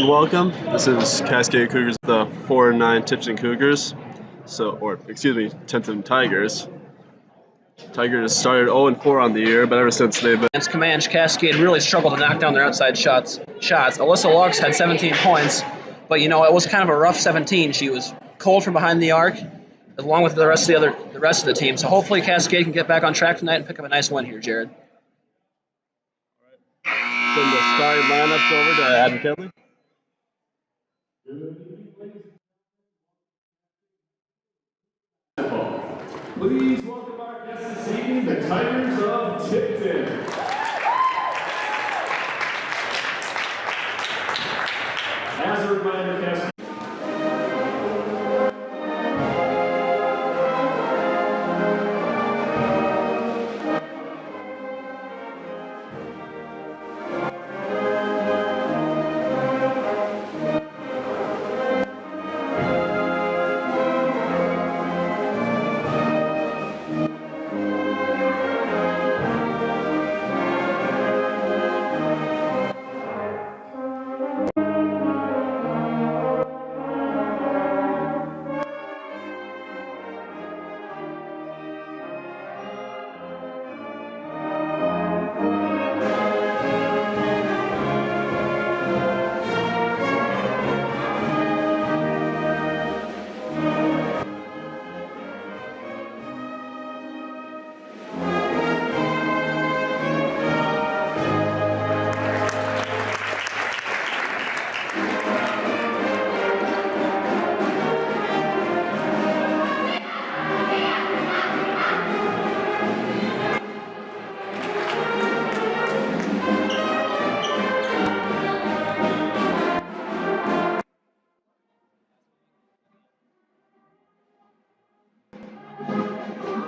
and welcome. This is Cascade Cougars, the 4-9 Tipton Cougars. Tipton Tigers. Tigers started 0-4 on the year, but ever since they've been against Comanche, Cascade really struggled to knock down their outside shots. Alyssa Lux had 17 points, but it was kind of a rough 17. She was cold from behind the arc, along with the rest of the team. So hopefully Cascade can get back on track tonight and pick up a nice win here, Jared. Send the starting lineups over to Adam Kelly. Please welcome our guests this evening, the Tigers of Tipton. As a reminder, Cascade.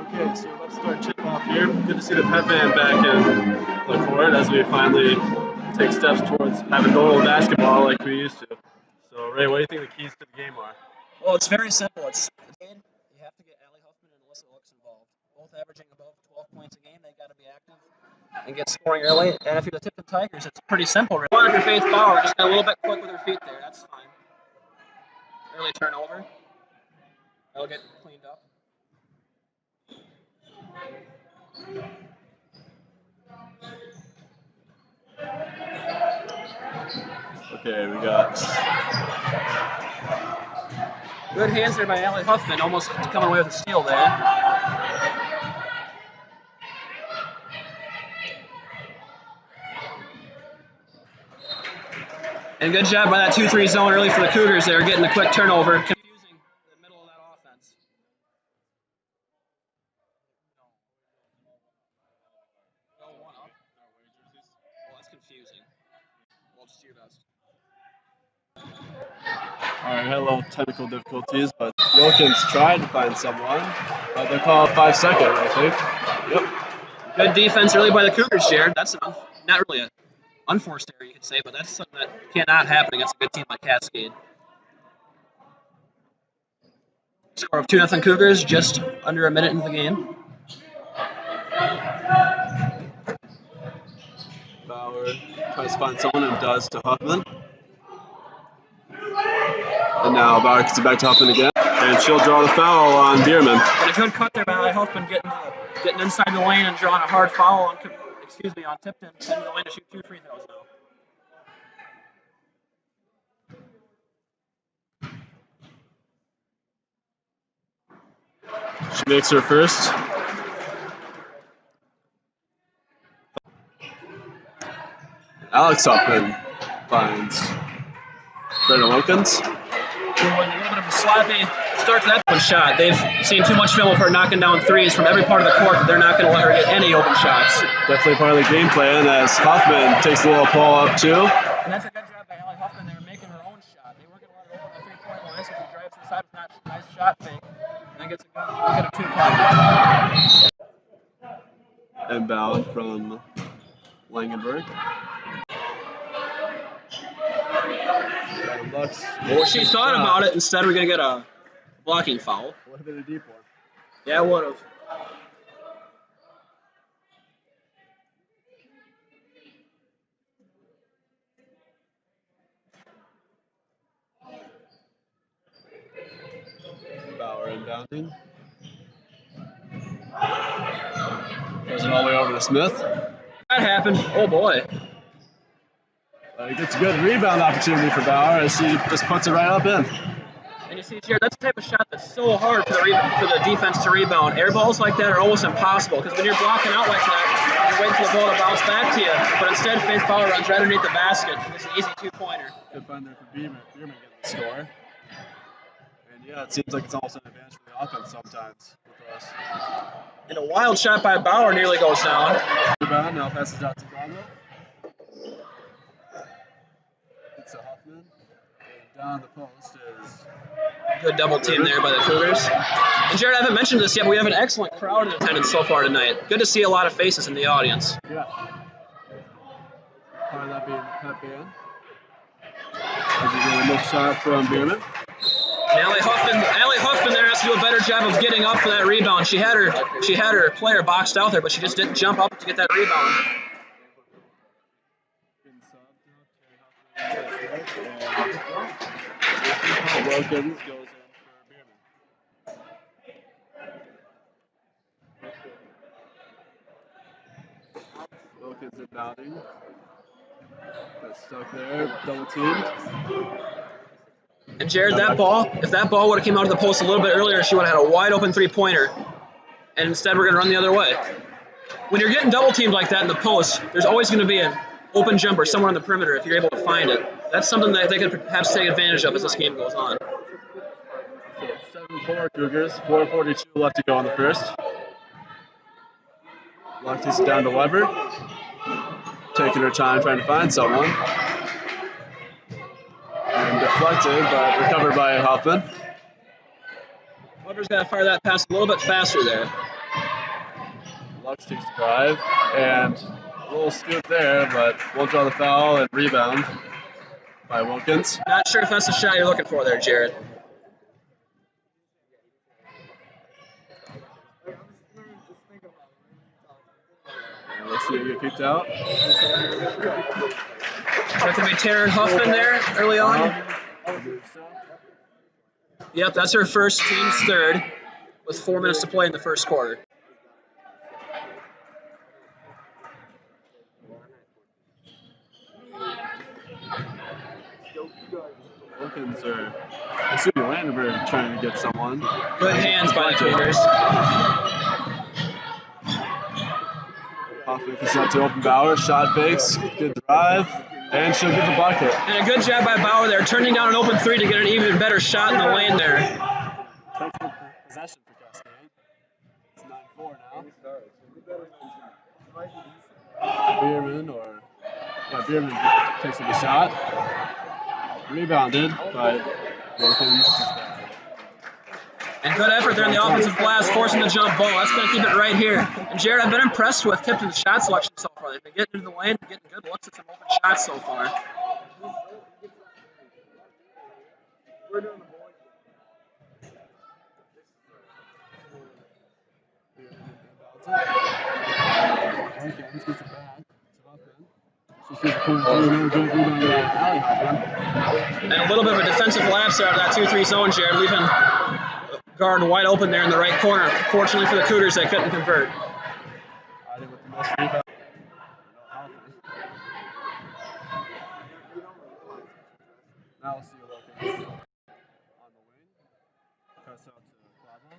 Okay, so let's start tip off here. Good to see the pep band back in the court as we finally take steps towards having normal basketball like we used to. So, Ray, what do you think the keys to the game are? Well, it's very simple. You have to get Allie Huffman and Alyssa Lux involved. Both averaging above 12 points a game. They got to be active and get scoring early. And if you're the Tipton Tigers, it's pretty simple. One for Faith Bauer, just got a little bit quick with her feet there. That's fine. Early turnover. That'll get cleaned up. Okay, we got good hands there by Allie Huffman, almost coming away with a steal there. And good job by that 2-3 zone early for the Cougars there, getting the quick turnover, confusing the middle of that offense. Well, that's confusing. Well, just do your best. Alright, we had a little technical difficulties, but Wilkins tried to find someone. They'll call it 5 seconds, I think. Yep. Good defense early by the Cougars, Jared. That's not really an unforced error, you could say, but that's something that cannot happen against a good team like Cascade. Score of 2-0 Cougars, just under a minute into the game. Bauer tries to find someone and does to Huffman. And now Bauer gets it back to Huffman again. And she'll draw the foul on Bierman. But a good cut there by Huffman, getting inside the lane and drawing a hard foul on Tipton, heading the lane to shoot 2 free throws now. She makes her first. Alex Huffman finds Brenda Wilkins. A little bit of a sloppy start to that open shot. They've seen too much film of her knocking down threes from every part of the court. They're not going to let her get any open shots. Definitely part of the game plan as Huffman takes a little pull up too. And that's a good job by Allie Huffman. They're making her own shot. They weren't going to let her open the 3-point line, so she drives to the side with a nice shot fake. And then gets a good look at a 2-point. Inbound from Langenberg. Well, she thought about it. Instead, we're going to get a blocking foul. Would have been a deep one. Yeah, it would have. Bauer inbounding. Throws it all the way over to Smith. That happened. Oh boy. He gets a good rebound opportunity for Bauer as she just puts it right up in. And you see, Jared, that's the type of shot that's so hard for the defense to rebound. Air balls like that are almost impossible because when you're blocking out like that, you're waiting for the ball to bounce back to you. But instead, Faith Bauer runs right underneath the basket. It's an easy two-pointer. Good find there for Bierman getting the score. And yeah, it seems like it's almost an advantage for the offense sometimes with us. And a wild shot by Bauer nearly goes down. Rebound now passes out to Bravo. It's a Huffman. And down the post is good double team there by the Cougars. And Jared, I haven't mentioned this yet, but we have an excellent crowd in attendance so far tonight. Good to see a lot of faces in the audience. Yeah. Part of that being the pep band. As you get a missed shot from Bierman. Allie Huffman there has to do a better job of getting up for that rebound. She had her player boxed out there, but she just didn't jump up to get that rebound. Wilkins goes in for Bierman. Wilkins inbounding. Got stuck there, double teamed. And Jared, if that ball would have came out of the post a little bit earlier, she would have had a wide open three-pointer. And instead, we're going to run the other way. When you're getting double teamed like that in the post, there's always going to be an open jumper somewhere on the perimeter if you're able to find it. That's something that they could perhaps take advantage of as this game goes on. So 7-4 Cougars, 4:42 left to go in the first. Lefty's down to Weber. Taking her time trying to find someone. And deflected, but recovered by Huffman. Weber's got to fire that pass a little bit faster there. Lux takes the drive, and a little scoop there, but won't draw the foul and rebound by Wilkins. Not sure if that's the shot you're looking for there, Jared. And let's see it get kicked out. That could be Taryn Huffman there early on. Yep, that's her first, team's third, with 4 minutes to play in the first quarter. Wilkins or assuming Landenberg trying to get someone. Good hands by the Cougars. Huffman gets up to open Bauer, shot fakes, good drive, and she'll get the bucket. And a good job by Bauer there, turning down an open three to get an even better shot in the lane there. Technical possession for Cascade. It's 9-4 now. Bierman takes up a shot. Rebounded by Wilkins. And good effort there in the offensive glass, forcing the jump ball. That's going to keep it right here. And Jared, I've been impressed with Tipton's shot selection so far. They've been getting into the lane, getting good looks at some open shots so far. Wilkins gets it back to Huffman. She shoots a corner three, good rebound by Allie Huffman. And a little bit of a defensive lapse there out of that 2-3 zone, Jared, leaving guard wide open there in the right corner. Fortunately for the Cougars, they couldn't convert. I did with the missed rebound. Now we'll see Wilkins on the wing. Pass out to Clavo.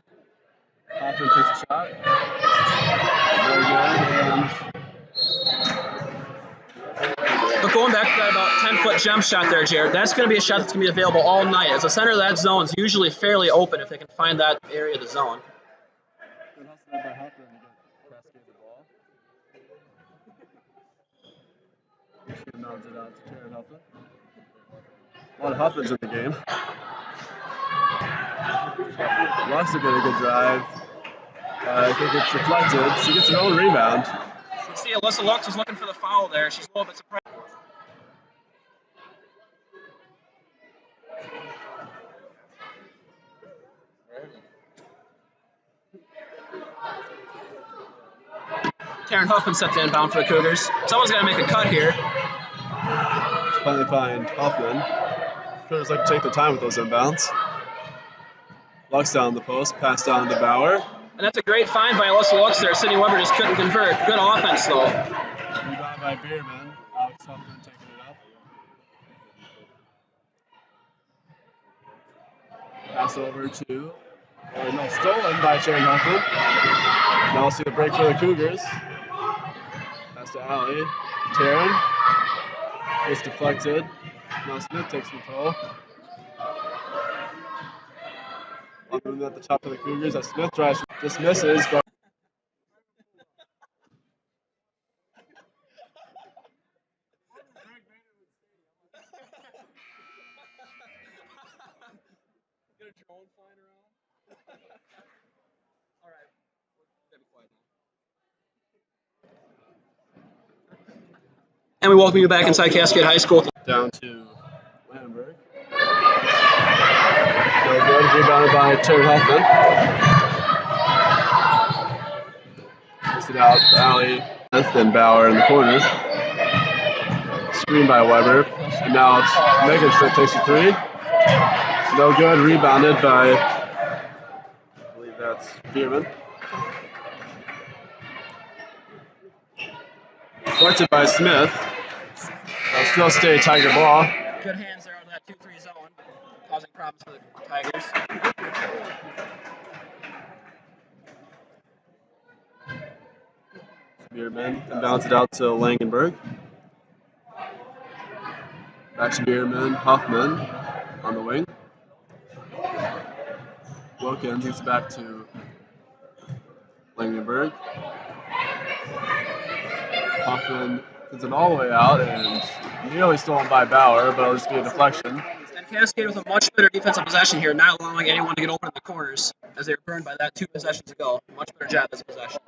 Hoffman takes a shot. Very good. But going back to that about 10-foot jump shot there, Jared, that's going to be a shot that's going to be available all night. As the center of that zone is usually fairly open if they can find that area of the zone. Good hustle there by Huffman to get Cascade the ball. She nods it out to Taryn Huffman. A lot of Huffmans in the game. Lux will get a good drive. I think it's deflected. She gets her own rebound. You see Alyssa Lux is looking for the foul there. She's a little bit surprised. Taryn Huffman set the inbound for the Cougars. Someone's got to make a cut here. Finally find Huffman. Cougars like to take their time with those inbounds. Lux down the post, pass down to Bauer. And that's a great find by Alyssa Lux there. Sydney Weber just couldn't convert. Good offense, though. Rebound by Bierman. Alex Huffman taking it up. Pass over to, stolen by Sharon Huffman. Now we'll see the break for the Cougars. Pass to Allie. Taryn. It's deflected. Now Smith takes control. Moving at the top of the Cougars as Smith drives, just misses, but Get a drone flying around. All right. Gotta be quiet now. And we welcome you back inside Cascade High School. down to Lamberg. No good, rebounded by Terry Huffman. Takes it out, Allie, then Bauer in the corner. Screen by Weber. And now it's Megan that takes a three. No good, rebounded by, I believe that's Bierman. Deflected by Smith. That'll still stay Tiger ball. Good hands there out of that 2-3 zone, causing problems for the Tigers. Bierman and bounce it out to Langenberg. Back to Bierman, Huffman on the wing. Wilkins is back to Langenberg. Huffman sends it all the way out and nearly stolen by Bauer, but it'll just be a deflection. And Cascade with a much better defensive possession here, not allowing anyone to get open in the corners as they were burned by that 2 possessions ago. Much better job as a possession.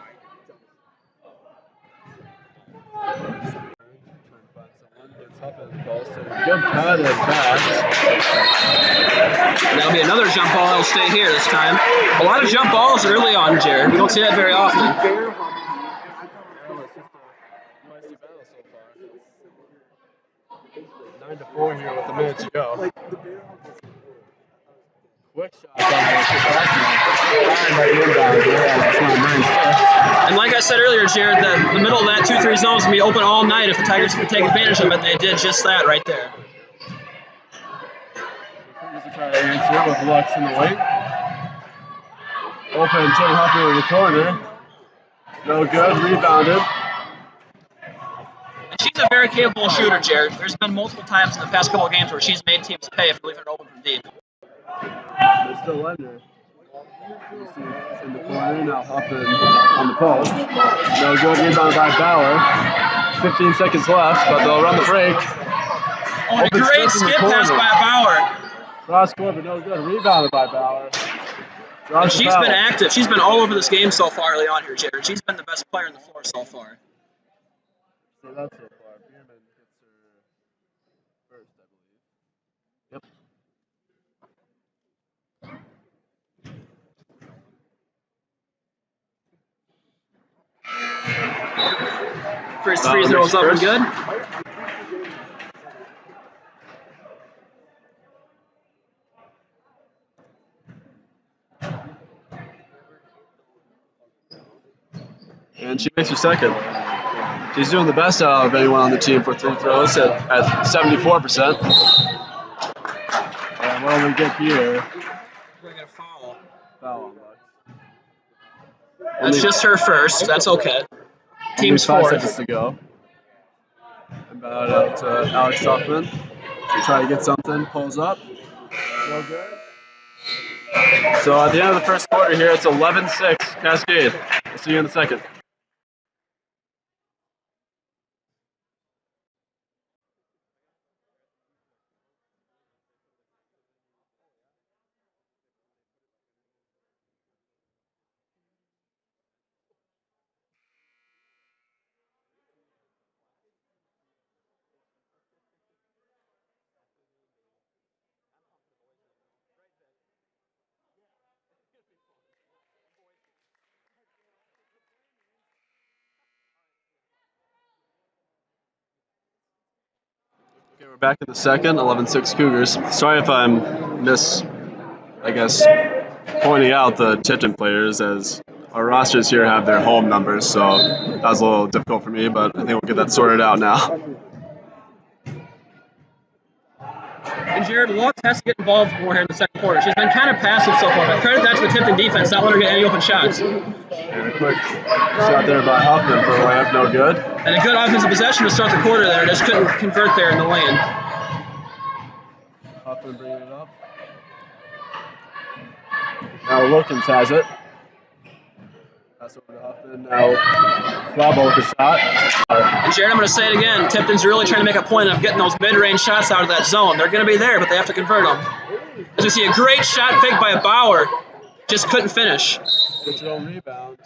Good cut and pass. And that'll be another jump ball that'll stay here this time. A lot of jump balls early on, Jared. We don't see that very often. 9-4 here with a minute to go. Quick shot and like I said earlier, Jared, the middle of that 2-3 zone is going to be open all night if the Tigers can take advantage of it. They did just that right there. Cougars trying to answer with Lux in the wing. Open, Jay Huffman in the corner. No good, rebounded. And she's a very capable shooter, Jared. There's been multiple times in the past couple of games where she's made teams pay if you leave her open from deep. They're still letting her. In the corner, now Huffman on the post. No good, rebounded by Bauer. 15 seconds left, but they'll run the break. Oh, a great skip pass by Bauer. Cross court, but no good, rebounded by Bauer. And she's been active. She's been all over this game so far early on here, Jared. She's been the best player on the floor so far. So that's so far. Bierman gets her first, I believe. Yep. First free throw's up and good. And she makes her second. She's doing the best out of anyone on the team for free throws at 74%. And what do we get here? We're going to get a foul. Foul on Lux. That's just her first. That's okay. Team's 5 fourth. seconds to go. And batted out to Alex Huffman. Try to get something. Pulls up. No good. So at the end of the first quarter here, it's 11-6 Cascade. We'll see you in a second. Okay, we're back in the second, 11-6 Cougars. Sorry if I'm pointing out the Tipton players as our rosters here have their home numbers, so that was a little difficult for me, but I think we'll get that sorted out now. And Jared Lux has to get involved more here in the second quarter. She's been kind of passive so far, but credit that to the Tipton defense, not letting her get any open shots. And a quick shot there by Huffman for a layup, no good. And a good offensive possession to start the quarter there, just couldn't convert there in the lane. Huffman bringing it up. Now Wilkins has it. Pass over to Huffman. Now Flabo with the shot. And Jared, I'm going to say it again. Tipton's really trying to make a point of getting those mid-range shots out of that zone. They're going to be there, but they have to convert them. As we see a great shot fake by Bauer, just couldn't finish. Digital rebound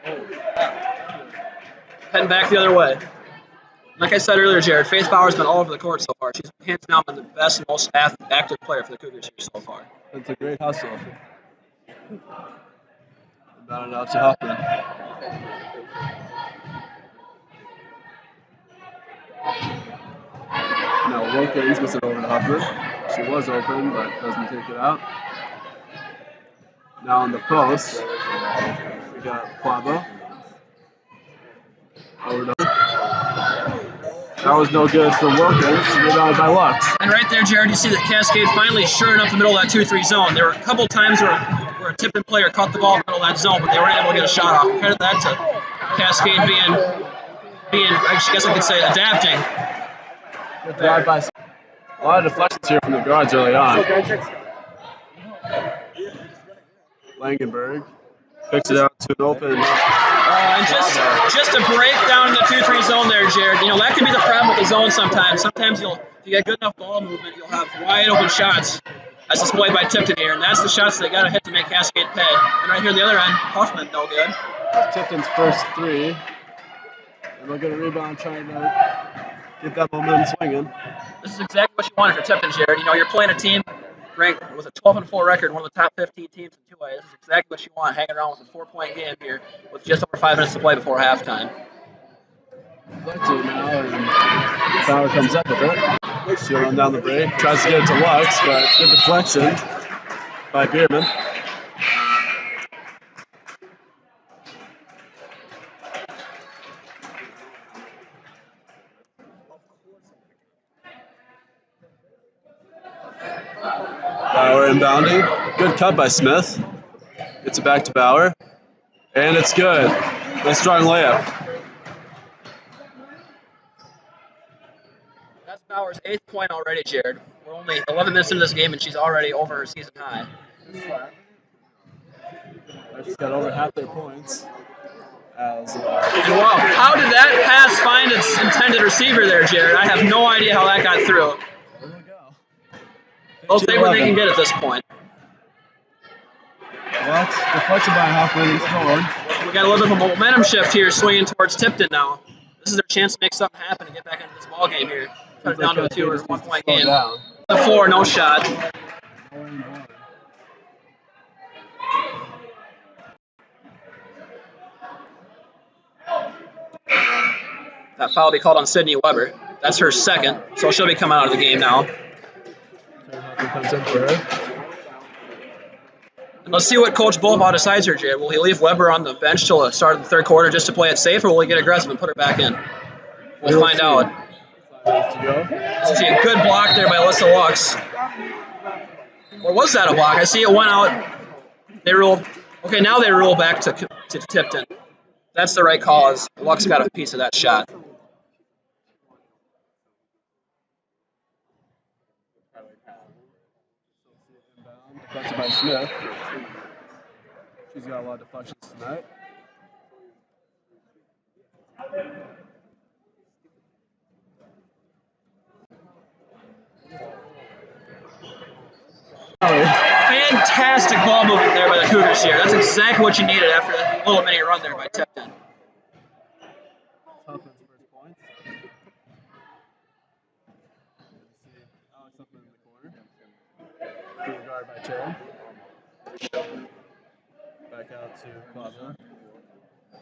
and a jump. Heading back the other way. Like I said earlier, Jared, Faith Bauer's been all over the court so far. She's hands down been the best and most active player for the Cougars here so far. It's a great hustle. Inbound it out to Huffman. Now Wilkins gets it over to Huffman. She was open, but doesn't take it out. Now on the post, we got Flabo. Over to That was no good for Wilkins. Rebounded by Lux. And right there, Jared, you see that Cascade finally shoring up the middle of that 2-3 zone. There were a couple times where a Tipton player caught the ball in the middle of that zone, but they weren't able to get a shot off. Credit that to Cascade being, I guess I could say, adapting. Good drive by. A lot of deflections here from the guards early on. Langenberg picks it out to an open. And just a breakdown in the 2-3 zone there, Jared. You know, that can be the problem with the zone sometimes. Sometimes if you get good enough ball movement, you'll have wide open shots as displayed by Tipton here. And that's the shots they got to hit to make Cascade pay. And right here on the other end, Huffman, no good. Tipton's first three. And they'll get a rebound trying to get that momentum swinging. This is exactly what you wanted for Tipton, Jared. You know, you're playing a team ranked with a 12-4 record, one of the top 15 teams in 2A. This is exactly what you want, hanging around with a 4-point game here with just over 5 minutes to play before halftime. Deflected now, and Bauer comes up with it. She'll run down the break, tries to get it to Lux, but good deflection by Bierman. Bauer inbounding. Good cut by Smith. Gets it back to Bauer. And it's good. Nice strong layup. That's Bauer's 8th point already, Jared. We're only 11 minutes into this game, and she's already over her season high. She's got over half their points. And wow, how did that pass find its intended receiver there, Jared? I have no idea how that got through. There we go. They'll take what they can get at this point. Well, it's deflected by Huffman and scored. We got a little bit of a momentum shift here, swinging towards Tipton now. This is their chance to make something happen and get back into this ball game here. Cut it down to a 2 or 1 point game. The 4, no shot. That foul will be called on Sydney Weber. That's her second, so she'll be coming out of the game now. Comes in for her. And let's see what Coach Bullbaugh decides here, Jared. Will he leave Weber on the bench till the start of the third quarter just to play it safe, or will he get aggressive and put her back in? We'll find out. So see a good block there by Alyssa Lux. Or was that a block? I see it went out. They ruled. Okay, now they rule back to Tipton. That's the right call, as Lux got a piece of that shot. Deflected by Smith. She's got a lot of deflections tonight. Fantastic ball movement there by the Cougars here. That's exactly what you needed after that little mini run there by Tipton. Huffman's first points. Alex Huffman in the corner. Good guard by Cherry. Back out to Plaza.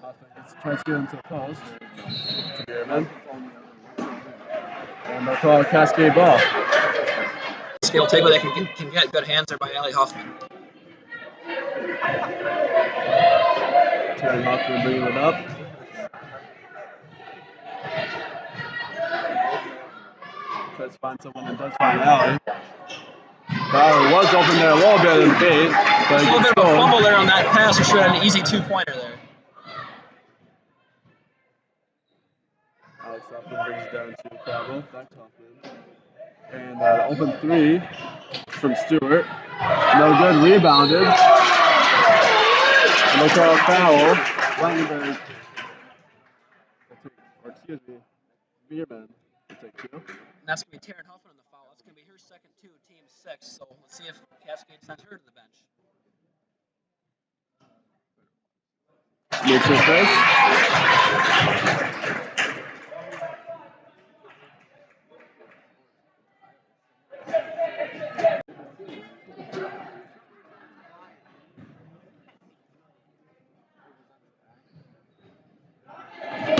Huffman tries to get into the post. To Bierman. And they'll call a Cascade ball. Cascade will take what they can get. Good hands there by Allie Huffman. Terry Hoffman bringing it up. Tries to find someone and does find Allie. Bauer was open there a little bit in the gate. But a little bit of a fumble there on that pass. We should have had an easy 2-pointer there. Alex Hoffman brings it down to Crabble. Back to Hoffman. And open 3 from Stewart. No good, rebounded. And they'll call a foul. Langenberg, or excuse me, Bierman will take 2. And that's going to be Taryn Huffman on the foul. That's going to be her second 2, team 6. So let's see if Cascade sends her to the bench. Makes her face.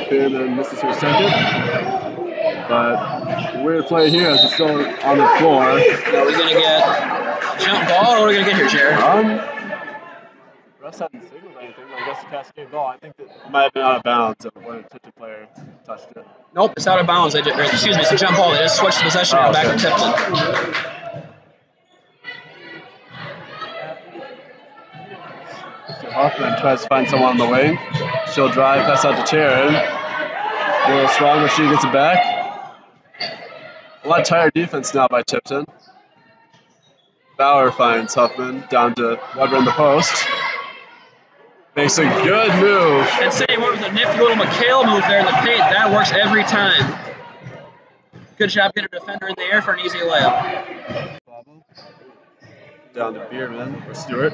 Bierman misses her second. But weird play here as it's still on the floor. Now we're going to get a jump ball. What are we going to get here, Jared? Russ hadn't signaled anything, but I guess the Cascade ball. I think that it might have been out of bounds when a Tipton player touched it. Nope, it's out of bounds. Excuse me, it's a jump ball. They just switched the possession back to Tipton. So Hoffman tries to find someone on the wing. She'll drive, pass out to Sharon. A little strong, but she gets it back. A lot tighter defense now by Tipton. Bauer finds Huffman down to Weber in the post. Makes a good move. And Sadie Moore with a nifty little McHale move there in the paint. That works every time. Good job getting a defender in the air for an easy layup. Down to Bierman or Stewart.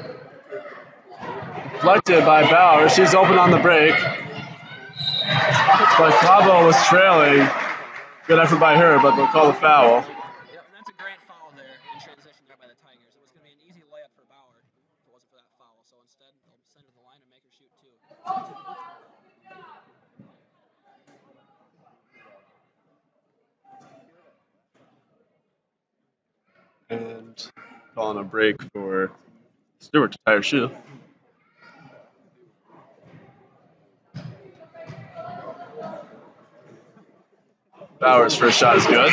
Deflected by Bauer. She's open on the break. But Cabo was trailing. Good effort by her, but they'll call the foul. Yep, and that's a great foul there in transition there by the Tigers. It was going to be an easy layup for Bauer if it wasn't for that foul. So instead, they'll send her to the line and make her shoot 2. And calling a break for Stewart to tie her shoe. Bauer's first shot is good.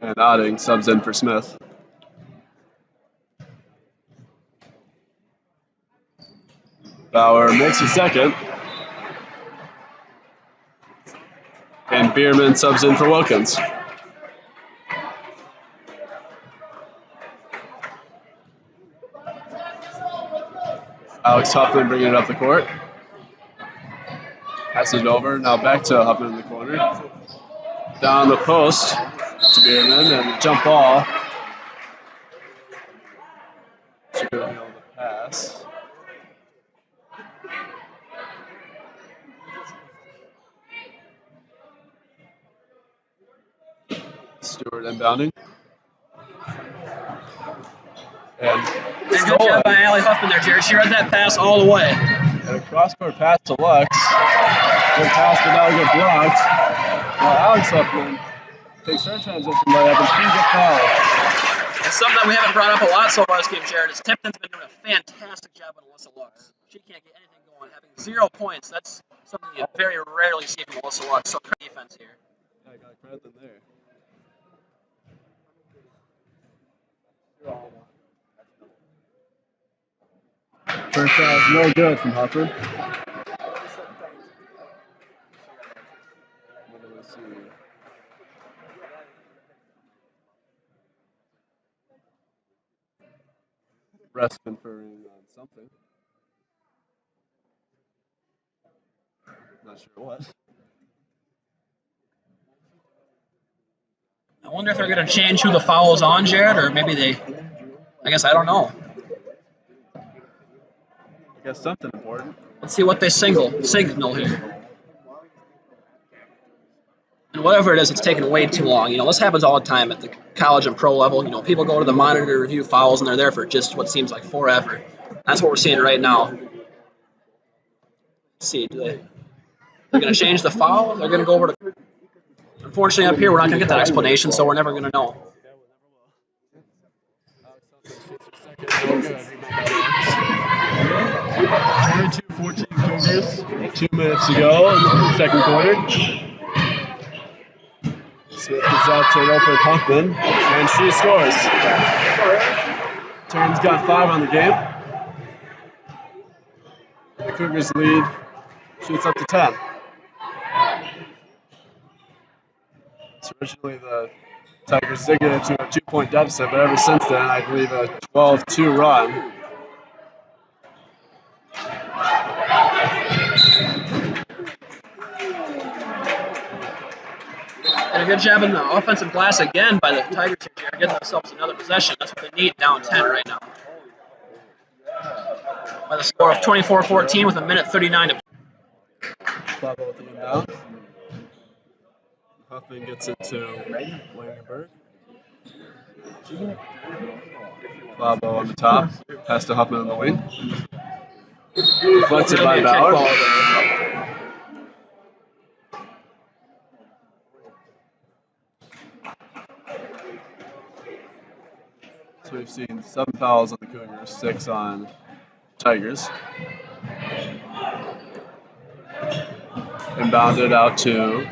And Odding subs in for Smith. Bauer makes a second. And Bierman subs in for Wilkins. Alex Huffman bringing it up the court. Passes it over. Now back to Huffman in the corner. Down the post to Bierman and a jump ball. Should be able to pass. Stewart inbounding. And2. Good job by Allie Huffman there, Jared. She read that pass all the way. And a cross-court pass to Lux. Good pass, but now we get blocked. Now Alex Huffman takes her transition layup and she gets fouled. And something that we haven't brought up a lot so far this game, Jared, is Tipton's been doing a fantastic job on Alyssa Lux. She can't get anything going. Having 0 points, that's something you very rarely see from Alyssa Lux. So good defense here. Yeah, I got credit there. First shot is no good from Huffman. Let's see. Rest conferring on something. Not sure what. I wonder if they're going to change who the foul is on, Jared, or maybe they. I guess I don't know. I guess something important. Let's see what they signal here. And whatever it is, it's taking way too long. You know, this happens all the time at the college and pro level. You know, people go to the monitor to review fouls, and they're there for just what seems like forever. That's what we're seeing right now. Let's see, they're going to change the foul? They're going to go over to Unfortunately, up here, we're not going to get that explanation, so we're never going to know. No good. 22-14 Cougars. 2 minutes to go in the second quarter. Smith gets out to an open Huffman, and she scores. Turn's got 5 on the game. The Cougars lead shoots up to 10. So originally the Tigers did get into a 2-point deficit, but ever since then, I believe a 12-2 run. And a good job in the offensive glass again by the Tigers here, getting themselves another possession. That's what they need down 10 right now. By the score of 24-14 with a minute 39 to Flabo with the inbound. Huffman gets it to Langenberg. Flabo on the top. Pass to Huffman on the wing. Deflected by Bauer. So we've seen 7 fouls on the Cougars, 6 on Tigers. Inbounded out to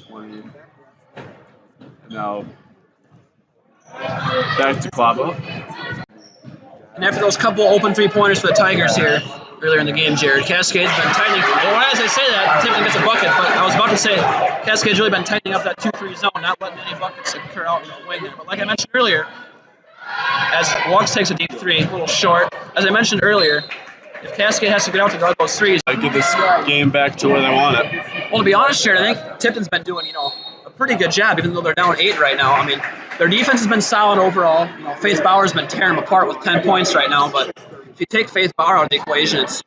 20. Now back to Flabo. And after those couple open three-pointers for the Tigers here earlier in the game, Jared, Cascade's been tightening. Well, as I say that, Tipton gets a bucket, but I was about to say Cascade's really been tightening up that 2-3 zone, not letting any buckets occur out in the wing there. But like I mentioned earlier, as Lux takes a deep three, a little short, as I mentioned earlier, if Cascade has to get out to guard those threes, I get this game back to where they want it. Well, to be honest, Jared, I think Tipton's been doing, a pretty good job, even though they're down 8 right now. I mean, their defense has been solid overall. Faith Bauer's been tearing them apart with 10 points right now, but if you take Faith Bauer out of the equation, it's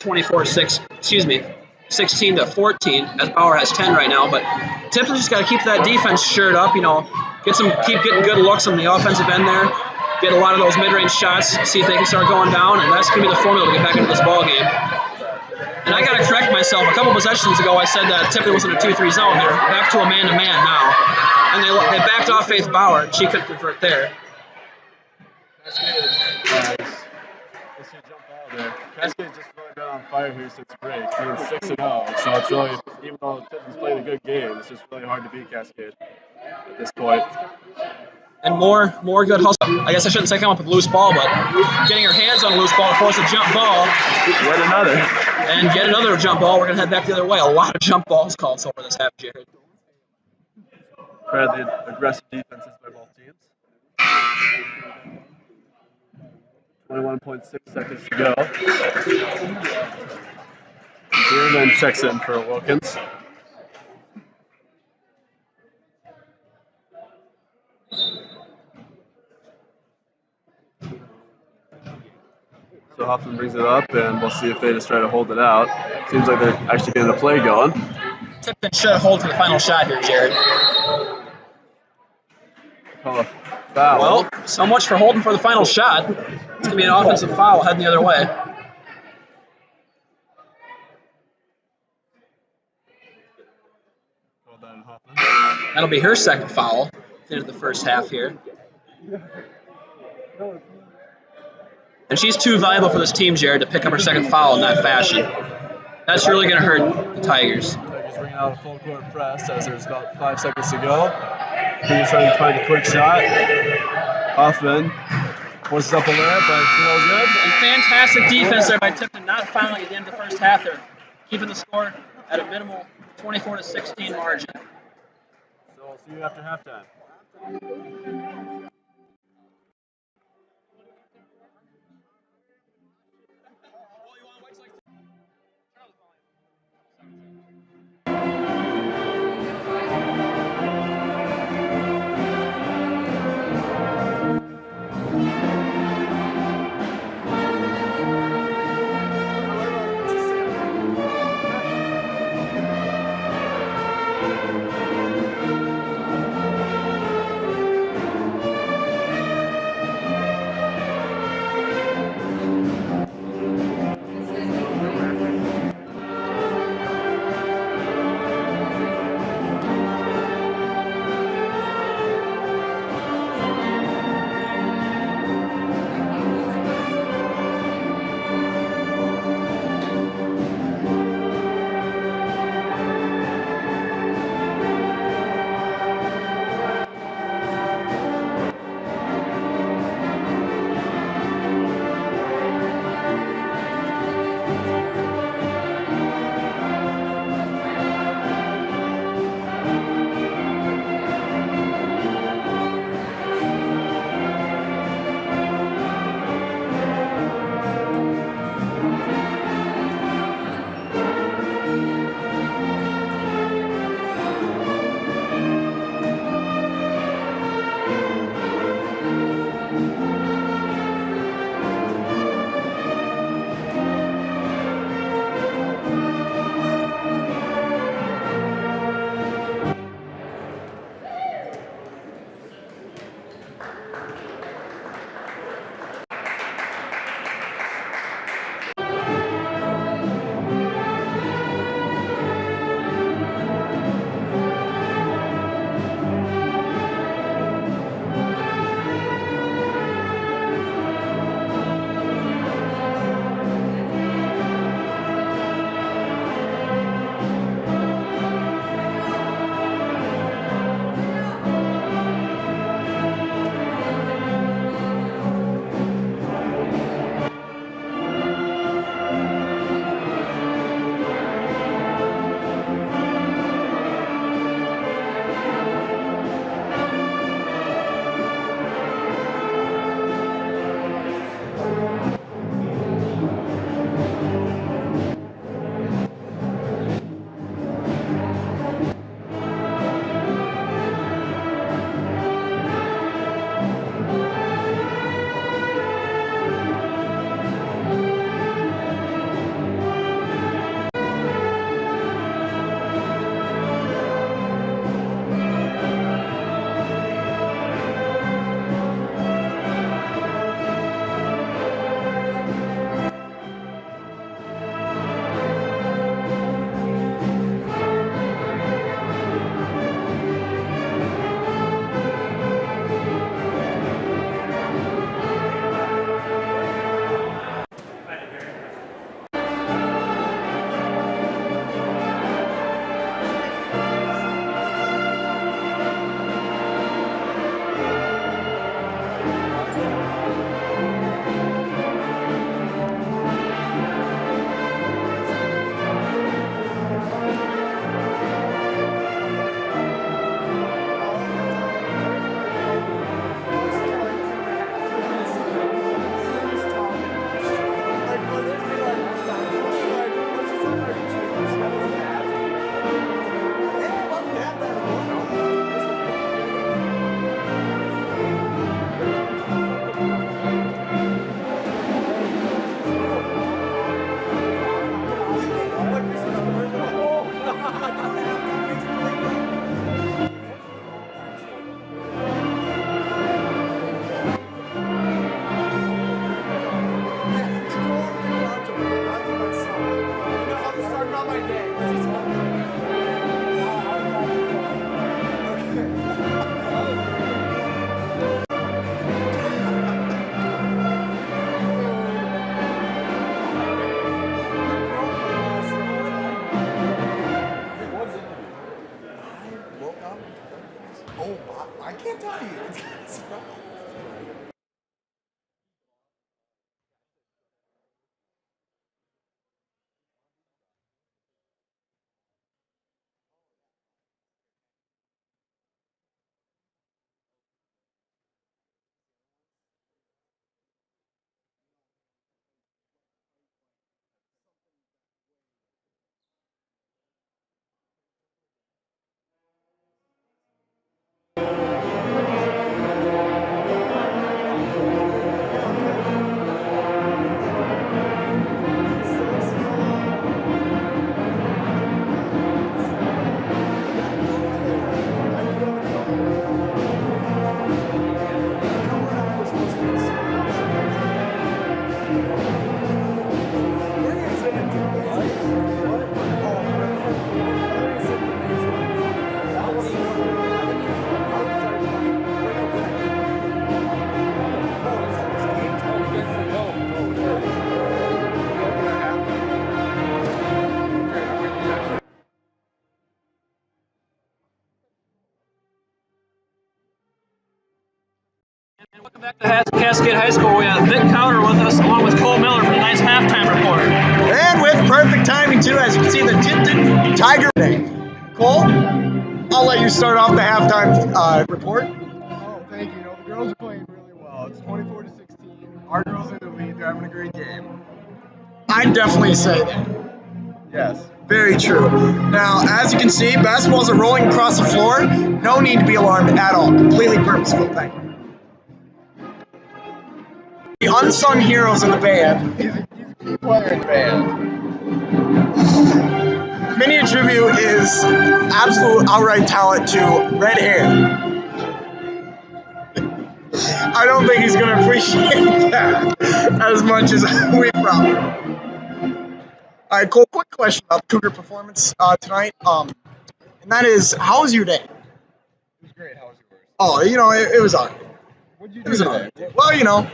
16 to 14, as Bauer has 10 right now. But Tipton's just got to keep that defense shored up, keep getting good looks on the offensive end there, get a lot of those mid-range shots, see if they can start going down, and that's going to be the formula to get back into this ball game. And I got to correct myself. A couple possessions ago, I said that Tipton was in a 2-3 zone. They're back to a man-to-man now. And they backed off Faith Bauer, and she couldn't convert there. Cascade's just really been on fire here since break. They're 6-0, so it's really, even though Tipton's played a good game, it's just really hard to beat Cascade at this point. And more good hustle. I guess I shouldn't say come up with a loose ball, but getting her hands on a loose ball to force a jump ball. Yet another. And yet another jump ball. We're going to head back the other way. A lot of jump balls called so far this half, Jared. Credit the aggressive defenses by both teams. 21.6 seconds to go. Bierman checks in for Wilkins. So Hoffman brings it up, and we'll see if they just try to hold it out. Seems like they're actually getting a play going. Tipton should hold for the final shot here, Jared. Call a foul. Well, so much for holding for the final shot. It's going to be an offensive foul heading the other way. That'll be her second foul at the end of the first half here. And she's too valuable for this team, Jared, to pick up her second foul in that fashion. That's really going to hurt the Tigers. Tigers bringing out a full court press as there's about 5 seconds to go. He's trying to find a quick shot. Hoffman forces up a layup, but it's no good. And fantastic defense there by Tipton, not fouling at the end of the first half there, keeping the score at a minimal 24-16 margin. So we'll see you after halftime. Oh, I can't tell you. It's And welcome back to Cascade High School. We have Vic Cowder with us, along with Cole Miller for the nice halftime report. And with perfect timing, too, as you can see, the Tipton Tiger name. Cole, I'll let you start off the halftime report. Oh, thank you. The girls are playing really well. It's 24-16. Our girls are in the lead. They're having a great game. I'd definitely say that. Yes. Very true. Now, as you can see, basketballs are rolling across the floor. No need to be alarmed at all. Completely purposeful. Thank you. The unsung heroes in the band. He's a key player in the band. Many attribute his absolute outright talent to red hair. I don't think he's going to appreciate that as much as we probably. All right, Cole, quick question about the Cougar performance tonight. And that is, how was your day? It was great. How was yours? Oh, it was all right. What did you It do was all today? right. Well,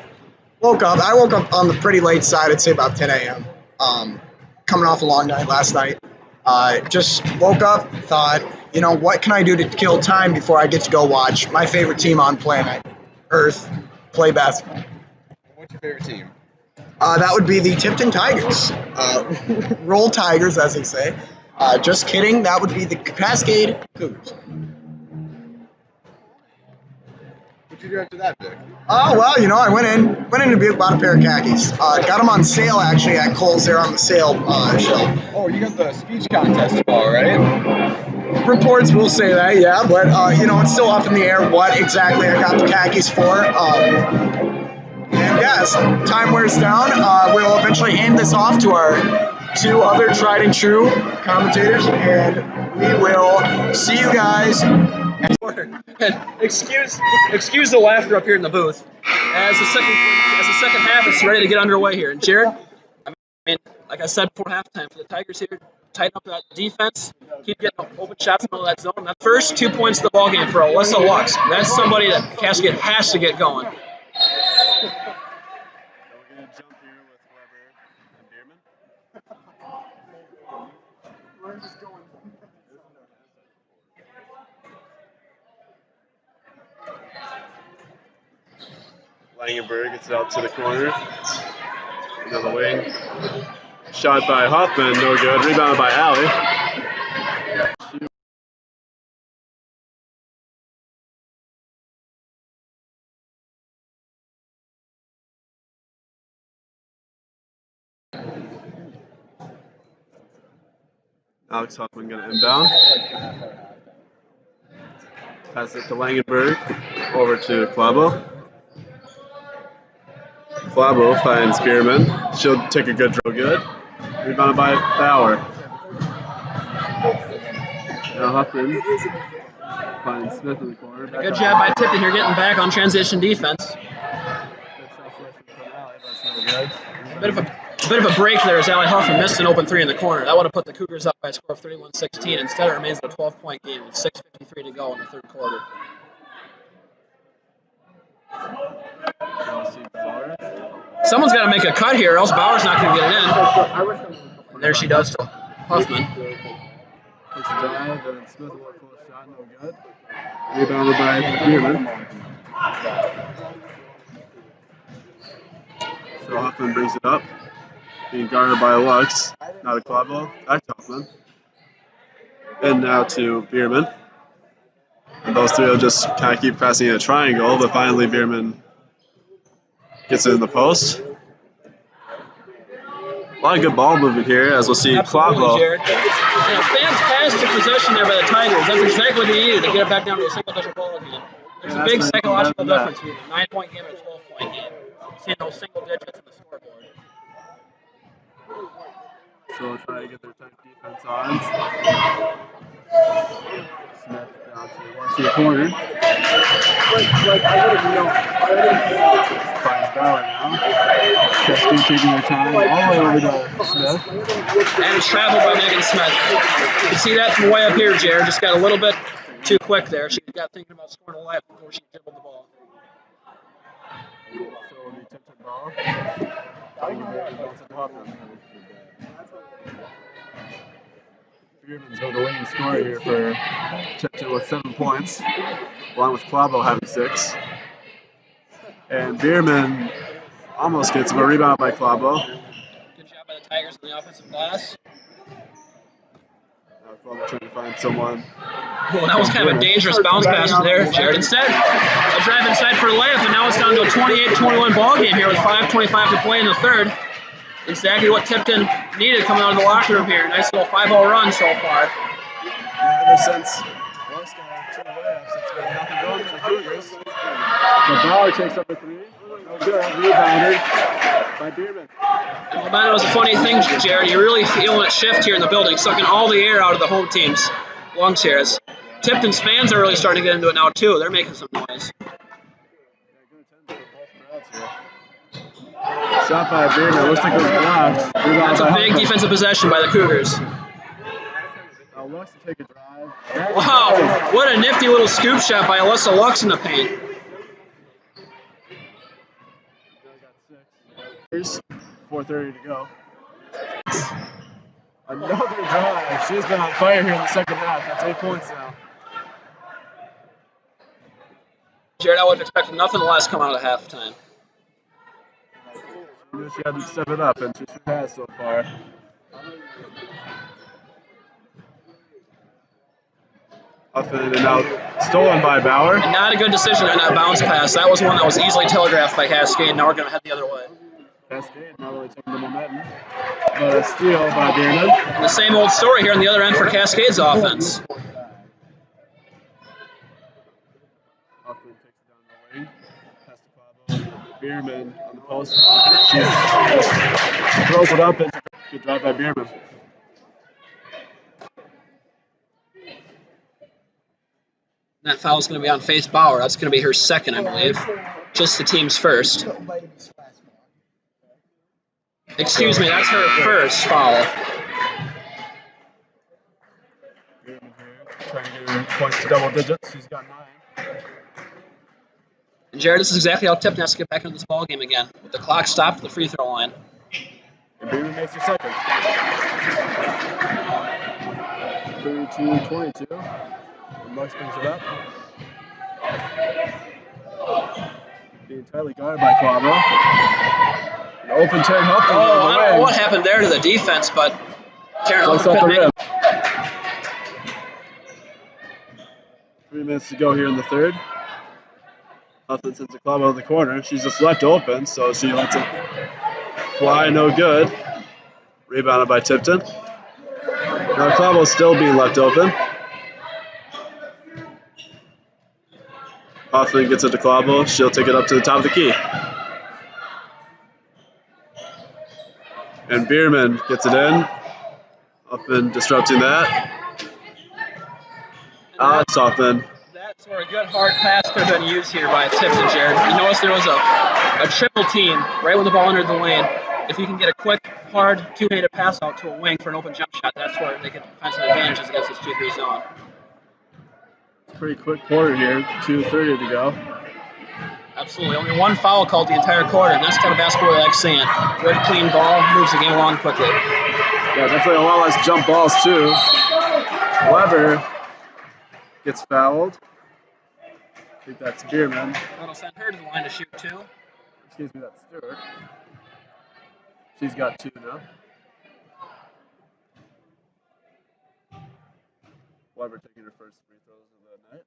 woke up. I woke up on the pretty late side. I'd say about 10 a.m. Coming off a long night last night. Just woke up, thought, what can I do to kill time before I get to go watch my favorite team on planet Earth play basketball? What's your favorite team? That would be the Tipton Tigers. Roll Tigers, as they say. Just kidding. That would be the Cascade Cougars. What'd you do after that, Vic? Oh, well, I went in to bought a pair of khakis. Got them on sale, actually, at Kohl's there on the sale shelf. Oh, you got the speech contest tomorrow, right? Reports will say that, yeah, but, it's still up in the air what exactly I got the khakis for. And yeah, as time wears down, we'll eventually hand this off to our two other tried and true commentators, and we will see you guys. And excuse the laughter up here in the booth. As the second half is ready to get underway here. And Jared, I mean, like I said before halftime, for the Tigers here, tighten up that defense, keep getting open shots in the middle of that zone. That first 2 points of the ball game for Alyssa Lux, that's somebody that Cascade has to get going. We're going to jump here with Weber and Bierman. We're just going. Langenberg gets it out to the corner. Another wing. Shot by Hoffman, no good. Rebounded by Alley. Alex Hoffman going to inbound. Pass it to Langenberg. Over to Clabo. Clabo finds Bierman. She'll take a good drill. Good. Rebounded by Bauer. Now Huffman finds Smith in the corner. Good job by Tipton here getting back on transition defense. A bit of a break there as Allie Huffman missed an open three in the corner. That would have put the Cougars up by a score of 31-16. Instead, it remains a 12-point game with 6:53 to go in the third quarter. Someone's got to make a cut here, or else Bauer's not going to get it in. And there she does to Huffman. Takes a drive, and Smith will close shot, no good. Rebounded by Bierman. So Huffman brings it up. Being guarded by Lux. Now to Clavo. Back to Huffman. And now to Bierman. And those three will just kind of keep passing in a triangle, but finally Bierman gets it in the post. A lot of good ball movement here, as we'll see Clavo. Jared. And a fantastic possession there by the Tigers. That's exactly what they needed to get it back down to a single-digit ball again. There's a big psychological difference between a 9-point game and a 12-point game. Seeing those single digits in the scoreboard. So we'll try to get their tight defense on. Smith down to the corner. Finds Bauer now. Cascade taking their time all the way over to Smith. And it's traveled by Megan Smith. You can see that from way up here, Jared. Just got a little bit too quick there. She got thinking about scoring a lap before she dribbled the ball. So it'll be tipped ball. Bierman's the leading scorer here for Tipton with 7 points, along with Clavo having 6. And Bierman almost gets a rebound by Clavo. Good job by the Tigers in the offensive glass. Now Clavo trying to find someone. Well, that was kind of a dangerous bounce pass there, Jared. Instead, a drive inside for a layup, and now it's down to a 28-21 ball game here with 5:25 to play in the third. Exactly what Tipton needed coming out of the locker room here. Nice little 5-0 run so far. Yeah, ever since West got 2 layups, it's been nothing going for the Cougars. But Bauer takes up a 3. No good. Rebounder by Bierman. Momentum was a funny thing, Jared. You're really feeling it shift here in the building, sucking all the air out of the home team's lungs here. As Tipton's fans are really starting to get into it now, too. They're making some noise. Shot by Bierman. Looks like it was blocked. That's a big defensive possession by the Cougars. Lux to take a drive. Wow, what a nifty little scoop shot by Alyssa Lux in the paint. 4:30 to go. Another drive. She's been on fire here in the second half. That's 8 points now. Jared, I would have expected nothing less coming out of halftime. She knew she had to step it up, and she sure has so far. Huffman and now stolen by Bauer. And not a good decision on that bounce pass. That was one that was easily telegraphed by Cascade. Now we're going to head the other way. Cascade not really taking the momentum. But a steal by Bierman. And the same old story here on the other end for Cascade's offense. Huffman takes it down the wing. Pass to Clavo. Bierman on the post. She throws it up, and good drive by Bierman. That foul is going to be on Faith Bauer. That's going to be her second, I believe. Just the team's first. Excuse me, that's her first foul. Bierman here, trying to get her points to double digits. She's got 9. And Jared, this is exactly how Tipton has to get back into this ball game again. With the clock stopped at the free throw line. And Bierman makes her second. 32-22. And Lux brings it up. Being tightly guarded by Clavo. An open Terry Huffman. Oh, I don't know what happened there to the defense, but Terry Huffman couldn't make it. 3 minutes to go here in the third. Huffman sends a Clavo in the corner. She's just left open, so she lets it fly, no good. Rebounded by Tipton. Now Clavo's still being left open. Huffman gets it to Clavo. She'll take it up to the top of the key. And Bierman gets it in. Huffman disrupting that. Alex Huffman. That's where a good hard pass could have been used here by Tipton, Jared. You notice there was a triple team right when the ball entered the lane. If you can get a quick, hard, two-handed pass out to a wing for an open jump shot, that's where they can find some advantages against this 2-3 zone. Pretty quick quarter here, 2:30 to go. Absolutely. Only one foul called the entire quarter, and that's the kind of basketball I like seeing. Good, clean ball, moves the game along quickly. Yeah, definitely a lot less jump balls, too. Weber gets fouled. I think that's Spearman. That'll send her to the line to shoot 2. Excuse me, that's Stewart. She's got 2 now. Weber taking her first free throws of the night.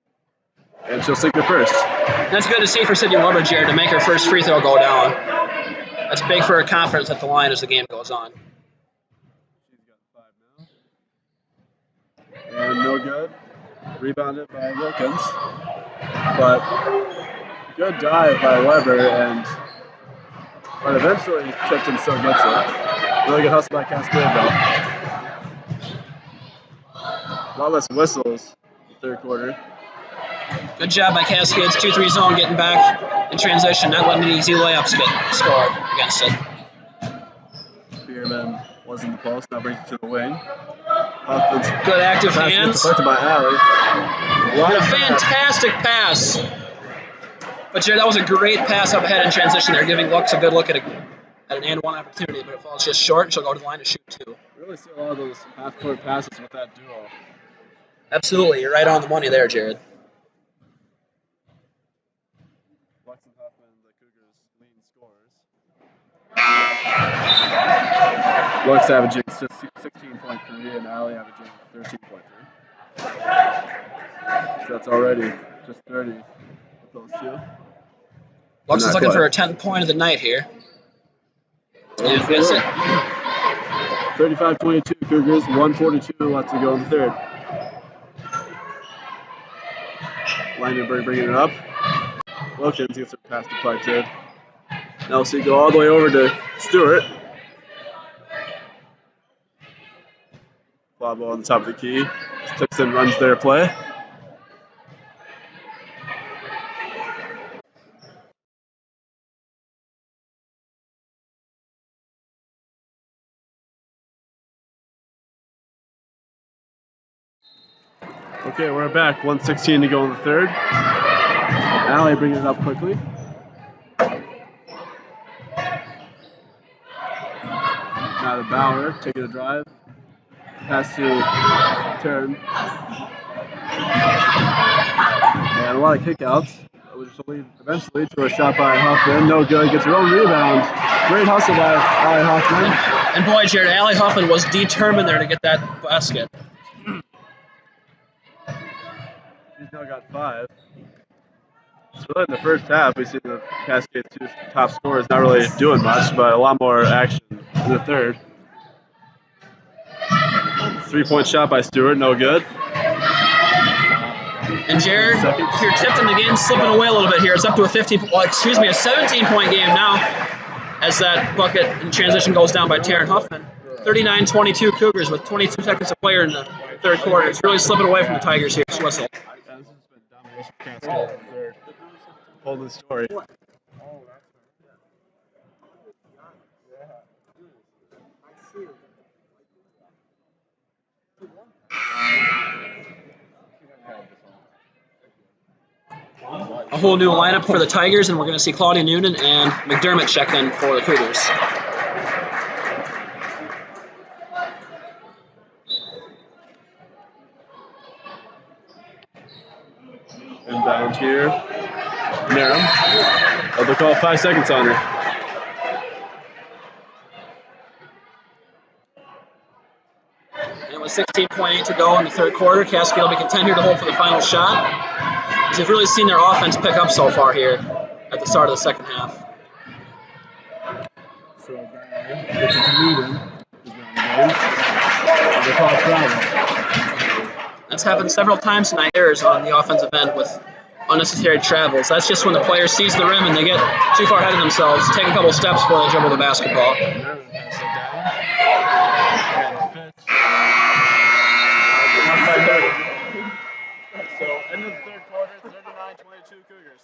And she'll sink her first. That's good to see for Sydney Weber, Jared, to make her first free throw go down. That's big for her confidence at the line as the game goes on. She's got 5 now. And no good. Rebounded by Wilkins. But good dive by Weber, but eventually Tipton still gets it. Really good hustle by Cascade though. A lot less whistles in the third quarter. Good job by Cascade's 2-3 zone getting back in transition, not letting the easy layups get scored against it. Spearman was in the post, now brings it to the wing. Huffman's good active hands. Deflected by Alley. What a fantastic pass. But Jared, that was a great pass up ahead in transition there, giving Lux a good look at an and one opportunity, but it falls just short, and she'll go to the line to shoot 2. Really see a lot of those half-court passes with that duo. Absolutely, you're right on the money there, Jared. Lux and Huffman, the Cougars' leading scorers. Lux averaging 16.3 and Alley averaging 13.3. So that's already just 30 with those two. Lux is looking for her 10th point of the night here. Yeah, gets it. 35-22 Cougars, 1:42 left to go in the third. Langenberg bringing it up. Wilkins gets her pass deflected. Nelson go all the way over to Stewart. Fly ball on the top of the key. Tipton runs their play. Okay, we're back. 1:16 to go in the third. Alley bringing it up quickly. Now to Bauer, taking a drive. Pass to Turn. And a lot of kickouts, which will lead eventually to a shot by Hoffman. No good. Gets her own rebound. Great hustle by Allie Hoffman. And boy, Jared, Allie Hoffman was determined there to get that basket. She's now got 5. So really in the first half, we see the Cascade 2 top scorers not really doing much, but a lot more action in the third. 3-point shot by Stewart, no good. And Jared, if you're tipped in the game, slipping away a little bit here. It's up to a 17-point game now, as that bucket in transition goes down by Taryn Huffman. 39-22 Cougars with 22 seconds to play in the third quarter. It's really slipping away from the Tigers here. Whistle. This has been domination for Cascade in the third. Hold the story. A whole new lineup for the Tigers, and we're going to see Claudia Noonan and McDermott check in for the Cougars. Inbound here. Narum. Oh, they call 5 seconds on her. And with 16.8 to go in the third quarter, Cascade will be content here to hold for the final shot. As they've really seen their offense pick up so far here at the start of the second half. So Bauer gets it to Noonan. They call travel. That's happened several times tonight. Errors on the offensive end with unnecessary travels. That's just when the player sees the rim and they get too far ahead of themselves, take a couple steps before they dribble the basketball. Nerman has it down. And Fitz. So end of the third quarter, 39-22 Cougars.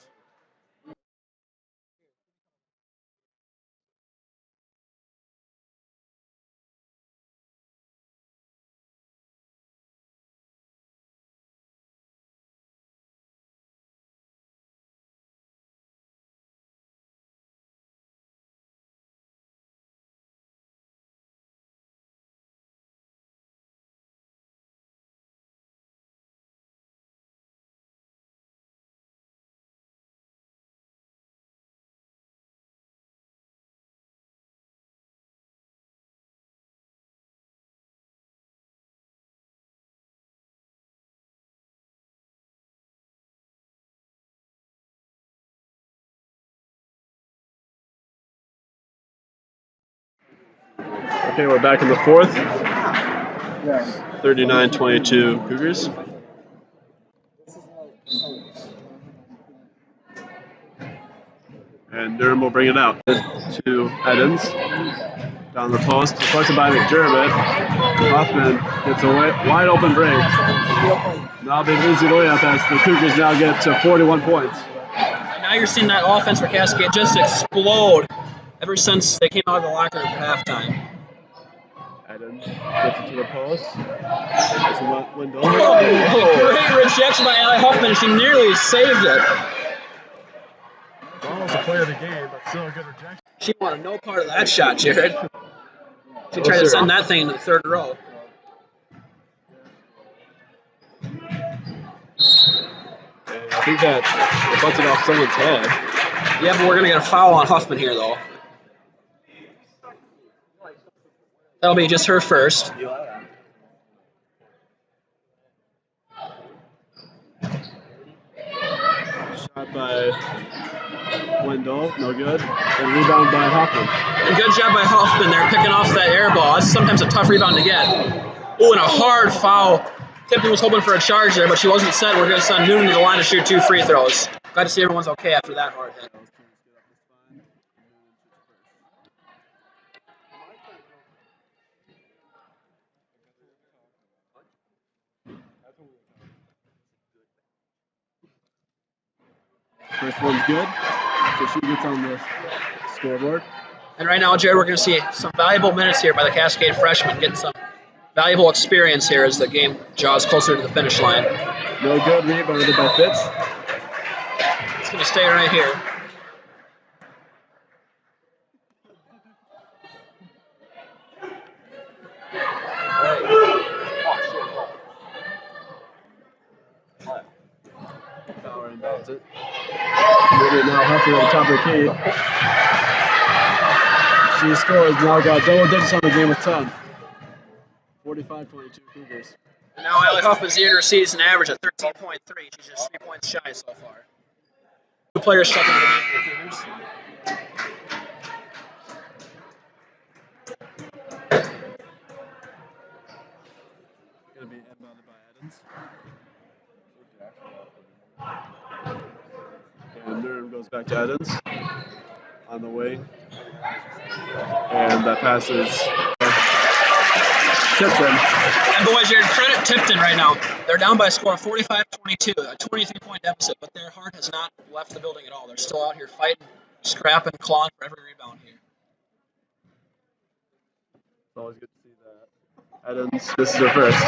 Okay, we're back in the fourth. 39-22 Cougars. And Durham will bring it out to Edens. Down the post, deflected by McDermott. Hoffman gets a wide open break. Now they've easy layup as the Cougars now get to 41 points. And now you're seeing that offense for Cascade just explode ever since they came out of the locker room for halftime. Edens gets it to the post. It's a window. Great rejection by Allie Huffman. She nearly saved it. Almost a play of the game, but still a good rejection. She wanted no part of that shot, Jared. She tried to send that thing into the third row. And I think that it butted off someone's head. Yeah, but we're going to get a foul on Huffman here, though. That'll be just her first. Shot by Wendell, no good. And rebound by Hoffman. And good job by Huffman there, picking off that air ball. That's sometimes a tough rebound to get. Oh, and a hard foul. Tipton was hoping for a charge there, but she wasn't set. We're going to send Noonan to the line to shoot 2 free throws. Glad to see everyone's okay after that hard hit. First one's good, so she gets on the scoreboard. And right now, Jared, we're going to see some valuable minutes here by the Cascade freshmen, getting some valuable experience here as the game draws closer to the finish line. No good, rebounded by Fitz. It's going to stay right here. Power inbounds it. Moving now, Huffman at the top of the key. She scores, now got double digits on the game with 10. 45-22 Cougars. And now Allie Huffman's near her season average at 13.3. She's just 3 points shy so far. 2 players stuck in the game for the Cougars. Going to be inbounded by Edens. And Durham goes back to Edens on the wing. And that pass is Tipton. And boys, you're credit Tipton right now. They're down by a score of 45-22, a 23-point deficit, but their heart has not left the building at all. They're still out here fighting, scrapping, clawing for every rebound here. It's always good to see that. Edens, this is her first.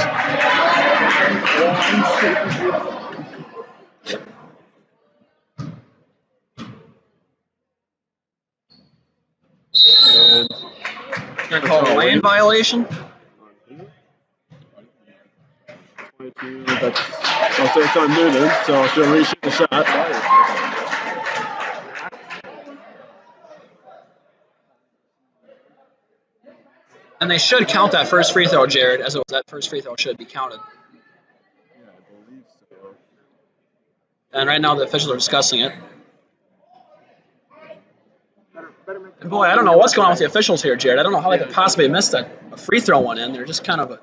And Gonna call it a lane violation. 22, that's also it's on Noonan, so she'll reshoot the shot. And they should count that first free throw, Jared, as it was that first free throw should be counted. Yeah, I believe so. And right now the officials are discussing it. And boy, I don't know what's going on with the officials here, Jared. I don't know how they could possibly have missed a free throw one in. They're just kind of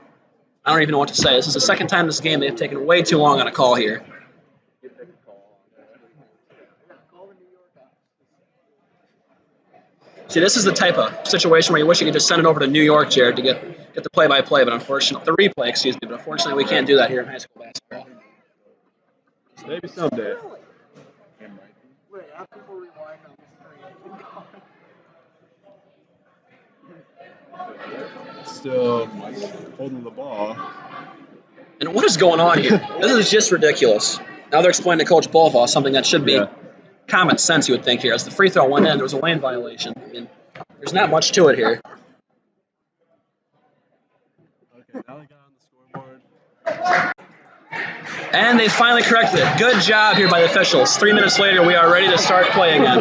I don't even know what to say. This is the second time this game they've taken way too long on a call here. See, this is the type of situation where you wish you could just send it over to New York, Jared, to get the play-by-play, but unfortunately, the replay, excuse me, but unfortunately we can't do that here in high school basketball. Maybe someday. Still holding the ball. And what is going on here? This is just ridiculous. Now they're explaining to Coach Bolvaugh something that should be common sense, you would think here. As the free throw went in, there was a lane violation. I mean, there's not much to it here. Okay, now they got on the scoreboard. And they finally corrected it. Good job here by the officials. 3 minutes later, we are ready to start play again.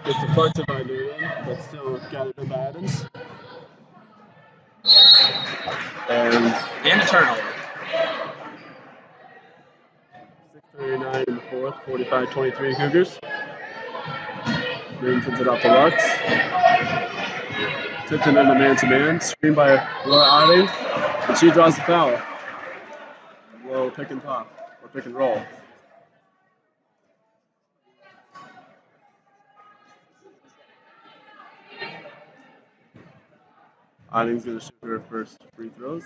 It's deflected by Noonan, but still gathered in by Edens. And a turnover. 6:39 in the fourth, 45-23 Cougars. Green sends it out to Lux. Tipton in the man-to-man. Screen by Laura Adi. And she draws the foul. Low pick and pop. Or pick and roll. Adding's going to shoot her first free throws.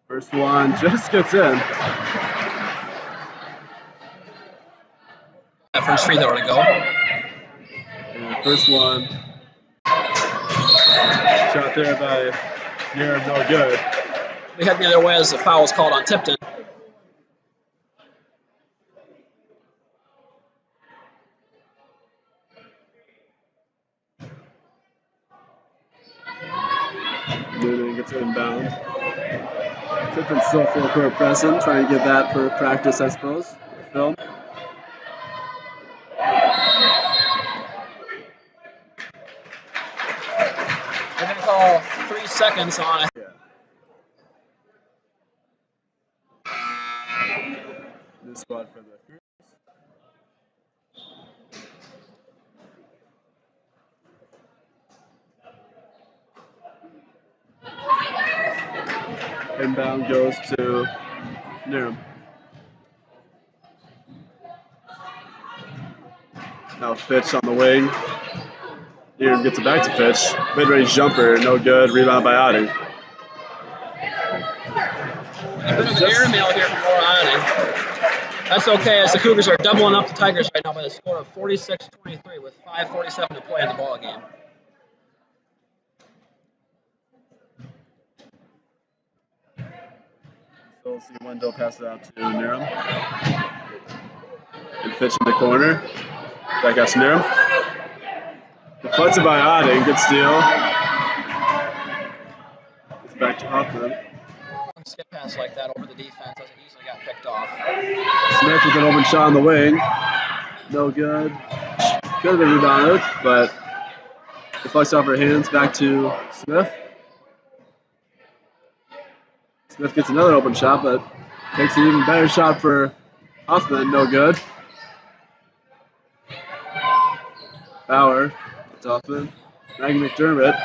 First one just gets in. That first free throw to go. And first one. Shot there by Nira, no good. We head the other way as the foul is called on Tipton. Noonan gets inbound. Tipton's still full court pressing, trying to get that for practice, I suppose. Film. We're going to call 3 seconds on it. Yeah. New squad for the Cougars. Inbound goes to Niram. Now Fitch on the wing. Niram gets it back to Fitch. Mid-range jumper, no good. Rebound by Adi. A bit of an airmail here from Laura Adi. That's okay, as the Cougars are doubling up the Tigers right now by the score of 46-23 with 5:47 to play in the ball game. So we'll see Wendell pass it out to Niram. And Fitch in the corner. Back out to Niram. Deflected by Adi. Good steal. It's back to Hoffman. Skip pass like that over the defense as it easily got picked off. Smith with an open shot on the wing. No good. Could have been rebounded, but deflects off her hands. Back to Smith. Smith gets another open shot, but takes an even better shot for Hoffman. No good. Bauer to Hoffman. Maggie McDermott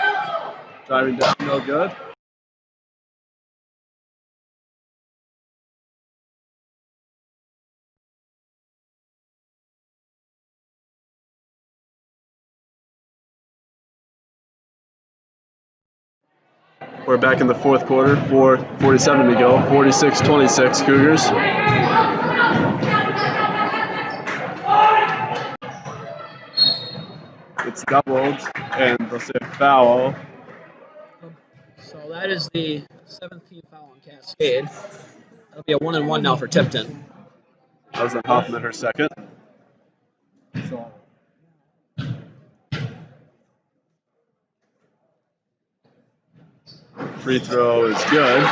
driving down. No good. We're back in the fourth quarter, 4:47 to go, 46-26 Cougars. It's doubled, and they'll say foul. So that is the 7th team foul on Cascade. That'll be a 1-and-1 now for Tipton. That was on Hoffman, her second. Free throw is good.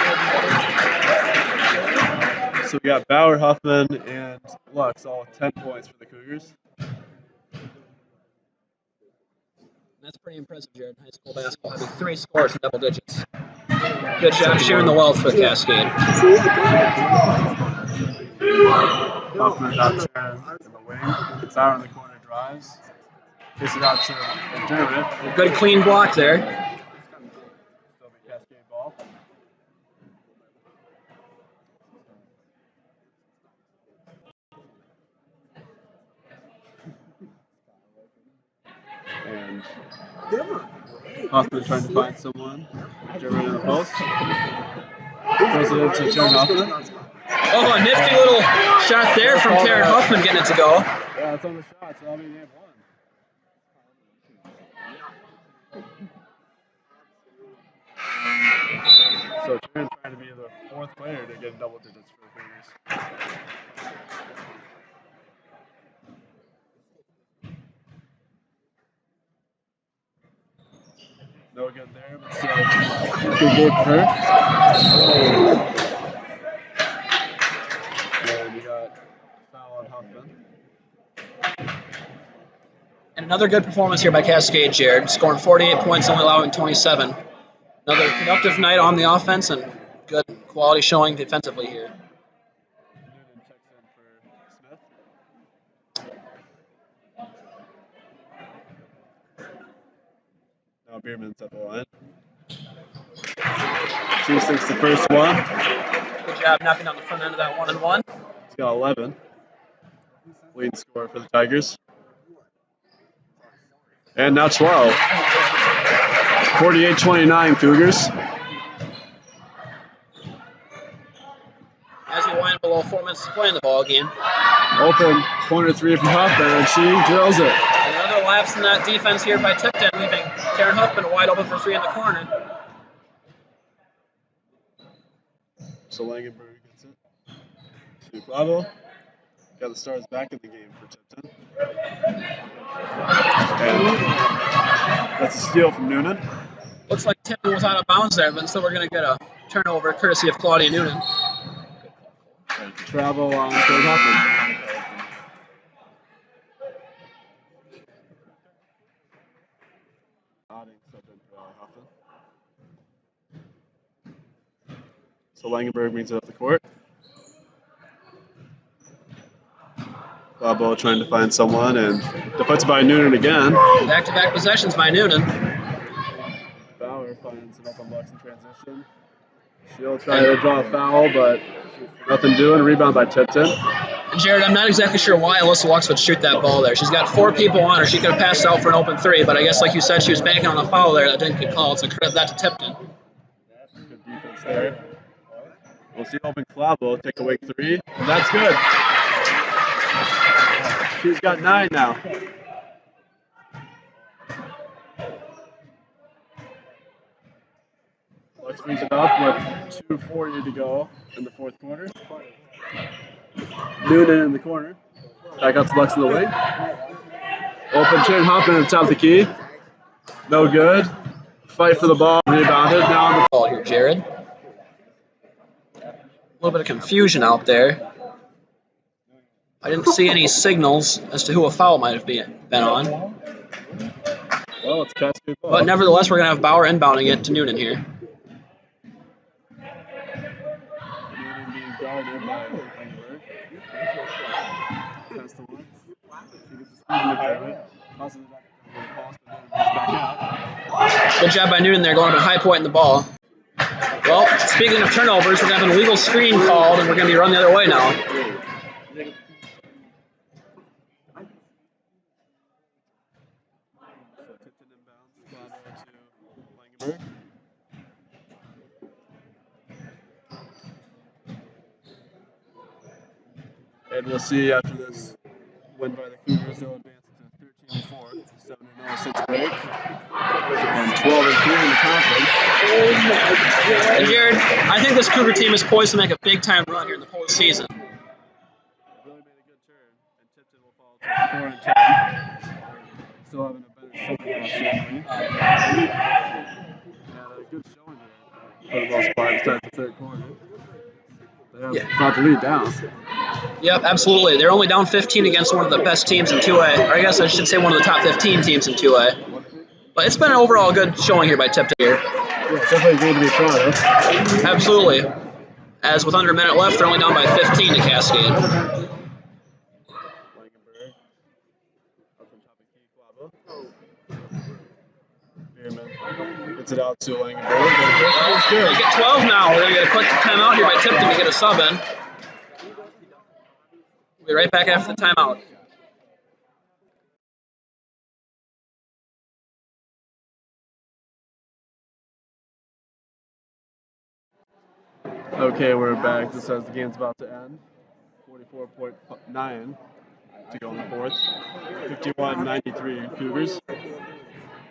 So we got Bauer, Huffman, and Lux all with 10 points for the Cougars. That's pretty impressive, Jared. High school basketball having 3 scores in double digits. Good job sharing the wealth with Cascade. Huffman out there in the wing. Bauer in the corner drives. Kicks it out to McDermott. Good clean block there. Still be Cascade ball. And Hoffman trying to find someone. McDermott in the post. Throws it into Karen Hoffman. Oh, a nifty little shot there from Karen Huffman getting it to go. Yeah, it's on the shot, so that'll be an and one. So Karen trying to be the 4th player to get double digits for the Cougars. No good there, but still good game for her. And we got foul on Huffman. And another good performance here by Cascade, Jared. Scoring 48 points, only allowing 27. Another productive night on the offense and good quality showing defensively here. Noonan checks in for Smith. Now Bierman's at the line. She sinks the first one. Good job knocking down the front end of that 1-1. He's got 11. Lead score for the Tigers. And now 12. 48-29 Cougars. As we wind below 4 minutes to play in the ball game. Open corner three from Huffman, and she drills it. Another lapse in that defense here by Tipton, leaving Karen Huffman wide open for three in the corner. So Langenberg gets it to Bravo. Got the Stars back in the game for Tipton. And that's a steal from Noonan. Looks like Tipton was out of bounds there, but still we're going to get a turnover courtesy of Claudia Noonan. Travel on Craig Huffman. So Langenberg brings it up the court. Bobo trying to find someone, and deflected by Noonan again. Back-to-back possessions by Noonan. Bauer finds an open box in transition. She'll try to draw a foul, but nothing doing. Rebound by Tipton. And Jared, I'm not exactly sure why Alyssa Lux would shoot that ball there. She's got 4 people on her. She could have passed out for an open 3, but I guess, like you said, she was banking on the foul there that didn't get called, so credit that to Tipton. Good defense there. We'll see open Clavo take away 3, and that's good. She's got 9 now. Lux brings it up with 2:40 to go in the fourth quarter. Noonan in the corner. Back out to Lux in the wing. Open Karen Huffman at the top of the key. No good. Fight for the ball. Rebounded. Now on the Ball here, Jared. A little bit of confusion out there. I didn't see any signals as to who a foul might have been on. Well, it's Cascade ball. But nevertheless, we're going to have Bauer inbounding it to Noonan here. Noonan being guarded by Langenberg. Pass to Lux. She gets a speed McDermott. Tosses it back to the pass, but Noonan brings it back out. Good job by Noonan there, going up a high point in the ball. Well, speaking of turnovers, we're going to have an illegal screen called, and we're going to be run the other way now. And we'll see after this win by the Cougars, they'll advance to 13-4, 7-0 since break, and 12-3 in the conference. And Jared, I think this Cougar team is poised to make a big-time run here in the postseason. Really made a good turn, and Tipton will fall to 4-10. Still having a better second half, certainly. And a good showing here for the most part, besides the third quarter. They have brought the lead down. Yep, absolutely. They're only down 15 against one of the best teams in 2A. Or I guess I should say one of the top 15 teams in 2A. But it's been an overall good showing here by Tipton here. Yeah, definitely a game to be proud of. Absolutely. As with under a minute left, they're only down by 15 to Cascade. Langenberg. Up from top of key, Clavo. Bierman gets it out to Langenberg. They get 12 now. We're going to get a quick timeout here by Tipton to get a sub in. We'll be right back after the timeout. Okay, we're back. This says the game's about to end. 44.9 to go in the fourth. 51-93 Cougars.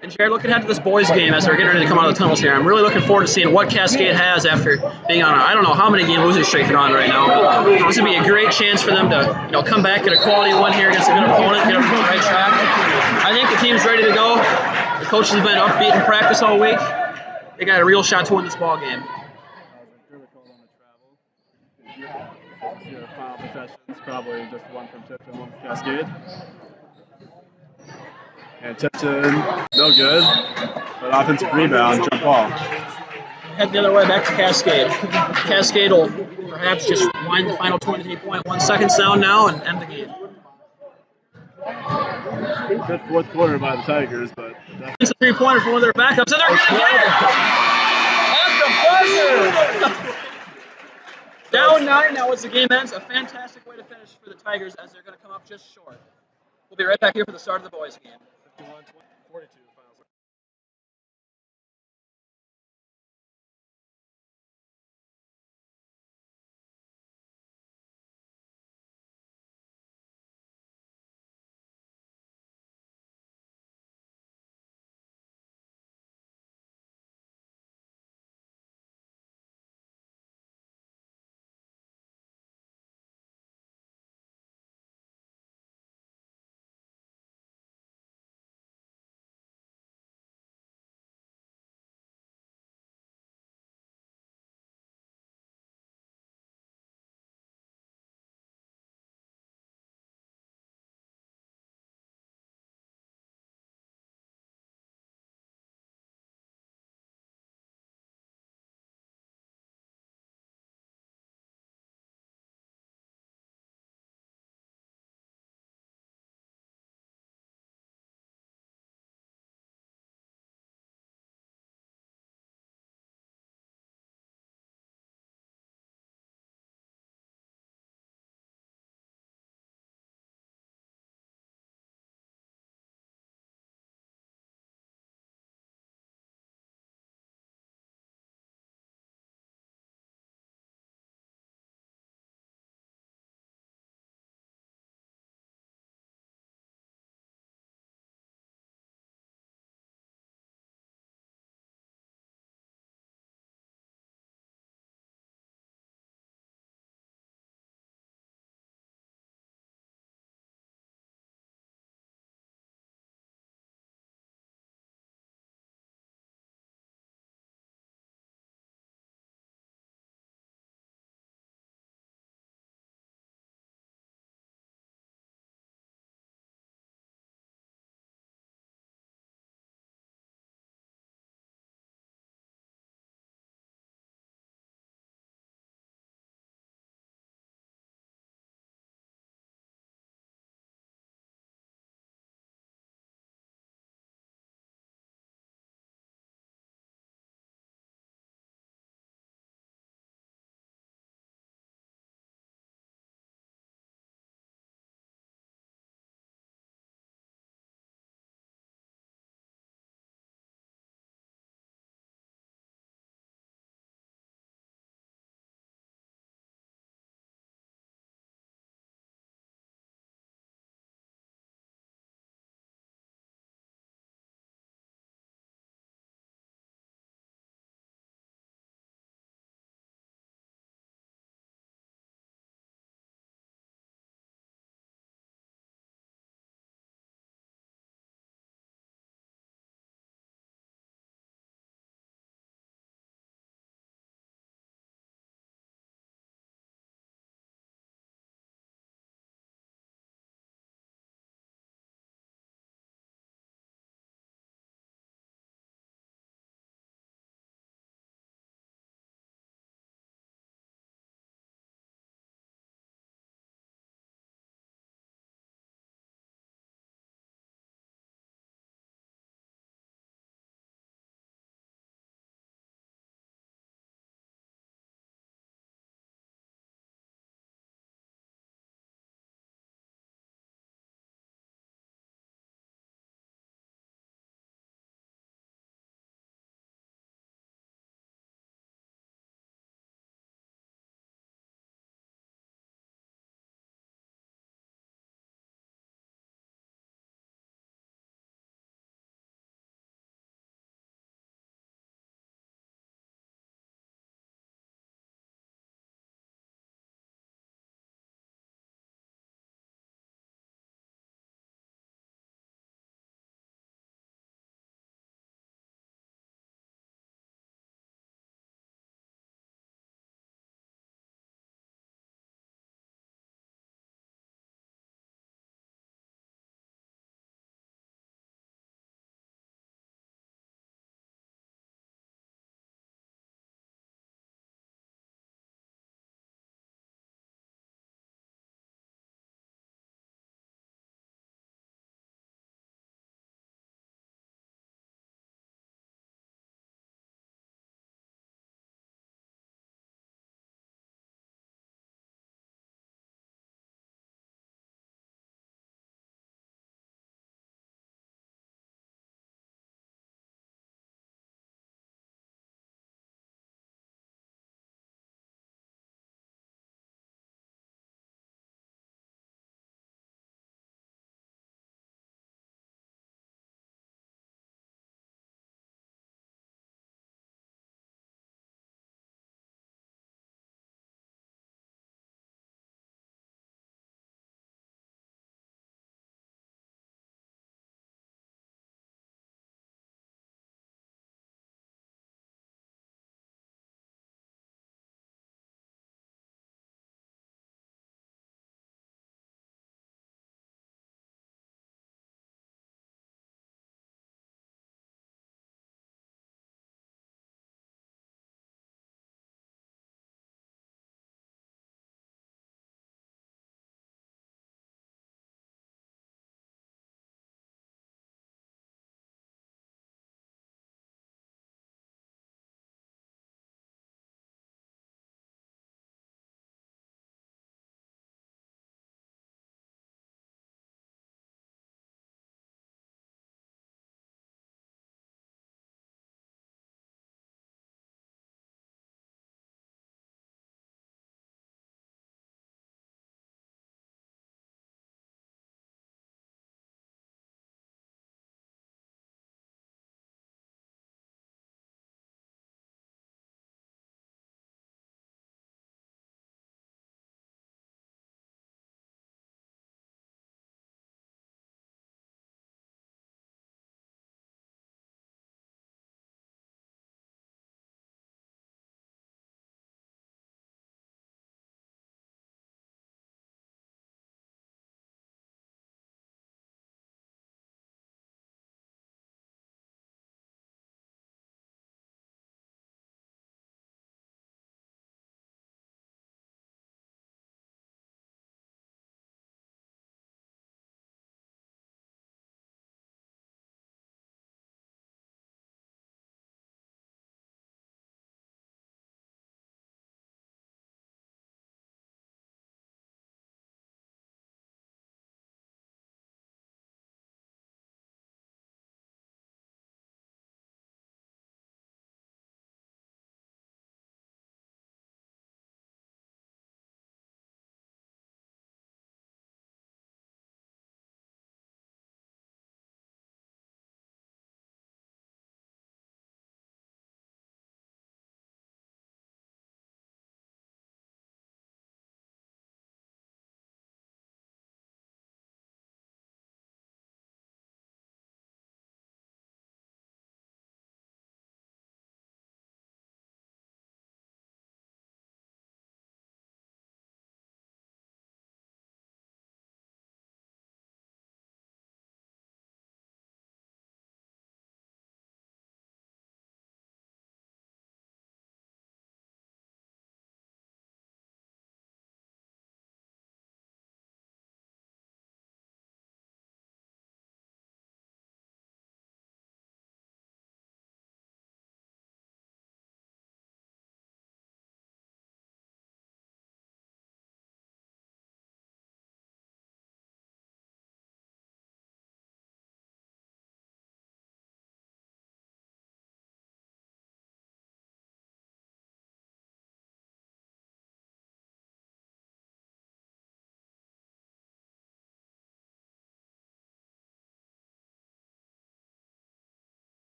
And Jared, looking ahead to this boys game as they're getting ready to come out of the tunnels here, I'm really looking forward to seeing what Cascade has after being on I don't know how many game losing streak they're on right now. But this would be a great chance for them to come back, get a quality win here against a good opponent, get them on the right track. I think the team's ready to go. The coaches have been upbeat in practice all week. They got a real shot to win this ball game. Final possessions, probably just one from Tipton, one from Cascade. And Tipton, no good, but offensive rebound, jump ball. Head the other way back to Cascade. Cascade will perhaps just wind the final 23.1 seconds down now and end the game. Good fourth quarter by the Tigers, but It's a three-pointer for one of their backups, and they're going to get it at the buzzer. Down 9 now as the game ends. A fantastic way to finish for the Tigers as they're going to come up just short. We'll be right back here for the start of the boys' game. 51-42.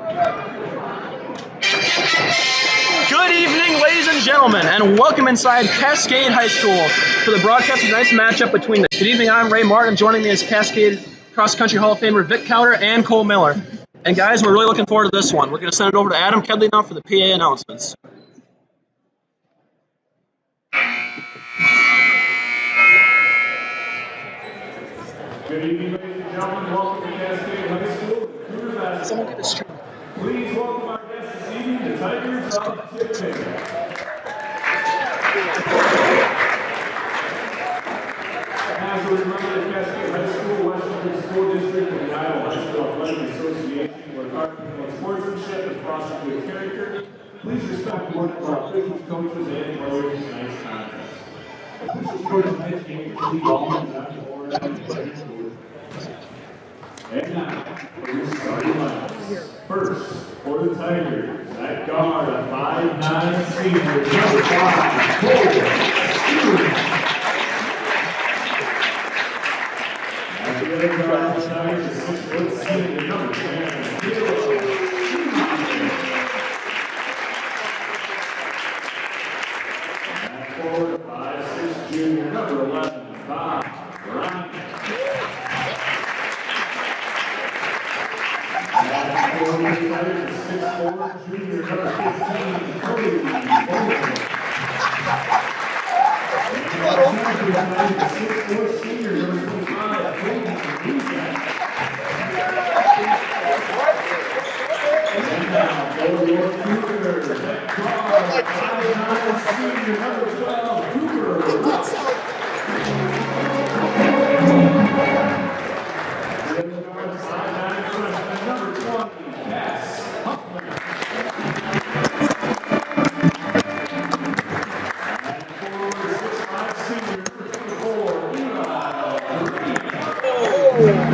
Good evening, ladies and gentlemen, and welcome inside Cascade High School for the broadcast of tonight's matchup between the. Good evening, I'm Ray Martin. Joining me is Cascade Cross Country Hall of Famer Vic Cowder and Cole Miller. And guys, we're really looking forward to this one. We're going to send it over to Adam Kedley now for the PA announcements. Good evening, ladies and gentlemen. Welcome to Cascade High School. Someone get this straight. Please welcome our guests this evening, the Tigers of Tipton. As a reminder, Cascade High School, Western School District, and the Iowa High School Athletic Association work hard to promote sportsmanship and foster good character. Please respect the work of our officials, coaches, and players in tonight's contest. Officials for tonight's game are Steve Allman, Dr. Warren, and Brandon Stewart. And now, for your starting lineups. First, for the Tigers, at guard, a 5'9" senior, number 5, Cole Stewart. At the other guard, the Tigers, a 6' senior, number 10, At forward, a 5'6" junior, number 11, Bob Ryan. Forward, the Tigers, 6'4", junior, number 15, Cody Bowman. Senior, number 25, Cody Bowman. And now, for your Cougars, at guard, 5'9", senior, number 12, Cooper Russ. The other guard, 5'9", freshman, number 20, Cass Huffman. And forward, 6'5", senior, number 24, Eli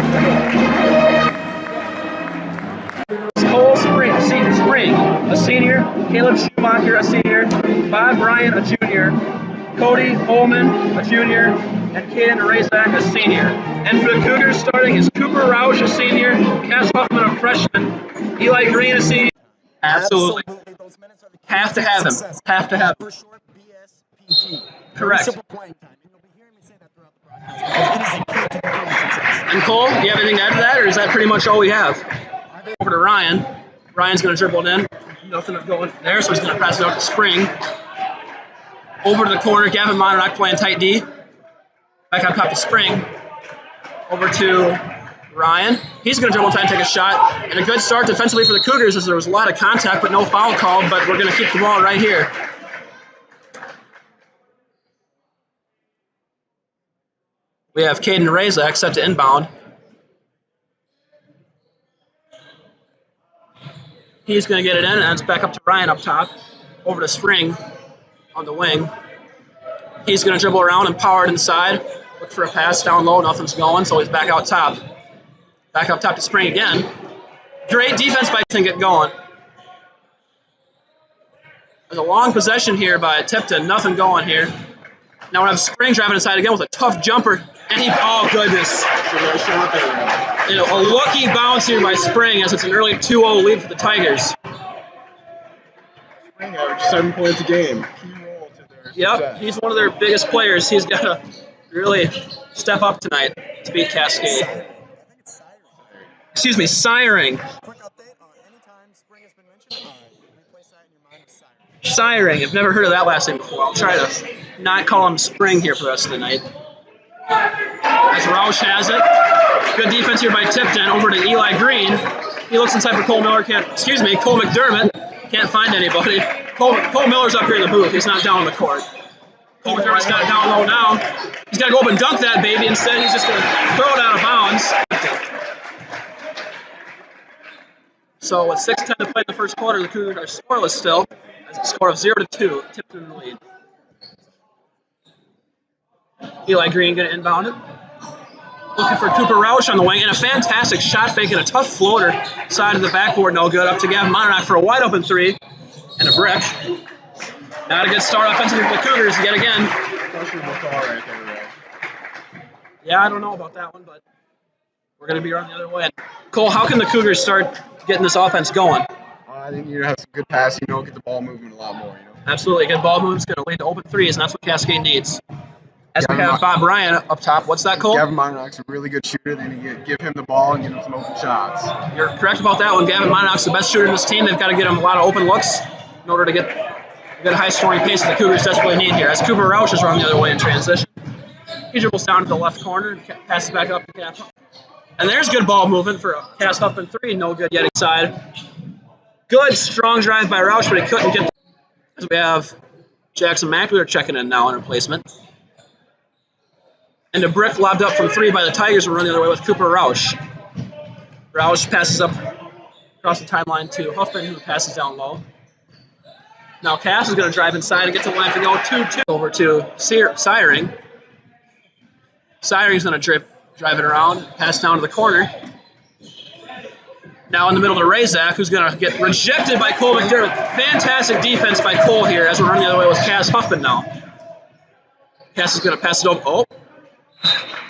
Cole Spring, a senior. Caleb Schumacher, a senior. Bob Bryant, a junior. Cody Holman, a junior. And Caden Razak, a senior. And for the Cougars, starting is Cooper Roush, a senior. Cass Huffman, a freshman. Eli Green, a senior. Absolutely. Those minutes are the key Have to have him. success. Have to have him. For short, BSPT. Correct. Simple playing time. And you'll be hearing me say that throughout the broadcast. It is the key to early success. And Cole, do you have anything to add to that, or is that pretty much all we have? Over to Ryan. Ryan's going to dribble it in. Nothing going there, so he's going to pass it out to Spring. Over to the corner. Gavin Monrock playing tight D. Back on top to Spring. Over to Ryan. He's going to dribble and take a shot. And a good start defensively for the Cougars as there was a lot of contact, but no foul called. But we're going to keep the ball right here. We have Caden Razak set to inbound. He's going to get it in, and it's back up to Ryan up top. Over to Spring on the wing. He's going to dribble around and power it inside. Look for a pass down low. Nothing's going, so he's back out top. Back up top to Spring again. Great defense by Tipton get going. There's a long possession here by Tipton. Nothing going here. Now we have Spring driving inside again with a tough jumper. And oh, goodness. A lucky bounce here by Spring as it's an early 2-0 lead for the Tigers. Spring average 7 points a game. Key role to their success. He's one of their biggest players. He's got to really step up tonight to beat Cascade. I think it's siren. Excuse me, Siring. Quick update. Anytime spring has been mentioned, replace that in your mind as siren. Siring. I've never heard of that last name before. I'll try to not call him Spring here for the rest of the night. As Roush has it. Good defense here by Tipton. Over to Eli Green. He looks inside for Cole Miller. Cole McDermott. Can't find anybody. Cole Miller's up here in the booth. He's not down on the court. Cole McDermott's got it down low now. He's got to go up and dunk that baby. Instead, he's just going to throw it out of bounds. So with 6:10 to play in the first quarter, the Cougars are scoreless still. As a score of 0-2, Tipton in the lead. Eli Green going to inbound it. Looking for Cooper Roush on the wing, and a fantastic shot fake and a tough floater. Side of the backboard, no good. Up to Gavin Monrock for a wide open three and a brick. Not a good start offensively for the Cougars yet again. Yeah, I don't know about that one, but we're going to be on the other way. Cole, how can the Cougars start getting this offense going? I think you're gonna have some good passing, get the ball moving a lot more. Absolutely. Good ball move's going to lead to open threes, and that's what Cascade needs. As we have Bob Ryan up top. What's that, Cole? Gavin Monarch's a really good shooter. They need to give him the ball and give him some open shots. You're correct about that one. Gavin Monarch's the best shooter in this team. They've got to get him a lot of open looks in order to get a good high-scoring pace that the Cougars desperately need here. As Cooper Rausch is running the other way in transition. He dribbles down to the left corner and passes back up to Cass. And there's good ball movement for Cass Huffman 3. No good yet inside. Good, strong drive by Rausch, but he couldn't get. As we have Jackson Mackler checking in now in replacement. And a brick lobbed up from 3 by the Tigers will run the other way with Cooper Rausch. Rausch passes up across the timeline to Huffman, who passes down low. Now Cass is going to drive inside and get to the line to go 2-2 over to Siring. Siring's going to drive it around, pass down to the corner. Now in the middle to Razak, who's going to get rejected by Cole McDermott. Fantastic defense by Cole here as we're running the other way with Cass Huffman now. Cass is going to pass it over. Oh.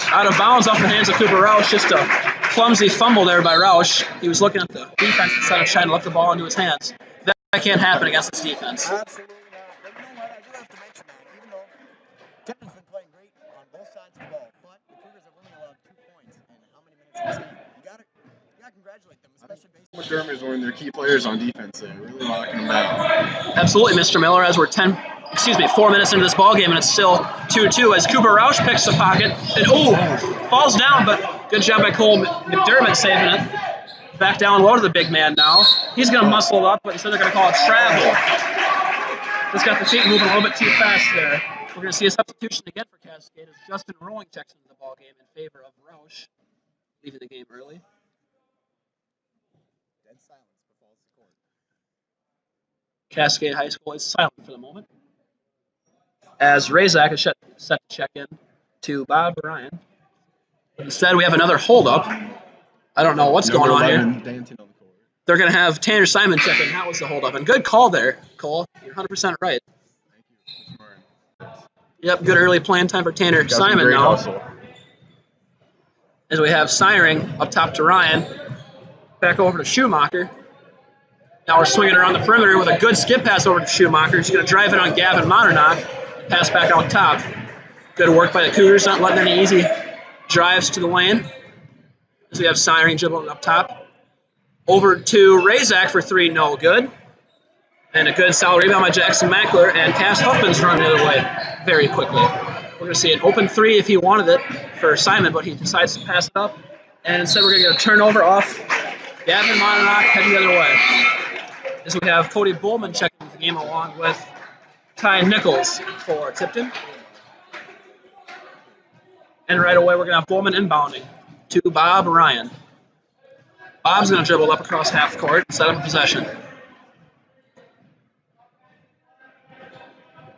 Out of bounds off the hands of Cooper Rausch. Just a clumsy fumble there by Rausch. He was looking at the defense instead of trying to lift the ball into his hands. That can't happen against this defense. Absolutely not. But you know what? I do have to mention that. Even though Tipton's been playing great on both sides of the ball, but the Cougars have only allowed 2 points in how many minutes in this game? You gotta congratulate them, especially based on McDermott is one of their key players on defense there, really locking them down. Absolutely, Mr. Miller, as we're 4 minutes into this ball game, and it's still 2-2 as Cooper Rausch picks the pocket and falls down, but good job by Cole McDermott saving it. Back down low to the big man now. He's going to muscle it up, but instead they're going to call it travel. Just got the feet moving a little bit too fast there. We're going to see a substitution again for Cascade as Justin Rowling checks into the ball game in favor of Rausch, leaving the game early. dead silence befalls the court. Cascade High School is silent for the moment. As Razak is set to check in to Bob Ryan. Instead, we have another holdup. I don't know what's going on here. They're going to have Tanner Simon check in. That was the holdup. And good call there, Cole. You're 100% right. Yep, good early playing time for Tanner Simon now. Hustle. As we have Siring up top to Ryan. Back over to Schumacher. Now we're swinging around the perimeter with a good skip pass over to Schumacher. He's going to drive it on Gavin Monarch. Pass back out top. Good work by the Cougars, not letting any easy drives to the lane. As we have Siring dribbling up top. Over to Razak for 3, no good. And a good solid rebound by Jackson Mackler, and Cass Huffman's running the other way very quickly. We're going to see an open 3 if he wanted it for Simon, but he decides to pass it up. And instead we're going to get a turnover off Gavin Monarch heading the other way. As we have Cody Bowman checking the game along with Ty Nichols for Tipton. And right away we're going to have Bowman inbounding to Bob Ryan. Bob's going to dribble up across half court and set up a possession.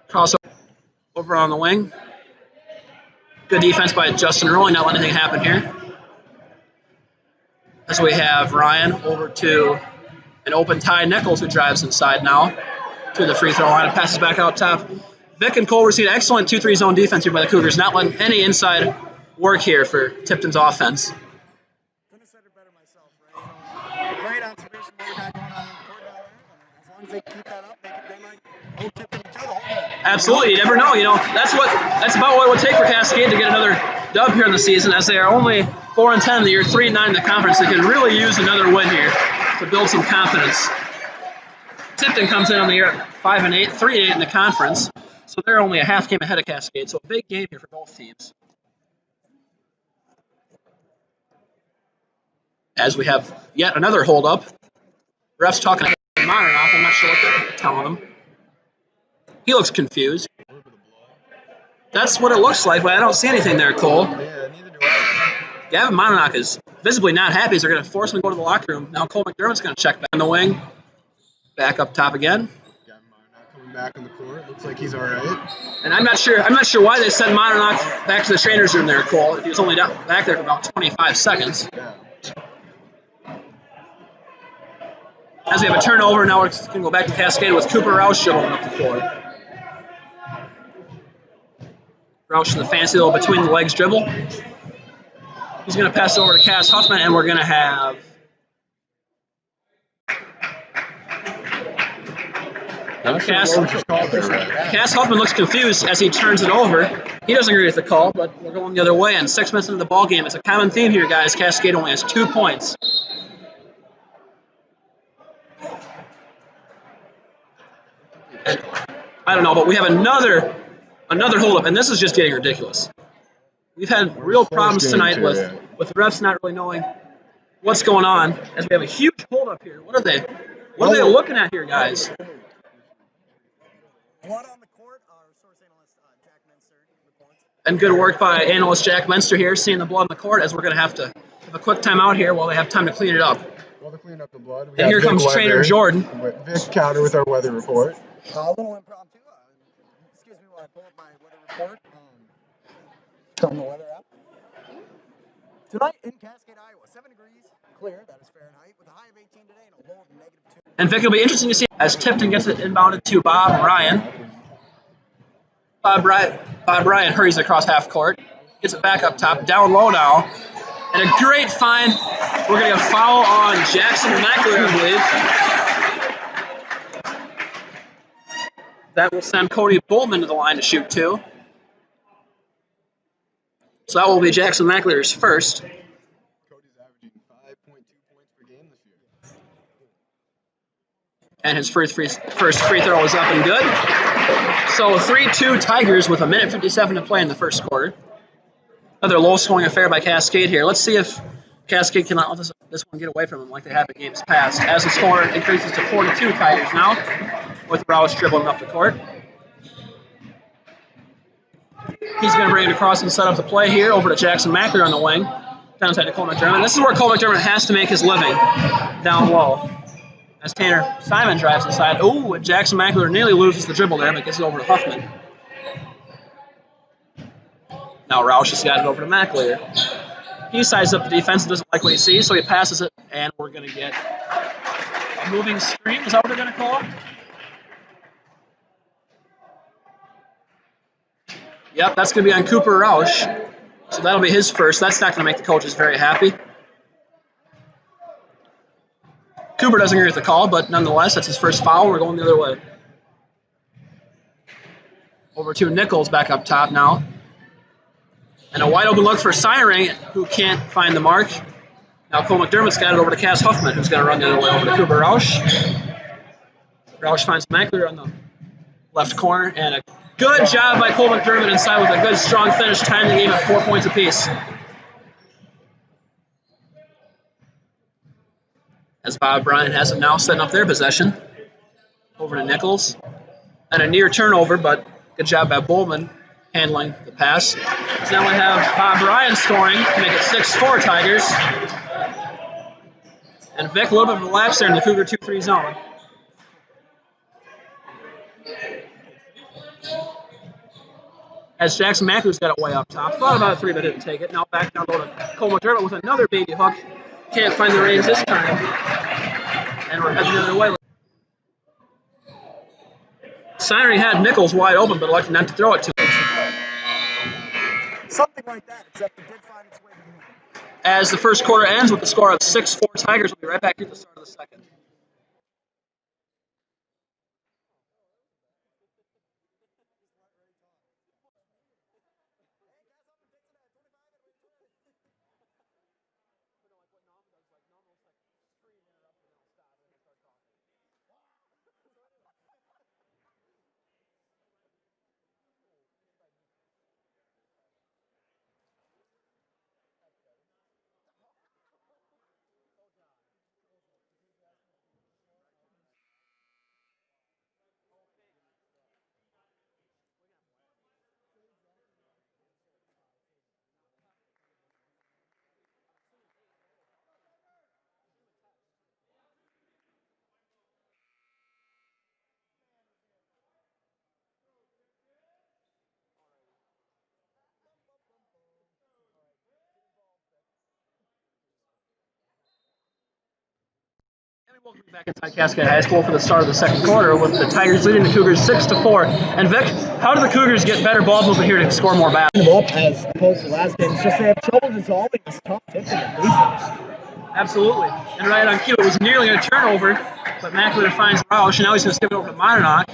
Crossover over on the wing. Good defense by Justin Rowling, not letting anything happen here. As we have Ryan over to an open Ty Nichols who drives inside now to the free throw line and passes back out top. Vic and Cole received excellent 2-3 zone defense here by the Cougars, not letting any inside work here for Tipton's offense. Couldn't have said it better myself, right? Great observation what we got going on in the court down there. And as long as they keep that up, they might hold Tipton each other all day. Absolutely, you never know. That's about what it would take for Cascade to get another dub here in the season, as they are only 4-10 in the year, 3-9 in the conference. They can really use another win here to build some confidence. Tipton comes in on the year at 5-8, 3-8 in the conference, so they're only a half game ahead of Cascade. So a big game here for both teams. As we have yet another hold-up. Ref's talking to Monarch. I'm not sure what they're telling him. He looks confused. That's what it looks like, but I don't see anything there, Cole. Yeah, neither do I. Gavin Monarch is visibly not happy, as they're going to force him to go to the locker room. Now Cole McDermott's going to check back in the wing. Back up top again. Gavin Monarch coming back on the court. Looks like he's all right. And I'm not sure why they sent Monarch back to the trainer's room there, Cole. He was only back there for about 25 seconds. Yeah. As we have a turnover, now we're going to go back to Cascade with Cooper Rausch dribbling up the floor. Rausch in the fancy little between the legs dribble. He's going to pass it over to Cass Huffman, and we're going to have Cass Huffman looks confused as he turns it over. He doesn't agree with the call, but we're going the other way. And 6 minutes into the ball game, it's a common theme here, guys. Cascade only has 2 points. And I don't know, but we have another holdup, and this is just getting ridiculous. We've had real problems tonight with refs not really knowing what's going on, as we have a huge holdup here. What are they looking at here, guys? Blood on the court, our source analyst Jack Menster reports. And good work by analyst Jack Menster here, seeing the blood on the court, as we're going to have a quick timeout here while they have time to clean it up. While they're cleaning up the blood, and here comes trainer Jordan. Vic counter with our weather report. A little impromptu. Excuse me while I pull up my weather report. Turn the weather up. Tonight in Cascade, Iowa, 7 degrees, clear, that is Fahrenheit, with a high of 18 today and a low of -2. And Vic, it'll be interesting to see as Tipton gets it inbounded to Bob Ryan. Bob Ryan hurries across half court, gets it back up top, down low now, and a great find. We're going to get a foul on Jackson Mackler, I believe. That will send Cody Bowman to the line to shoot 2. So that will be Jackson Mackler's first. Cody's averaging 5.2 points per game this year. And his first free throw is up and good. So 3-2 Tigers with 1:57 to play in the first quarter. Another low-scoring affair by Cascade here. Let's see if Cascade cannot let this one get away from them like they have in games past. As the score increases to 4-2 Tigers now, with Roush dribbling up the court. He's going to bring it across and set up the play here over to Jackson Mackler on the wing. Downside to Cole McDermott. This is where Cole McDermott has to make his living, down low. As Tanner Simon drives inside. Ooh, and Jackson Mackler nearly loses the dribble there, but gets it over to Huffman. Now Roush has got it over to Mackler. He sizes up the defense and doesn't like what he sees, so he passes it, and we're going to get a moving screen. Is that what they're going to call it? Yep, that's going to be on Cooper Roush. So that'll be his first. That's not going to make the coaches very happy. Cooper doesn't agree with the call, but nonetheless, that's his first foul. We're going the other way. Over to Nichols back up top now. And a wide open look for Siring, who can't find the mark. Now Cole McDermott's got it over to Cass Huffman, who's going to run the other way over to Cooper Roush. Roush finds Mackler on the left corner, and a good job by Cole McDermott inside with a good, strong finish, tying the game at 4 points apiece. As Bob Bryan has it now setting up their possession. Over to Nichols. And a near turnover, but good job by Bowman handling the pass. So now we have Bob Bryan scoring to make it 6-4 Tigers. And Vic, a little bit of a lapse there in the Cougar 2-3 zone. As Jackson Mackler's got it way up top. Thought about a 3, but didn't take it. Now back down low to Cole McDermott with another baby hook. Can't find the reins this time. And we're heading the other way. Siring had Nichols wide open, but elected not to throw it to him. Something like that, except it did find its way to him. As the first quarter ends with the score of 6-4 Tigers, we'll be right back here at the start of the second. Welcome back inside Cascade High School for the start of the second quarter with the Tigers leading the Cougars 6-4. And Vic, how do the Cougars get better ball movement here to score more baskets? As opposed to last game, it's just they have trouble resolving this tough Tipton defense. Absolutely. And right on cue, it was nearly a turnover, but Mackler finds Roush, and now he's going to skip it over to Monadnock,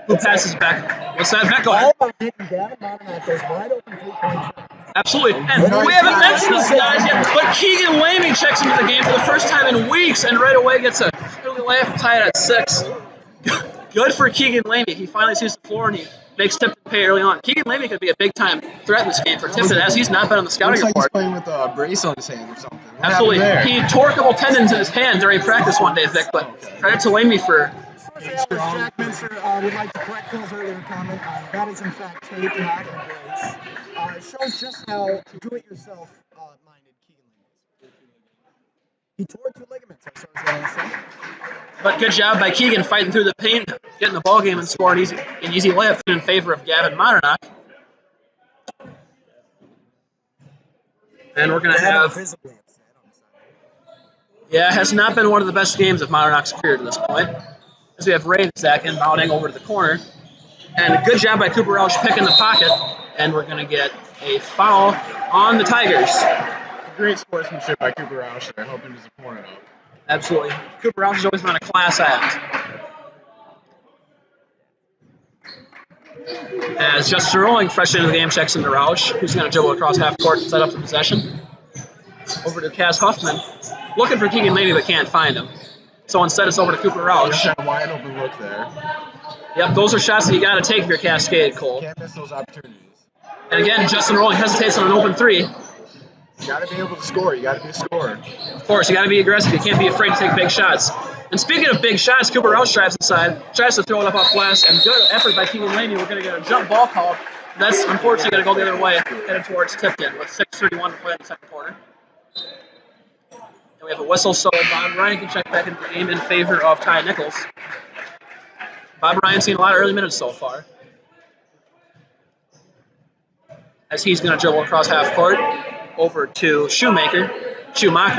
who passes back. What's that? Back, go ahead. All about getting Gavin Monadnock those wide open 3-point shots. Absolutely. And we haven't mentioned this, guys, yet, but Keegan Lamy checks into the game for the first time in weeks, and right away gets a early layup tied at 6. Good for Keegan Lamy. He finally sees the floor, and he makes Tipton pay early on. Keegan Lamy could be a big-time threat in this game for Tipton, as he's not been on the scouting Looks like he's report. playing with a brace on his hand or something. What Absolutely. happened there? He tore a couple tendons in his hand during practice one day, Vic, but credit to Lamy for... First analyst Jack Minster would like to correct Phil's earlier comment. That is in fact tape, not a brace. It shows just how do-it-yourself minded Keegan Lamy is. He tore 2 ligaments, I was going to say. But good job by Keegan fighting through the paint, getting the ball game and scoring an easy layup in favor of Gavin Monadnock. And we're going to have... Yeah, it has not been one of the best games of Monadnock's career to this point. As we have Ray and Zach inbounding over to the corner. And a good job by Cooper Roush picking the pocket. And we're going to get a foul on the Tigers. Great sportsmanship by Cooper Roush there, hoping to support it up. Absolutely. Cooper Roush has always been a class act. As Justin Rowling, fresh into the game, checks into Roush, who's going to dribble across half court and set up the possession. Over to Cass Huffman, looking for Keegan Lamy but can't find him. So instead it's over to Cooper Roush. Just had a wide open look there. Yep, those are shots that you got to take if you're Cascade, Cole. Can't miss those opportunities. And again, Justin Rowling hesitates on an open 3. You got to be able to score. You got to be a scorer. Of course, you got to be aggressive. You can't be afraid to take big shots. And speaking of big shots, Cooper Roush drives inside, tries to throw it up off glass, and good effort by Keegan Lamy. We're going to get a jump ball call. That's unfortunately going to go the other way, headed towards Tipton with 6:31 to play in the second quarter. And we have a whistle, so Bob Ryan can check back into the game in favor of Ty Nichols. Bob Ryan's seen a lot of early minutes so far. As he's going to dribble across half court over to Schumacher,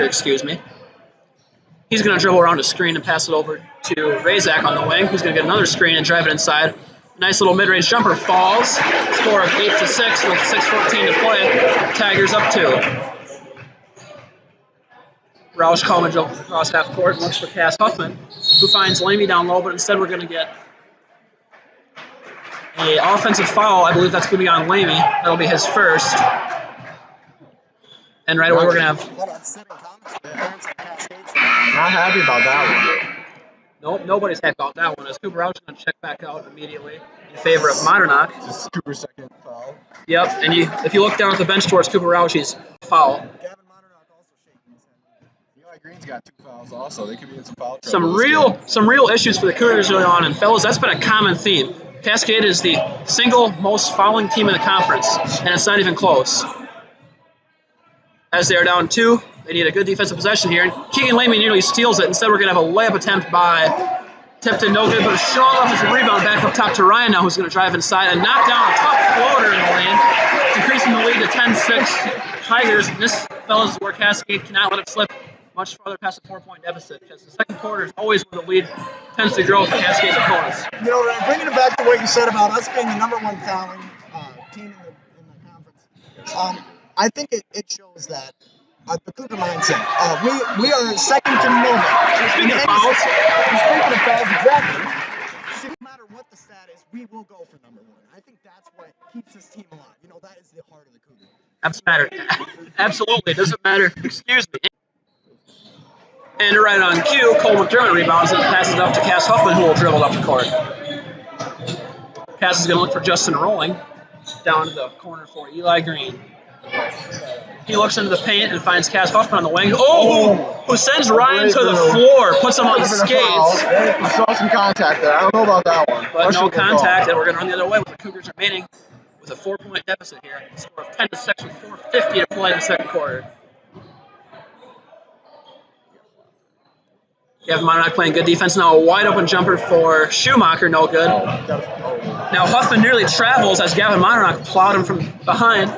excuse me. He's going to dribble around a screen and pass it over to Razak on the wing, who's going to get another screen and drive it inside. Nice little mid-range jumper falls. Score of 8-6 with 6:14 to play. Tigers up 2. Roush Coleman dribbles across half court and looks for Cass Huffman, who finds Lamy down low, but instead we're going to get an offensive foul. I believe that's going to be on Lamy. That'll be his first. And right away we're going to have... Not happy about that one. Nope, nobody's happy about that one. As Cooper Roush is going to check back out immediately in favor of Monadnock. This is Cooper's second foul. Yep, and if you look down at the bench towards Cooper Roush, he's foul. Gavin Monadnock also shaking his head. Eli Green's got 2 fouls also. They could be in some foul trouble. Some real issues for the Cougars early on, and fellas, that's been a common theme. Cascade is the single most fouling team in the conference, and it's not even close. As they are down 2, they need a good defensive possession here. And Keegan Lamy nearly steals it. Instead, we're going to have a layup attempt by Tipton. No good, but a strong offensive rebound back up top to Ryan now, who's going to drive inside and knock down a tough floater in the lane, increasing the lead to 10-6 Tigers. And this, fellas, is where Cascade cannot let it slip much farther past the 4-point deficit, because the second quarter is always where the lead tends to grow for Cascade's opponents. You know, Ryan, bringing it back to what you said about us being the number 1 fouling team in the conference, I think it shows that the Cougar mindset. We are second to no one. Speaking of fouls, exactly. So no matter what the stat is, we will go for number 1. I think that's what keeps this team alive. You know, that is the heart of the Cougar. Doesn't matter. Absolutely, it doesn't matter. Excuse me. And right on cue, Cole McDermott rebounds and passes it up to Cass Huffman, who will dribble up the court. Cass is going to look for Justin Rowling down to the corner for Eli Green. He looks into the paint and finds Cass Huffman on the wing. Who sends Ryan to the floor, puts him on skates. I saw some contact there. I don't know about that one. But no contact, and we're going to run the other way with the Cougars remaining with a 4-point deficit here. A score of 10-6 with 4:50 to play in the second quarter. Gavin Monadnock playing good defense. Now a wide open jumper for Schumacher, no good. Now Huffman nearly travels as Gavin Monadnock plowed him from behind.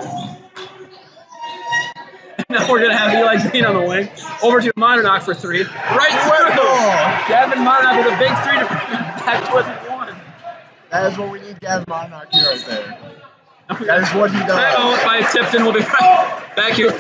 Now we're going to have Eli Green on the wing. Over to Monadnock for 3. Right through. Gavin Monadnock with a big 3 to back to within 1. That is what we need Gavin Monadnock here right there. That is what he does. By Tipton will be right back here.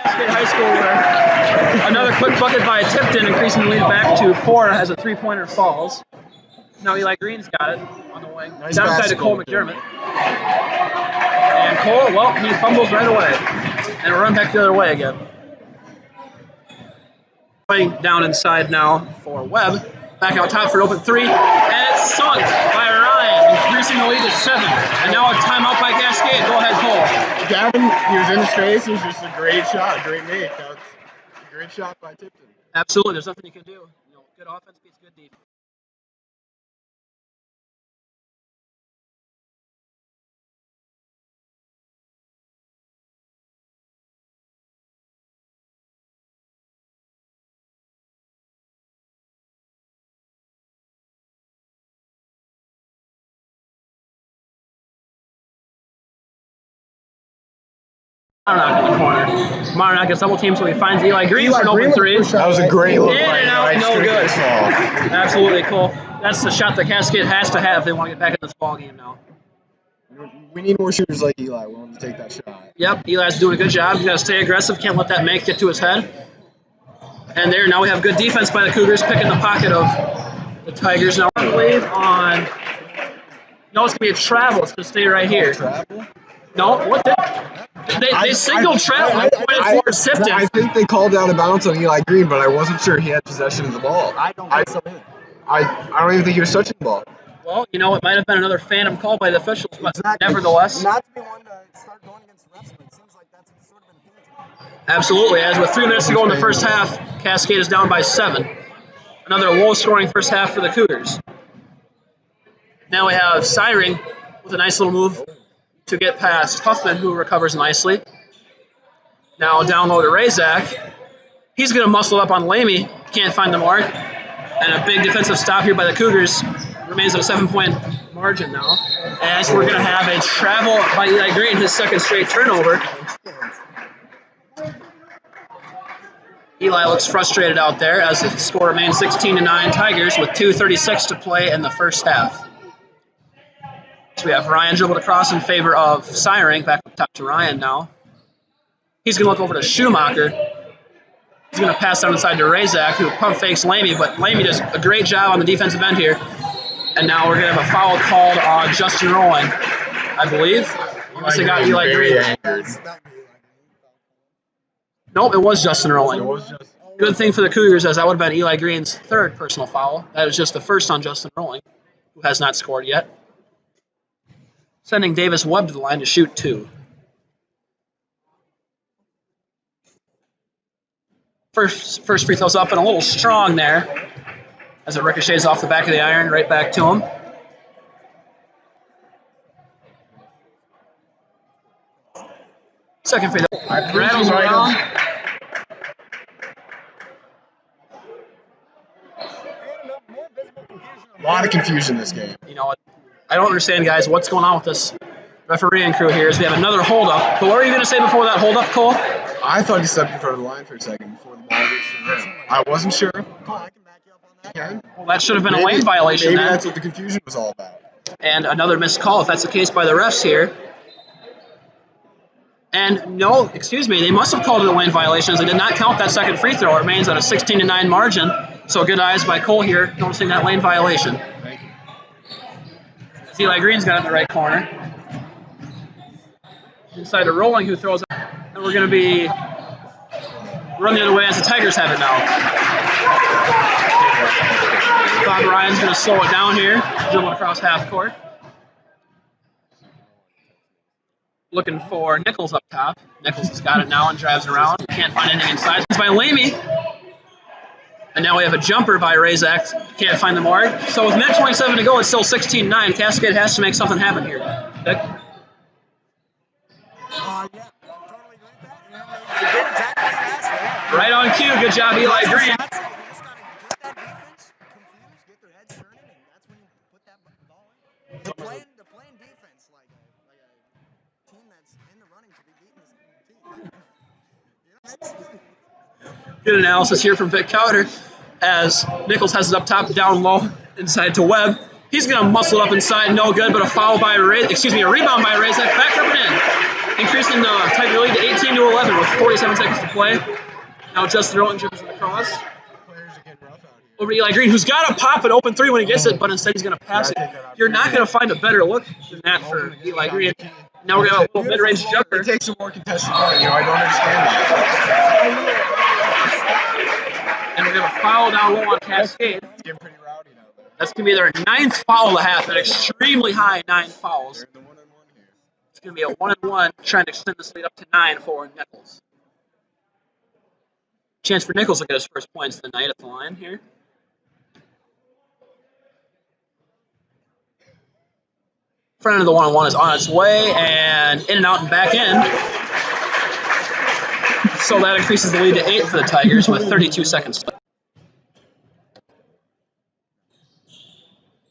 Cascade High School where another quick bucket by Tipton, increasing the lead back to 4 as a three-pointer falls. Now Eli Green's got it on the wing. Nice Downside to Cole basketball. McDermott. And Cole, well, he fumbles right away. And we'll run back the other way again. Playing down inside now for Webb. Back out top for an open three. And it's sunk by Ryan, increasing the lead to 7. And now a timeout by Cascade. Go ahead, Cole. Gavin, he was in his face. It was just a great shot, great make. That was a great shot by Tipton. Absolutely, there's nothing you can do. You know, good offense beats good defense. Marnock in the corner. Marnock gets double teamed, so he finds Eli Green for an open three. That was a great look. In and out, no good. Absolutely cool. That's the shot that Cascade has to have if they want to get back in this ball game now. We need more shooters like Eli willing to take that shot. Yep, Eli's doing a good job. He's got to stay aggressive. Can't let that make get to his head. And there, now we have good defense by the Cougars, picking the pocket of the Tigers. Now I believe on. No, it's gonna be a travel. It's gonna stay right here. Travel? No, what the? They signaled travel. I think they called out of bounds on Eli Green, but I wasn't sure he had possession of the ball. I don't think so either. I don't even think he was touching the ball. Well, you know, it might have been another phantom call by the officials, but Exactly. nevertheless. Not to be one to start going against the refs, but it seems like that's sort of an thing to me. Absolutely. As with 3 minutes to go in the first half, Cascade is down by 7. Another low-scoring first half for the Cougars. Now we have Syring with a nice little move to get past Huffman, who recovers nicely. Now down low to Razak. He's going to muscle up on Lamy. Can't find the mark. And a big defensive stop here by the Cougars. Remains at a 7-point margin now. As we're going to have a travel by Eli Green, his second straight turnover. Eli looks frustrated out there as the score remains 16-9 Tigers with 2:36 to play in the first half. So we have Ryan dribbled across in favor of Syring. Back up top to Ryan now. He's going to look over to Schumacher. He's going to pass down inside to Razak, who pump fakes Lamy, but Lamy does a great job on the defensive end here. And now we're going to have a foul called on Justin Rowling, I believe. Unless they got Eli Green. Nope, it was Justin Rowling. Good thing for the Cougars, as that would have been Eli Green's third personal foul. That is just the first on Justin Rowling, who has not scored yet. Sending Davis Webb to the line to shoot 2. First free throw's up and a little strong there as it ricochets off the back of the iron, right back to him. Second free throw rattles around. A lot of confusion this game. You know, I don't understand, guys, what's going on with this refereeing crew here. As we have another holdup. But what were you going to say before that holdup, Cole? I thought he stepped in front of the line for a second before the ball reached the rim. I wasn't sure. Cole, I can back you up on that. Okay. Well, that should have been a lane violation Maybe then. that's what the confusion was all about. And another missed call, if that's the case by the refs here. And no, excuse me, they must have called it a lane violation as they did not count that second free throw. It remains at a 16-9 margin. So good eyes by Cole here, noticing that lane violation. Thank you. As Eli Green's got it in the right corner. Inside to Rowling, who throws it. And we're going to be run the other way as the Tigers have it now. Bob Ryan's going to slow it down here, dribbling across half court. Looking for Nichols up top. Nichols has got it now and drives around. Can't find anything inside. It's by Lamy. And now we have a jumper by Razak. Can't find the mark. So with minute 27 to go, it's still 16-9. Cascade has to make something happen here. Vic? Yeah, I totally agree with that. You know, they did exactly what you asked for. Right on cue. Good job, Eli Green. You just got to get that defense confused, get their heads turning, and that's when you put that ball in. They're playing defense like a team that's in the running to be beating this team. Good analysis here from Vic Cowder as Nichols has it up top, down low, inside to Webb. He's going to muscle up inside, no good, but a rebound by Reyes, that back up and in. Increasing the Tiger lead to 18-11 with 47 seconds to play. Now Justin Roten dribbles across. Players are getting rough out here. Over to Eli Green, who's got to pop an open three when he gets it, but instead he's going to pass it. You're not going to find a better look than that for Eli Green. Now we're going to have a little mid-range jumper. It takes some more contested play. You know, I don't understand that. And we're going to foul down low on Cascade. It's getting pretty rowdy now. That's going to be their 9th foul of the half, an extremely high 9 fouls. They're in the 1-1 here. It's going to be a 1-1, trying to extend this lead up to 9 for Nichols. Chance for Nichols to get his first points of the night at the line here. Front end of the 1-on-1 is on its way, and in and out and back in. So that increases the lead to 8 for the Tigers with 32 seconds left.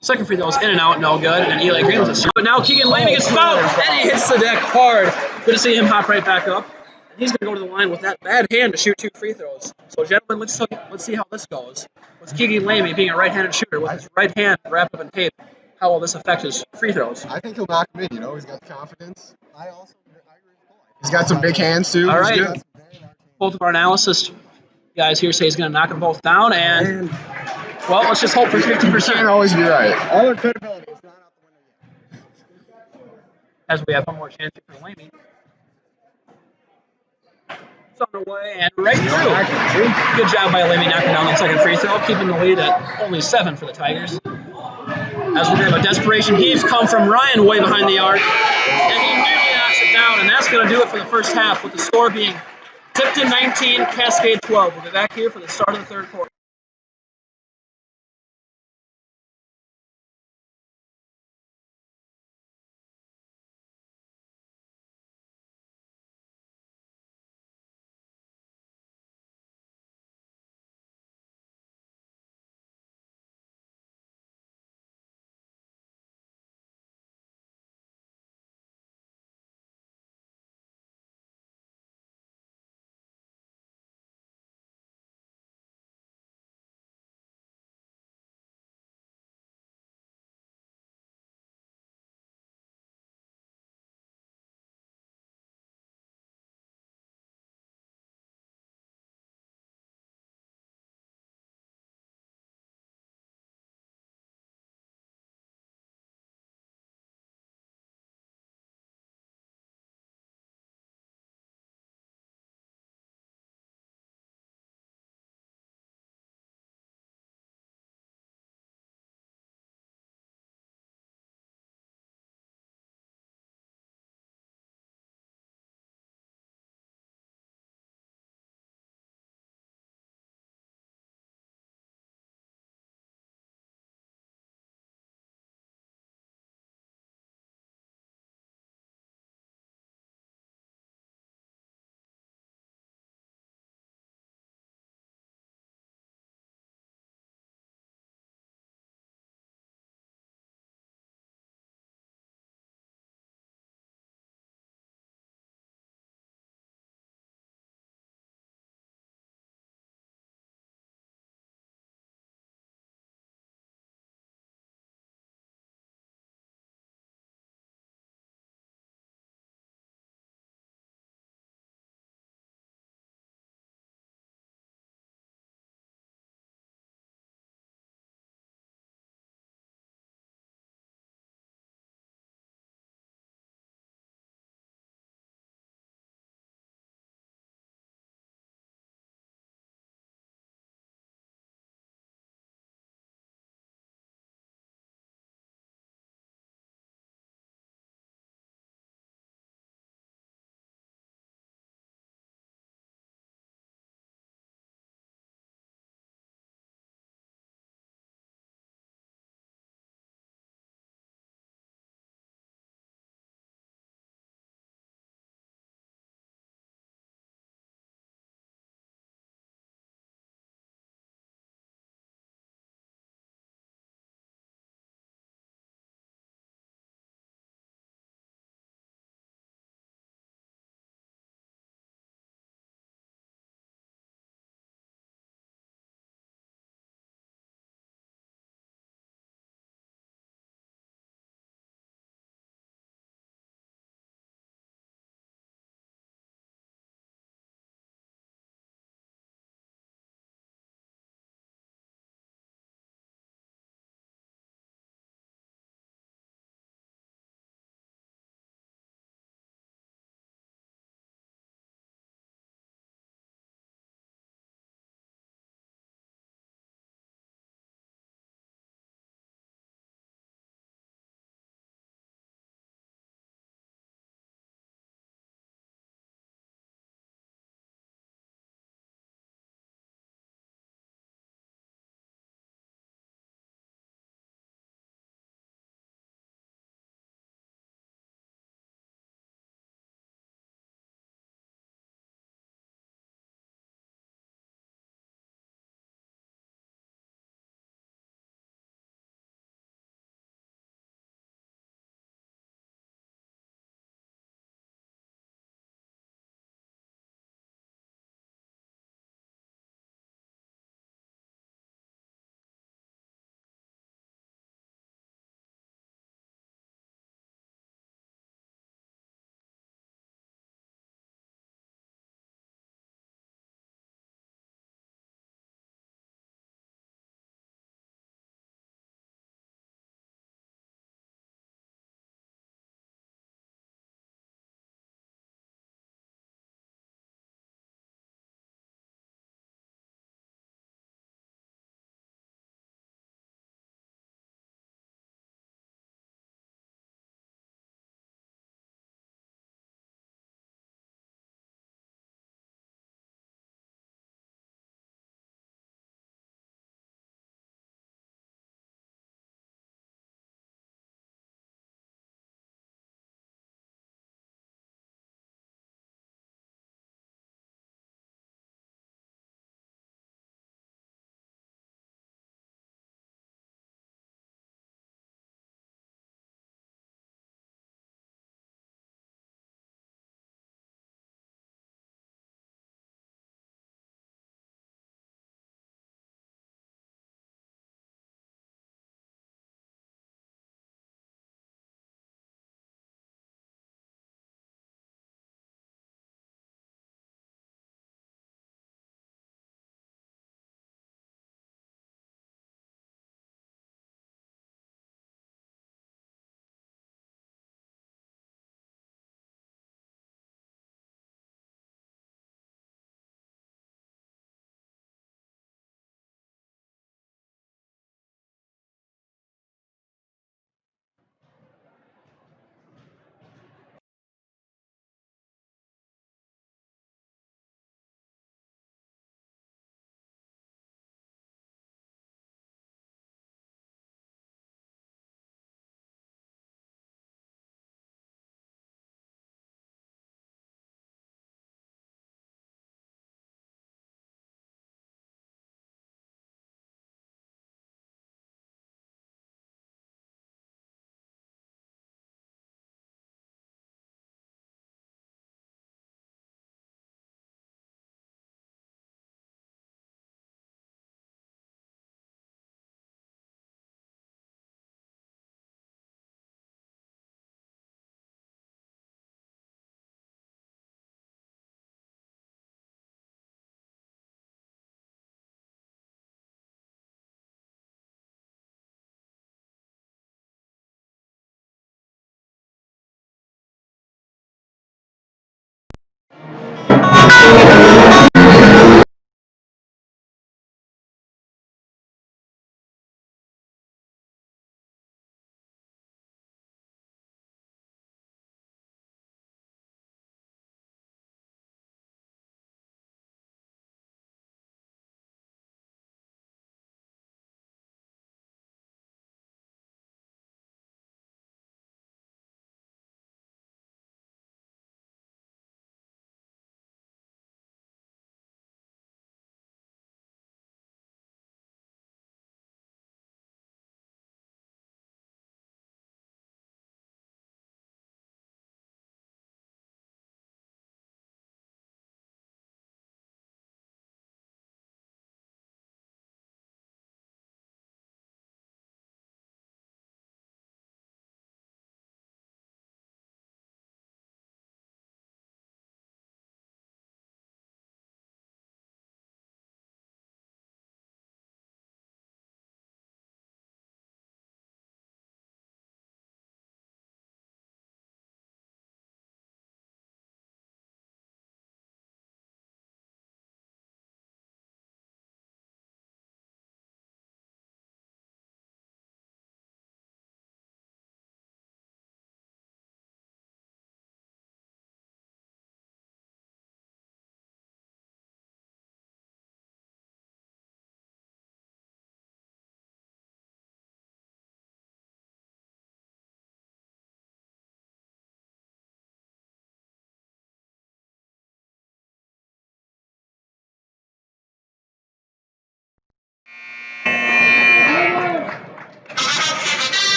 Second free throw is in and out, no good, and Eli Green was a but now Keegan Lamy gets fouled, and he hits the deck hard. Good to see him hop right back up. And he's going to go to the line with that bad hand to shoot 2 free throws. So, gentlemen, let's see how this goes. With Keegan Lamy being a right-handed shooter with his right hand wrapped up in tape, how will this affect his free throws? I think he'll knock him in, you know. He's got the confidence. I agree with Paul. He's got some big hands, too. All He's right. good. Both of our analysis guys here say he's going to knock them both down, and, well, let's just hope for 50%. Can't always be right. All in credibility. It's not out the window yet. As we have one more chance here for Lamy. It's on the way and right through. Good job by Lamy knocking down that second free throw, keeping the lead at only 7 for the Tigers. As we're going to have a desperation heave come from Ryan way behind the arc, and he nearly knocks it down, and that's going to do it for the first half, with the score being Tipton 19, Cascade 12. We'll be back here for the start of the third quarter.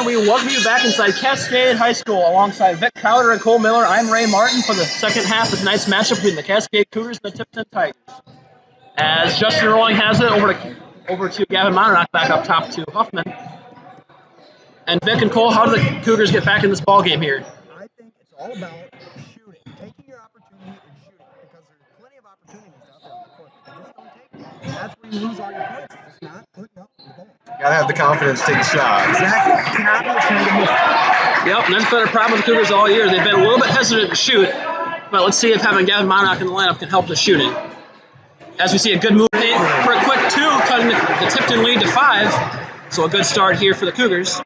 and we welcome you back inside Cascade High School alongside Vic Crowder and Cole Miller. I'm Ray Martin for the second half of tonight's matchup between the Cascade Cougars and the Tipton Tigers. As Justin Rowling has it over to Gavin Monrock back up top to Huffman. And Vic and Cole, how do the Cougars get back in this ball game here? I think it's all about shooting, taking your opportunity and shooting, because there's plenty of opportunities out there on the court, but you just don't take them. And that's where you lose all your points. It's just not putting up the ball. Gotta have the confidence to take a shot. Exactly. You cannot be afraid to miss. Yep, and that's been a problem with the Cougars all year. They've been a little bit hesitant to shoot, but let's see if having Gavin Monrock in the lineup can help the shooting. As we see a good move for a quick two, cutting the Tipton lead to 5. So a good start here for the Cougars.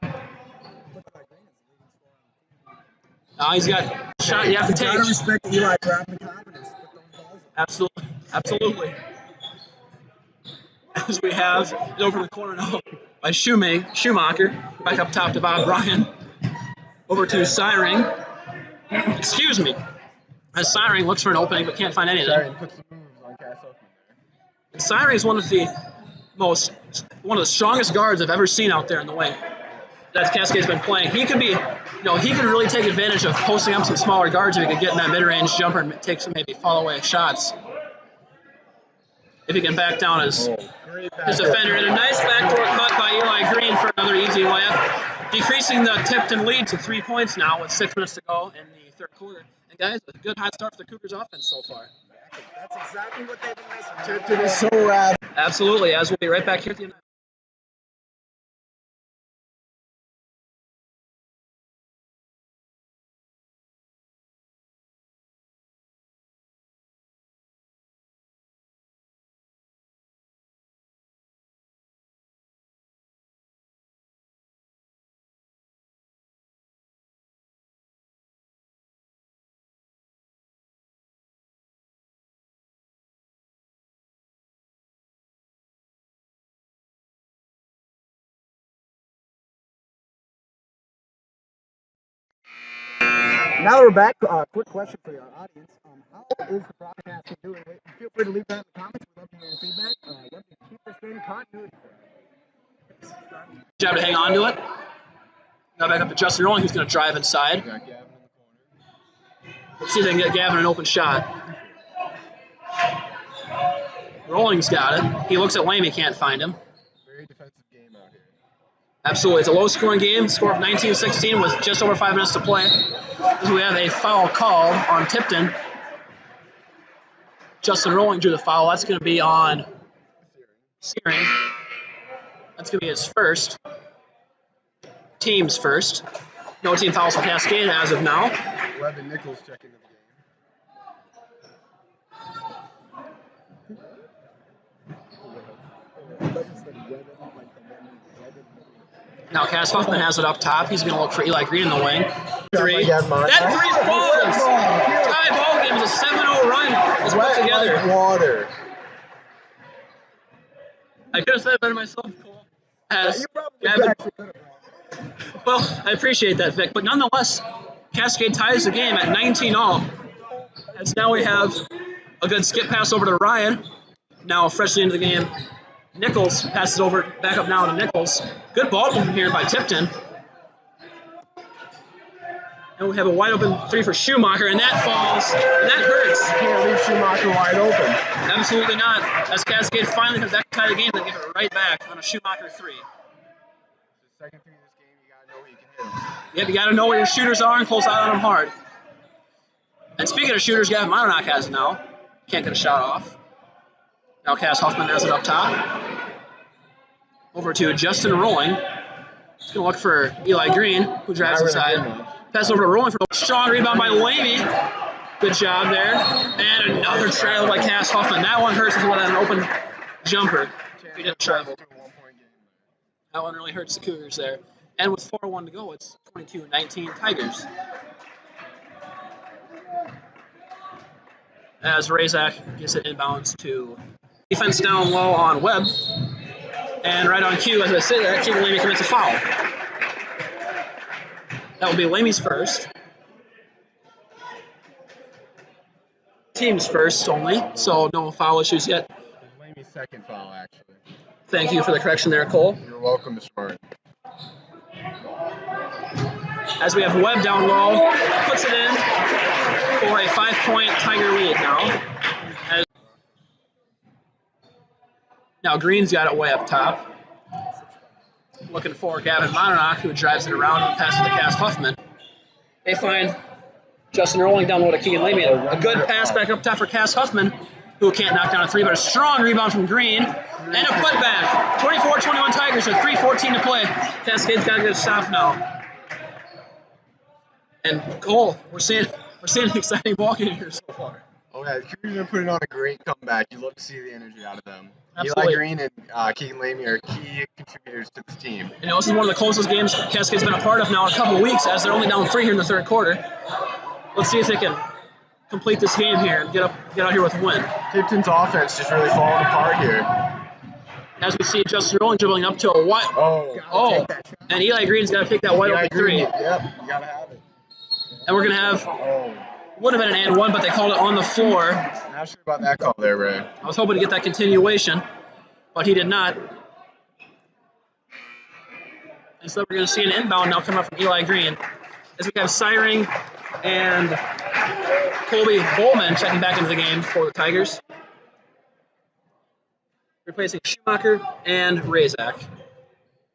Now he's got a shot you have to take. You gotta respect Eli for having the confidence to put those balls up. Absolutely. Absolutely. As we have it over the corner now by Schumacher. Back up top to Bob Bryan. Over to Syring. Excuse me. As Syring looks for an opening but can't find anything. Sorry, put some moves on Cass Huffman there. Syring is one of the strongest guards I've ever seen out there in the wing that Cascade's been playing. He could really take advantage of posting up some smaller guards if he could get in that mid-range jumper and take some maybe fall-away shots. If he can back down his defender. And a nice backdoor cut by Eli Green for another easy layup, decreasing the Tipton lead to 3 points now with 6 minutes to go in the third quarter. And guys, a good hot start for the Cougars offense so far. That's exactly what they've been missing. Tipton is so rad. Absolutely, as we'll be right back here at the end. Now that we're back, quick question for our audience. How is the broadcasting doing? Feel free to leave that in the comments. We'd love to hear your feedback. Love to keep this in continuity. Job to hang on to it. Now back up to Justin Rowling, who's going to drive inside. Got Gavin in the corner. Let's see if they can get Gavin an open shot. Rowling's got it. He looks at Lame, he can't find him. Very defensive game out here. Absolutely. It's a low-scoring game. Score of 19-16 with just over 5 minutes to play. As we have a foul call on Tipton. Justin Rowling drew the foul. That's going to be on Searing. That's going to be his first. Team's first. No team fouls for Cascade as of now. Webb and Nichols checking the game. Now Cass Huffman has it up top. He's going to look for Eli Green in the wing. Three. That That three falls! Tie ball game is a 7-0 run. It's put together. Like water. I could have said it better myself, Cole. As You probably Gavin, actually could have. well, I appreciate that, Vic. But nonetheless, Cascade ties the game at 19-all. As now we have a good skip pass over to Ryan. Now freshly into the game. Nichols passes over, back up now to Nichols. Good ball movement here by Tipton. And we have a wide open three for Schumacher, and that falls, and that hurts. You can't leave Schumacher wide open. Absolutely not. As Cascade finally comes back to tie the game, they give it right back on a Schumacher three. The second three of this game, you gotta know where you can hit them. Yep, you got to know where your shooters are and close out on them hard. And speaking of shooters, Gavin Monrock has it now. Can't get a shot off. Now Cass Huffman has it up top. Over to Justin Rowling. He's going to look for Eli Green, who drives inside. Pass over to Rowling for a strong rebound by Lamy. Good job there. And another trail by Cass Huffman. That one hurts as well as an open jumper. He didn't travel. That one really hurts the Cougars there. And with 4:01 to go, it's 22-19 Tigers. As Razak gets it inbounds to defense down low on Webb. And right on cue, as I say that, Keegan Lamy commits a foul. That will be Lamy's first. Team's first only, so no foul issues yet. Lamy's second foul, actually. Thank you for the correction there, Cole. You're welcome, Mr. Martin. as we have Webb down low, puts it in for a 5-point Tiger lead now. Now Green's got it way up top. Looking for Gavin Mononok, who drives it around and passes to Cass Huffman. They find Justin Rowling down low to Keegan Lamy. A good pass back up top for Cass Huffman, who can't knock down a three, but a strong rebound from Green. And a putback. 24-21 Tigers with 3:14 to play. Cascade's got to get a stop now. And Cole, we're seeing an exciting ball game here so far. Oh yeah, the Cougars are putting on a great comeback. You love to see the energy out of them. Absolutely. Eli Green and Keegan Lamy are key contributors to this team. You know, this is one of the closest games Cascade's been a part of now in a couple of weeks, as they're only down 3 here in the third quarter. Let's see if they can complete this game here and get out here with a win. Tipton's offense just really falling apart here. As we see Justin Rowling dribbling up to a wide. Oh, and Eli Green's got to take that wide open three. Yep, you gotta have it. And we're gonna have. Would have been an and one, but they called it on the floor. Not sure about that call there, Ray. I was hoping to get that continuation, but he did not. Instead, we're going to see an inbound now coming up from Eli Green. As we have Syring and Colby Bowman checking back into the game for the Tigers. Replacing Schumacher and Razak.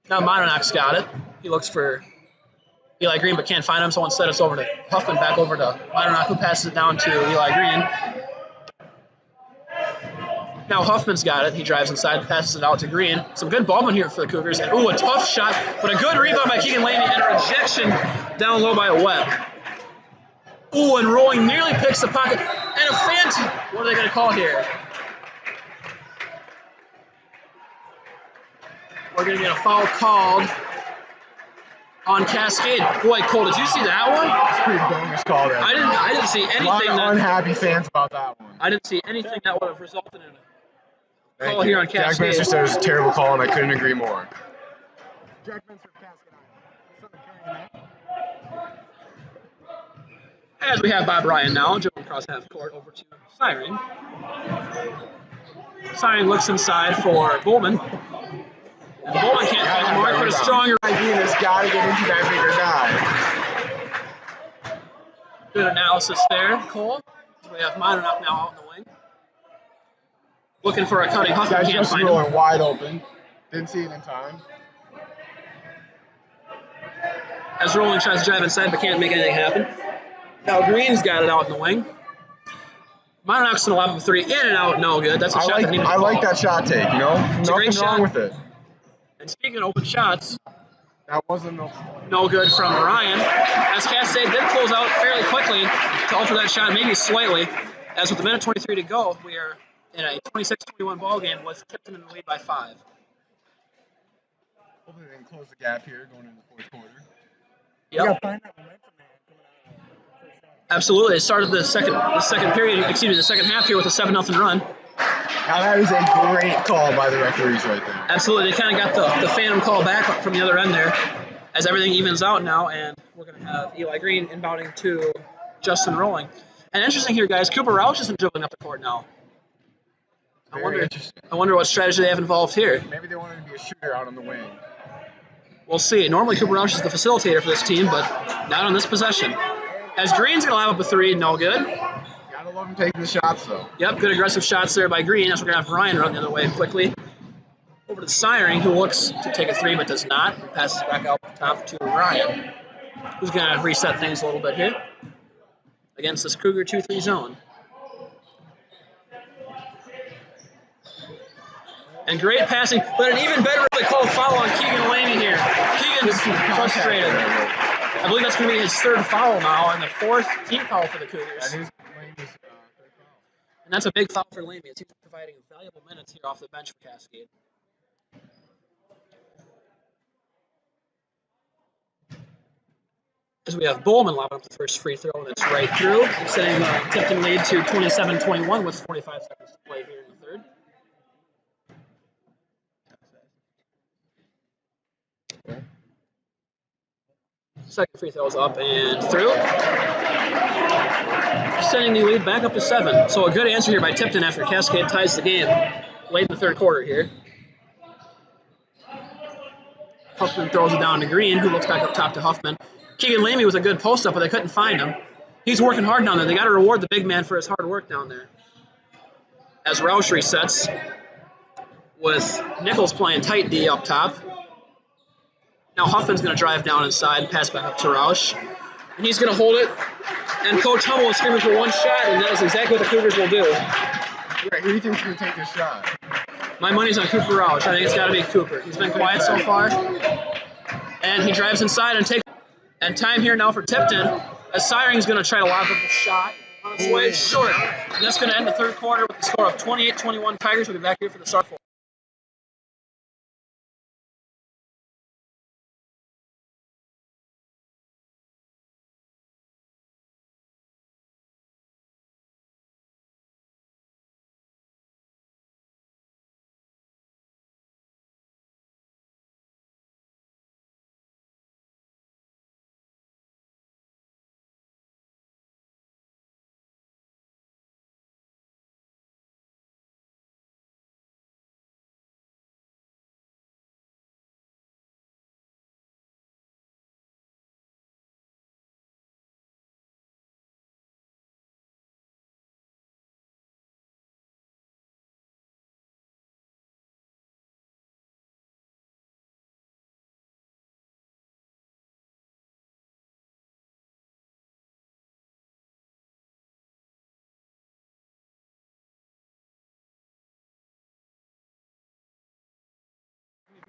Now Mononok's got it. He looks for Eli Green, but can't find him, so instead it's over to Huffman, back over to Mononok, who passes it down to Eli Green. Now Huffman's got it. He drives inside, passes it out to Green. Some good ball movement here for the Cougars. And, ooh, a tough shot, but a good rebound by Keegan Lamy and a rejection down low by Webb. Ooh, and Rowling nearly picks the pocket. And a what are they going to call here? We're going to get a foul called on Cascade. Boy, Cole, did you see that one? It's a pretty bonus call there. I didn't see anything. A lot of unhappy fans about that one. I didn't see anything that would have resulted in a call here on Cascade. Jack Benster said it was a terrible call, and I couldn't agree more. Jack Benster, Cascade. As we have Bob Ryan now, dribbling across half court over to Syring. Syring looks inside for Bowman. And Bowman can't find the mark, but a stronger idea has got to get into that bigger guy. Good analysis there, Cole. We have Mononok now out in the wing. Looking for a cutting Huffman, can't find him. Wide open. Didn't see it in time. As Rowling tries to drive inside, but can't make anything happen. Now Green's got it out in the wing. Mononok's going to lob up a three, in and out, no good. That's a shot that needed to fall. I like that shot take, you know? Nothing wrong with it. And speaking of open shots, that wasn't no good from Ryan. As Cascade did close out fairly quickly to alter that shot, maybe slightly. As with a minute 23 to go, we are in a 26-21 ball game with Tipton in the lead by 5. Hopefully they can close the gap here going into the fourth quarter. Yep. Absolutely. They started the second half here with a 7-0 run. Now that is a great call by the referees right there. Absolutely. They kind of got the phantom call back from the other end there as everything evens out now, and we're going to have Eli Green inbounding to Justin Rowling. And interesting here, guys, Cooper Rauch isn't dribbling up the court now. I wonder what strategy they have involved here. Maybe they wanted to be a shooter out on the wing. We'll see. Normally Cooper Rauch is the facilitator for this team, but not on this possession. As Green's going to lob up a three, no good. Gotta love him taking the shots, though. Yep, good aggressive shots there by Green. As we're going to have Ryan run the other way quickly. Over to Syring, who looks to take a three, but does not. Passes back out top to Ryan, who's going to reset things a little bit here against this Cougar 2-3 zone. And great passing, but an even better called foul on Keegan Lamy here. Keegan's frustrated. I believe that's going to be his third foul now, and the fourth team foul for the Cougars. That is Lamy's third foul. And that's a big foul for Lamy. He's providing valuable minutes here off the bench for Cascade. As we have Bowman lobbing up the first free throw, and it's right through, extending the Tipton lead to 27-21 with 45 seconds to play here in the third. Second free throw is up and through. Sending the lead back up to 7. So a good answer here by Tipton after Cascade ties the game late in the third quarter here. Huffman throws it down to Green, who looks back up top to Huffman. Keegan Lamy with a good post up, but they couldn't find him. He's working hard down there. They got to reward the big man for his hard work down there. As Roush resets with Nichols playing tight D up top. Now Huffman's going to drive down inside, pass back up to Roush. And he's going to hold it. And Coach Hummel is screaming for one shot, and that is exactly what the Cougars will do. Right, who do you think's going to take this shot? My money's on Cooper Roush. I think it's got to be Cooper. He's been quiet so far. And he drives inside and takes. And time here now for Tipton. As Syring's going to try to lob up the shot. On its way short. And that's going to end the third quarter with the score of 28-21 Tigers. We'll be back here for the start.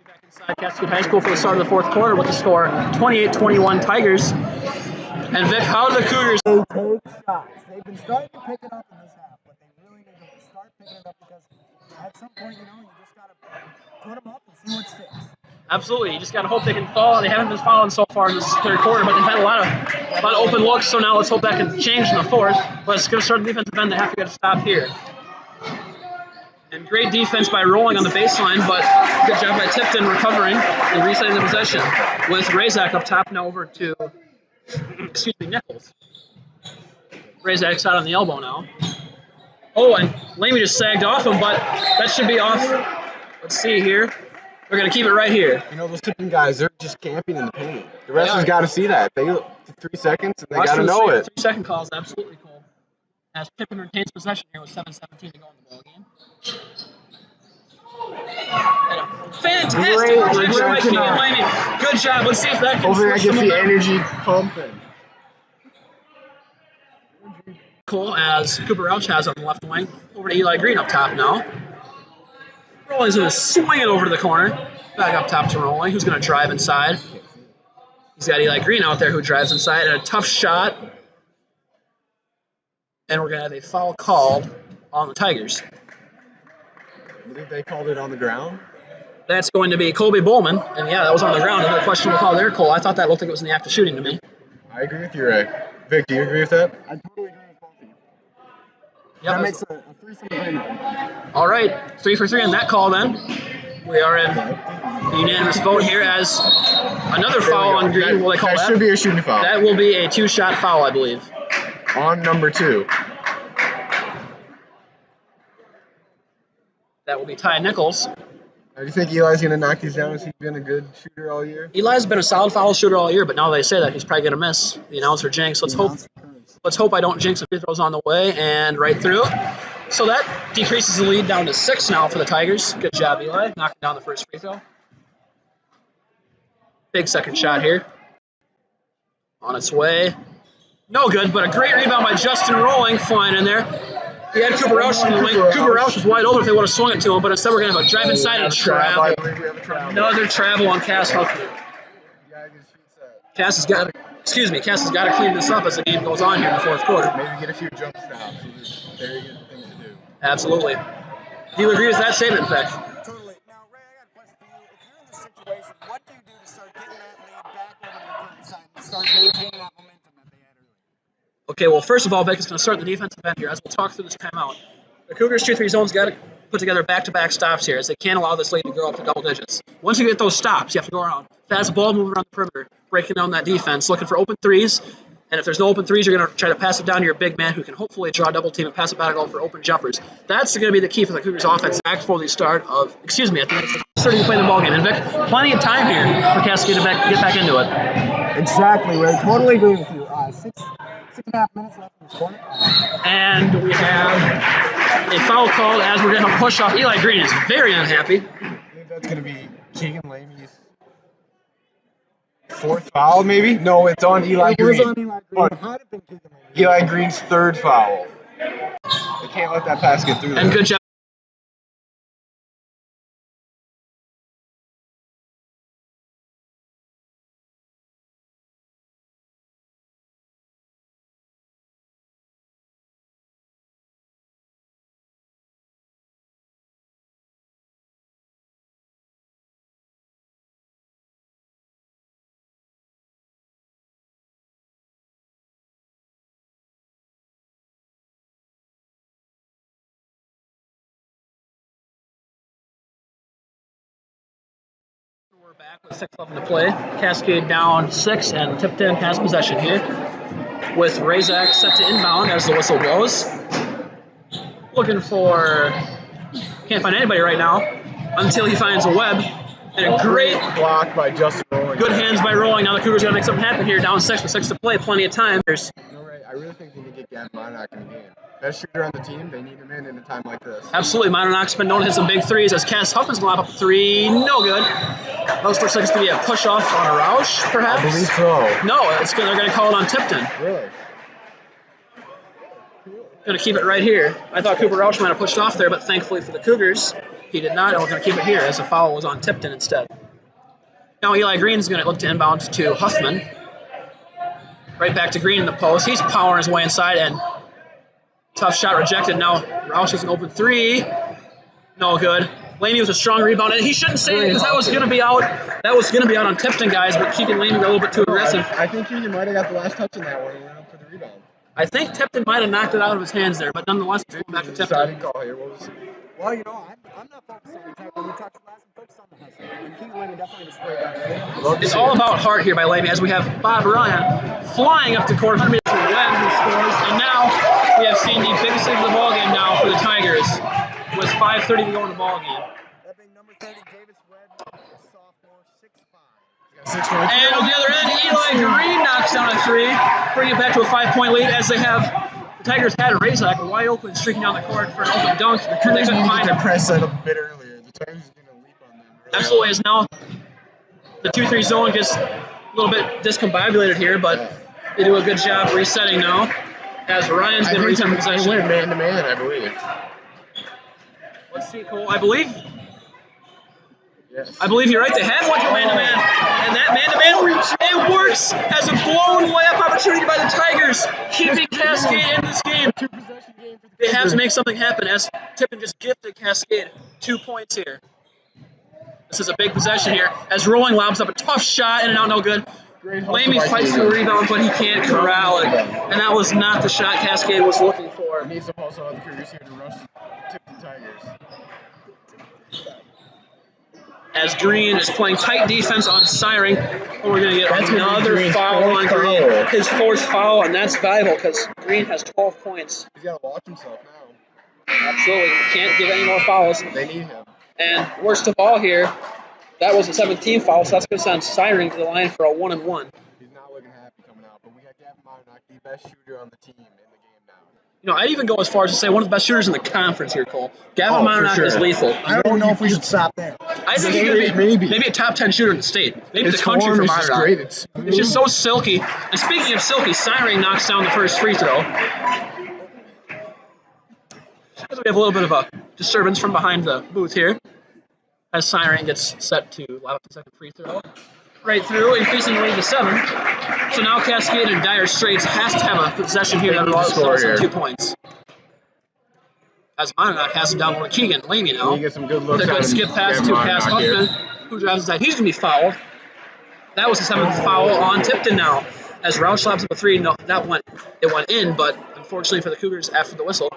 Back inside Cascade High School for the start of the fourth quarter with the score 28-21 Tigers. And Vic, how do the Cougars? They take shots. They've been starting to pick it up in this half, but they really need to start picking it up because at some point, you just got to put them up and see what sticks. Absolutely, you just got to hope they can fall. They haven't been falling so far in this third quarter, but they've had a lot of open looks. So now let's hope that can change in the fourth. But it's going to start the defensive end. They have to get a stop here. And great defense by Rolling on the baseline, but good job by Tipton recovering and resetting the possession. With Razak up top now over to, Nichols. Razak's out on the elbow now. Oh, and Lamy just sagged off him, but that should be off. Let's see here. We're going to keep it right here. Those Tipton guys, they're just camping in the paint. The rest has got to see that. They 3 seconds, and they got to know it. 3 second call is absolutely cool. As Tipton retains possession here with 7:17 to go in the ball game. Fantastic protection by Keegan Lamy. Good job. Let's see if that can hopefully that gets the energy pumping. Cool as Cooper Roush has on the left wing. Over to Eli Green up top now. Rolling's going to swing it over to the corner. Back up top to Rolling, who's going to drive inside. He's got Eli Green out there who drives inside, and a tough shot. And we're going to have a foul called on the Tigers. I believe they called it on the ground. That's going to be Colby Bowman. And yeah, that was on the ground. Another questionable call there, Cole. I thought that looked like it was in the act of shooting to me. I agree with you, Ray. Vic, do you agree with that? I totally agree with both of you. Yep. That makes a 3-7 agreement. All right, 3 for 3 on that call then. We are in the unanimous vote here as another foul on Green. Will they call that? That should be a shooting foul. That will be a 2-shot foul, I believe. On number 2. That will be Ty Nichols. Do you think Eli's going to knock these down? Has he been a good shooter all year? Eli's been a solid foul shooter all year, but now they say that he's probably going to miss. The announcer jinx. Let's hope I don't jinx the free throws on the way and right through. So that decreases the lead down to 6 now for the Tigers. Good job, Eli, knocking down the first free throw. Big second shot here. On its way. No good, but a great rebound by Justin Rolling, flying in there. He had Cooper Roush in the wing. Cooper Roush was wide open if they would have swung it to him, but instead we're going to have a drive inside and travel. Another travel on Cass Huffman. Cass has got to clean this up as the game goes on here in the fourth quarter. Maybe get a few jump stops. Very good thing to do. Absolutely. Do you agree with that statement, Peck? Totally. Now, Ray, I got a question for you. If you're in this situation, what do you do to start getting that lead back over to the current side and start maintaining that momentum that they had earlier? Okay, well, first of all, Beck is going to start the defensive end here as we'll talk through this timeout. The Cougars 2-3 zone's got to put together back-to-back stops here as they can't allow this lead to grow up to double digits. Once you get those stops, you have to go around. Fast ball, move around the perimeter, breaking down that defense, looking for open threes. And if there's no open threes, you're going to try to pass it down to your big man who can hopefully draw a double team and pass it back out for open jumpers. That's going to be the key for the Cougars offense back for the start of, at the end of starting to play the ball game. And Vic, plenty of time here for Cascade to get back into it. Exactly, Ray. Totally agree with you. 6.5 minutes left in this quarter. And we have a foul called as we're going to push off. Eli Green is very unhappy. I think that's going to be Keegan Lamey's fourth foul, maybe? No, it's on Eli Green. It was on Eli Green. Had it been Keegan Lamey. Eli Green's third foul. They can't let that pass get through And there. good job. We're back with 6:11 to play. Cascade down 6, and Tipton has possession here. With Razak set to inbound as the whistle blows. Looking for, can't find anybody right now until he finds a web. And a great block by Justin Rowling. good hands by Rolling. Now the Cougars got to make something happen here. Down 6 with 6 to play. Plenty of time. There's I really think they need to get Gavin Monarch in the game. Best shooter on the team, they need him in a time like this. absolutely Monarch's been known to hit some big threes as Cass Huffman's going to lap up 3. No good. Those looks like it's going to be a push off on a Roush, perhaps? I believe so. No, it's good. They're going to call it on Tipton. Really? Going to keep it right here. I thought Cooper Roush might have pushed off there, but thankfully for the Cougars, he did not, and we're going to keep it here as the foul was on Tipton instead. Now Eli Green's going to look to inbound to Huffman. Right back to Green in the post. He's powering his way inside, and tough shot rejected. Now Roush is an open 3. No good. Lamey with a strong rebound, and he shouldn't say it because that was going to be out. That was going to be out on Tipton, guys, but Keegan Lamey got a little bit too aggressive. I think Keegan might have got the last touch in that one and went up for the rebound. I think Tipton might have knocked it out of his hands there, but nonetheless, it's going back to Tipton. Call here. What was it? Well, I'm not focused on the attack. When we talked last, I'm focused on the hustle. And Keegan Lamey definitely displayed that. It's all about heart here by Lamey as we have Bob Ryan flying up the court, 100 meters from Webb who scores, and now we have seen the biggest thing of the ball game now for the Tigers with 5:30 to go in the ball game. That being number 30, Davis Webb, sophomore, 6'5". And on the other end, Eli Green knocks down a 3, bringing it back to a 5-point lead as they have the Tigers had a Razak wide open, streaking down the court for an open dunk. They couldn't find him. Press that a bit earlier. The Tigers are going to leap on them. Absolutely, as now the 2-3 zone gets a little bit discombobulated here, but they do a good job resetting now. As Ryan's going to return possession. Win man-to-man, I believe. Let's see, Cole. I believe Yes. you're right. They have won to man-to-man, and that man-to-man it works as a blown layup opportunity by the Tigers, keeping Cascade in this game. Two-possession game for the They have to make something happen as Tipton just gifted Cascade 2 points here. This is a big possession here as Rolling lobs up a tough shot, in and out, no good. Lamey fights for the rebound, but he can't corral it, and that was not the shot Cascade was looking for. Needs to also have the Cougars here to rush the Tipton Tigers. As Green is playing tight defense on Siring, and we're going to get another foul on Green. His fourth foul, and that's valuable because Green has 12 points. He's got to watch himself now. Absolutely. Can't give any more fouls. They need him. And worst of all here, that was the 17th foul, so that's going to send Siring to the line for a 1-and-1. He's not looking happy coming out, but we got Gavin Monarch, the best shooter on the team in the game now. You know, I'd even go as far as to say one of the best shooters in the conference here, Cole. Gavin Monarch is lethal. I don't know if we should stop there. I think he could be maybe a top 10 shooter in the state. Maybe the country for Monarch. Great. It's just so silky. And speaking of silky, Siring knocks down the first free throw. As we have a little bit of a disturbance from behind the booth here. As Siring gets set to light up the second free throw. Right through, increasing the lead to 7. So now Cascade and Dire Straits has to have a possession here that will score 2 points. As Monarch has him down to Keegan Lamey now. You get some good looks. They're going to skip pass to Cass Huffman, who drives inside. He's going to be fouled. That was the 7th foul on Tipton now. As Roush slaps up a 3, no, it went in, but unfortunately for the Cougars after the whistle.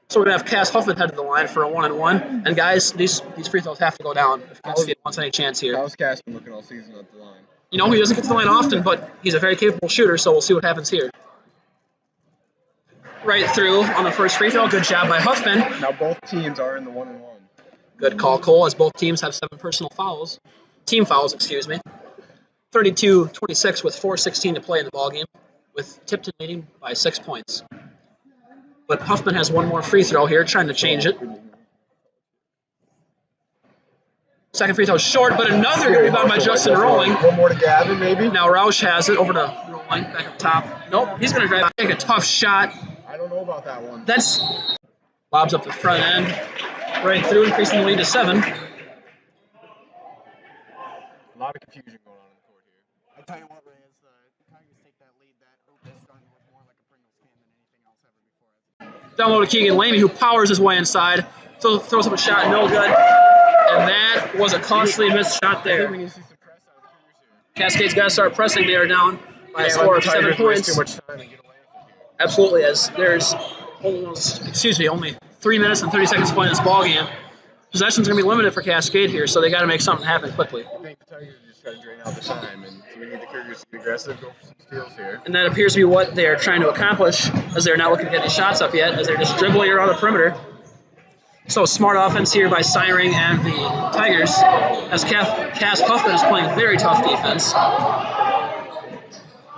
So we're going to have Cass Huffman head to the line for a 1-and-1. And guys, these free throws have to go down if Cascade wants any chance here. How's Cass been looking all season at the line? You know, he doesn't get to the line often, but he's a very capable shooter, so we'll see what happens here. Right through on the first free throw. Good job by Huffman. Now both teams are in the 1-and-1. Good call, Cole, as both teams have 7 personal fouls. Team fouls, excuse me. 32-26 with 4:16 to play in the ballgame, with Tipton leading by 6 points. But Huffman has one more free throw here, trying to change it. Second free throw short, but another good rebound by Justin Rolling. One more to Gavin, maybe? Now Roush has it over to Rolling, back up top. Nope, he's going to drive, take a tough shot. I don't know about that one. That's lobs up the front end, right through, increasing the lead to 7. A lot of confusion going on in the court here. I tell you what, Ray, as the Tigers take that lead, that hoop is starting to look more like a Pringles can than anything else ever before. Down low to Keegan Lamy, who powers his way inside. So throws up a shot, no good. And that was a costly missed shot there. We need to see some press out of the Cougars here. Cascade's got to start pressing. They are down by a score of 7 points. Too much time and get away from here. Absolutely, as there's only 3 minutes and 30 seconds to play in this ball game. Possession's going to be limited for Cascade here, so they got to make something happen quickly. I think the Tigers just got to drain out the time, and so we need the Cougars to be aggressive, go for some steals here. And that appears to be what they are trying to accomplish, as they're not looking to get any shots up yet, as they're just dribbling around the perimeter. So smart offense here by Siring and the Tigers, as Cass Huffman is playing very tough defense.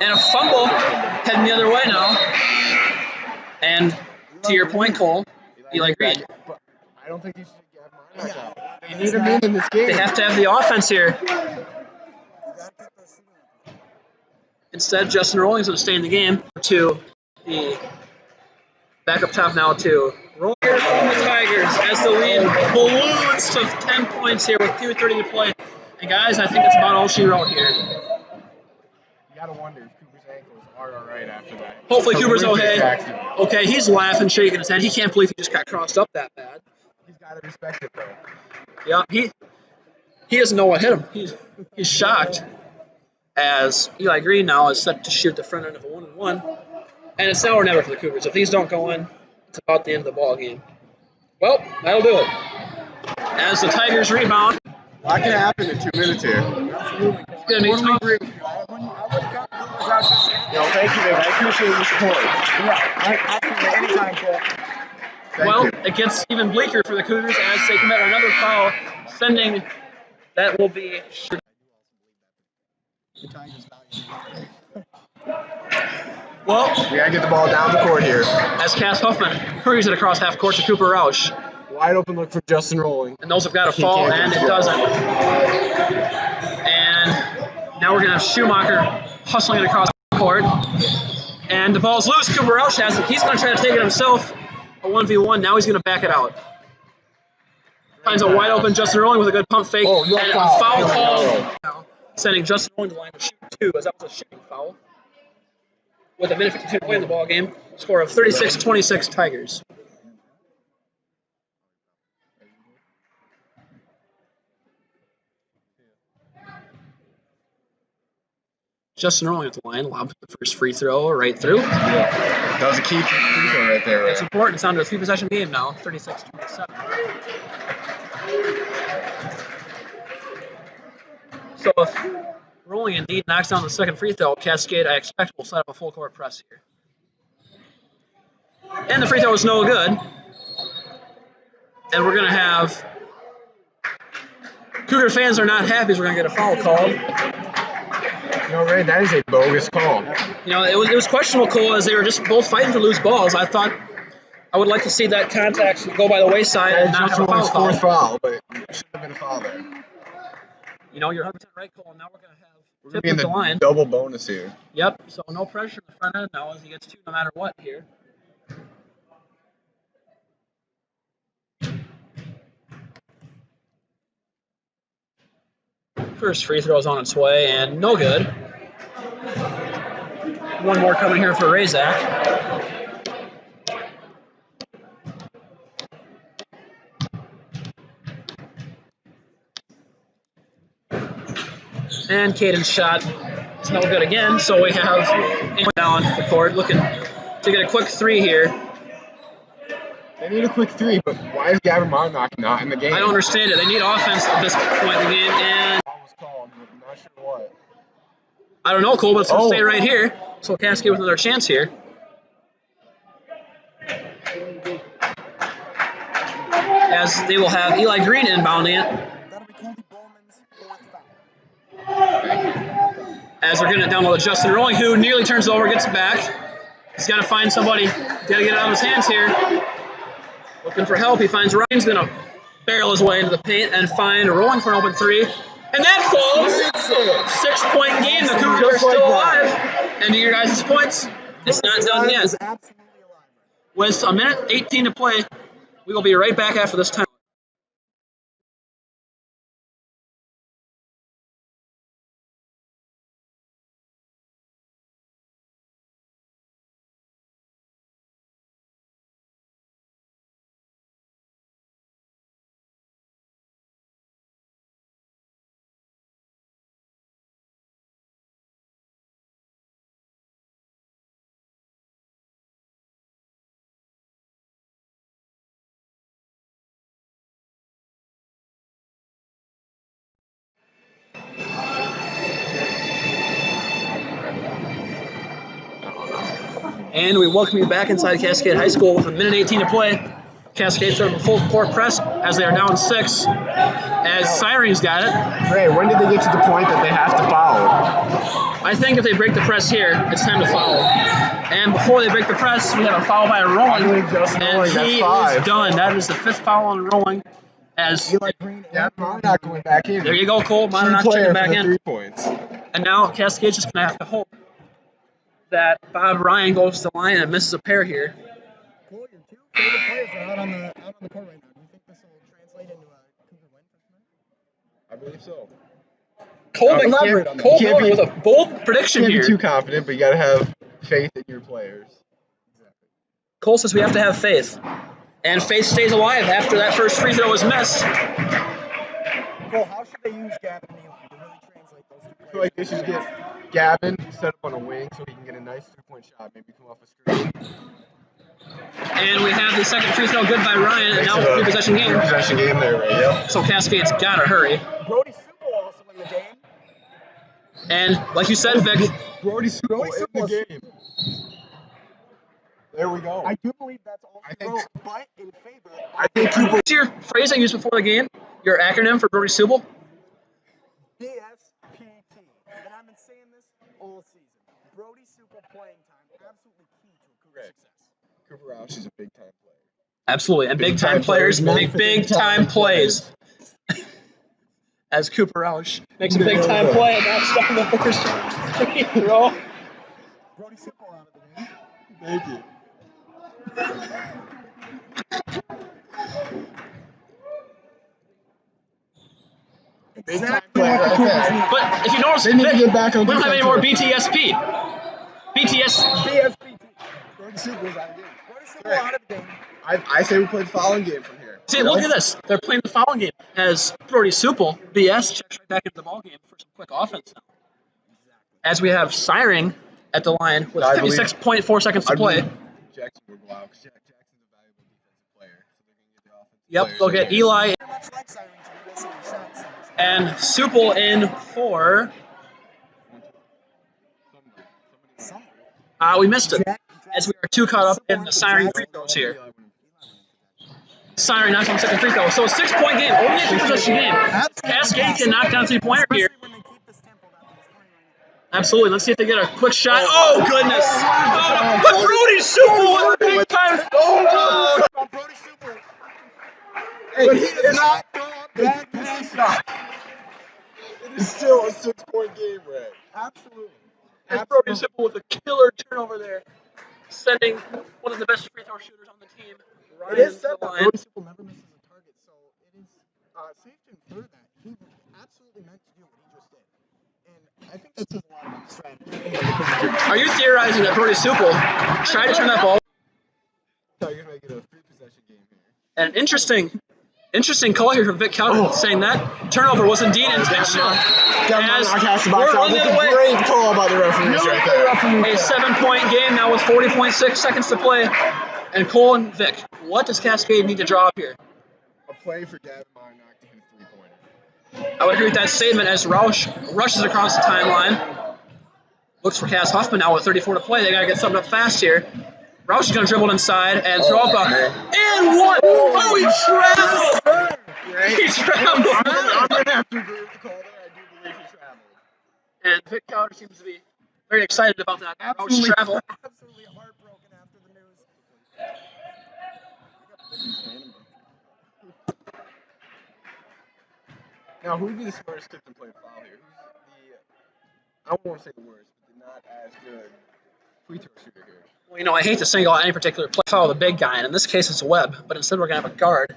And a fumble heading the other way now. And to your point, Cole, Eli Green. But I don't think he should get Marnock out. They need him in this game. They have to have the offense here. Instead, Justin Rolling's going to stay in the game. To the back up top now to Rolling from the Tigers as the lead balloons to 10 points here with 2:30 to play. And guys, I think that's about all she wrote here. You gotta wonder if Cooper's ankles are all right after that. Hopefully Cooper's okay. Okay, he's laughing, shaking his head. He can't believe he just got crossed up that bad. He's gotta respect it though. Yeah, he doesn't know what hit him. He's shocked, as Eli Green now is set to shoot the front end of a 1-and-1. And it's now or never for the Cougars. If these don't go in, it's about the end of the ball game. Well, that'll do it. As the Tigers rebound. A lot can happen in 2 minutes here. Absolutely. It's going to be tough. I wouldn't count Cougars out just yet. Yo, thank you, man. I appreciate your support. Yeah, absolutely. Anytime, Cole. Well, it gets even bleaker for the Cougars as they commit another foul, sending that will be. The Tigers value. Well, We gotta get the ball down the court here. as Cass Huffman hurries it across half court to Cooper Roush. Wide open look for Justin Rolling. And those have got to He fall, can't and get it it. doesn't. And now we're going to have Schumacher hustling it across the court. And the ball's loose. Cooper Roush has it. He's going to try to take it himself. A 1v1. Now he's going to back it out. Finds a wide open Justin Rolling with a good pump fake. Oh, no and foul. a foul No, call. no. Now, sending Justin Rolling to the line to shoot 2, as that was a shooting foul. With a minute 52 to play in the ball game. Score of 36-26 Tigers. Justin Rolling at the line, lobbed the first free throw right through. That was a key free throw right there. It's important. It's down to a 3-possession game now, 36-27. So if Rolling indeed knocks down the second free throw, Cascade, I expect, will set up a full court press here. And the free throw is no good. And we're going to have Cougar fans are not happy as we're going to get a foul called. You know, Ray, that is a bogus call. You know, it was questionable, Cole, as they were just both fighting to lose balls. I thought I would like to see that contact go by the wayside and not have a foul call. Fourth foul, but it should have been a foul there. You know, you're 100% right, Cole. Now we're going to have We're Tip gonna be in at the the line. double bonus here. Yep, so no pressure in the front end now as he gets 2 no matter what here. First free throw is on its way and no good. One more coming here for Razak. And Caden's shot is no good again, so we have down the court looking to get a quick 3 here. They need a quick 3, but why is Gavin Marnock not in the game? I don't understand it. They need offense at this point in the game, and Foul was called, but I'm not sure what. I don't know, Cole, but it's going to stay right here. So Cascade with another chance here. As they will have Eli Green inbounding it. That'll be Colby Bowman's fourth foul. As we're getting it down low to Justin Rolling, who nearly turns it over, gets it back. He's got to find somebody. Got to get it out of his hands here. Looking for help. He finds Ryan's going to barrel his way into the paint and find Rolling for an open three. And that falls! 6-point game. The Cougars are still alive. And to your guys' points, it's not done yet. With a minute 18 to play, we will be right back after this time. And we welcome you back inside Cascade High School with a minute 18 to play. Cascade starting a full court press as they are down 6. As Sirens got it. Ray, when did they get to the point that they have to foul? I think if they break the press here, it's time to foul. And before they break the press, we have a foul by Rolling. And he is done. That is the 5th foul on Rolling. As Yeah, I'm not going back in. there you go, Cole. Monarch checking back in. 3 points. And now Cascade's just going to have to hope that Bob Ryan goes to the line and misses a pair here. Cole, your 2 favorite players are out on the court right now. Do you think this will translate into a Cougar win for tonight? I believe so. Cole Miller with a bold prediction You here. can't be too confident, but you got to have faith in your players. Cole says we have to have faith. And faith stays alive after that first free throw was missed. Cole, how should they use Gavin and Eli to really translate those 2 players? I feel like they should get Gavin set up on a wing so he can get a nice 3-point shot, maybe come off a screen. And we have the second free throw good by Ryan, and now it's a 3-possession game. 3-possession game there, right? Yep. So Cascade's got to hurry. Brody Supel also in the game. And like you said, Vic, Brody Supel in the game. There we go. I do believe that's all she wrote, but in favor. I think Cooper. what's your phrase I used before the game? Your acronym for Brody Subel? BSPT. And I've been saying this all season. Brody Supel playing time, absolutely key to a Cougar success. Cooper Roush is a big-time player. Absolutely. And big-time players make big-time plays. As Cooper Roush makes a big-time play, and now stuck in the first free throw. Brody Supel out of the game. Thank you. Exactly what the Cougars need. But if you notice, They need to Vic, get back on we don't have any more defense. BTSP. BTS. BSPT. Brody Supel's out of the game. Brody Supel out of the game. I say we play the fouling game from here. See, look at this. They're playing the fouling game. As Brody Supel, BS, checks right back into the ball game for some quick offense now. As we have Siring at the line with 56.4 seconds to play. Jackson will go out because Jackson's a valuable defensive player. So they're going to get the offensive Yep, players they'll get in. Eli Very much like Siren to miss any shots. and Supel in for. We missed it. As we are too caught up in the Siring free throws here. Siring knocks on the second free throw. So a 6-point game, only a 2-possession game. Cascade can knock down a 3-pointer here. When they keep this tempo that they're scoring right now. Absolutely. Let's see if they get a quick shot. Oh, goodness. Oh, but Brody Supel with a big time. Oh, Brody Supel. But he does not throw up that pass shot. It is still a 6-point game, Ray. Absolutely. and Brody Supel with a killer turnover there, sending one of the best free throw shooters on the team right It is into said the that line. Brody Supel never misses a target, so it is safe to infer that he absolutely meant to do what he just did. And I think that says a lot about the strategy. Are you theorizing that Brody Supel tried to turn that ball? So you're going to make it a 3-possession game here. And interesting call here from Vic Calder saying that turnover was indeed intentional. As we're on the other way. Great call by the referees right there. A 7-point game now with 40.6 seconds to play. And Cole and Vic, what does Cascade need to draw up here? A play for Gavin Marnock to hit a 3-pointer. I would agree with that statement as Roush rushes across the timeline. Looks for Cass Huffman now with 34 to play. They got to get something up fast here. Roush is going to dribble inside and throw up a and one. Oh, he traveled. He traveled. I'm going to have to agree with the call there. I do believe he traveled. And Vic Cowder seems to be very excited about that Roush travel. Absolutely heartbroken after the news. I got Vicky's random. Now, who would be the smartest kid to play foul here? Who's the, I don't want to say the worst, but the not as good free throw shooter here? Well, you know, I hate to single out any particular play foul of the big guy, and in this case it's Webb, but instead we're going to have a guard.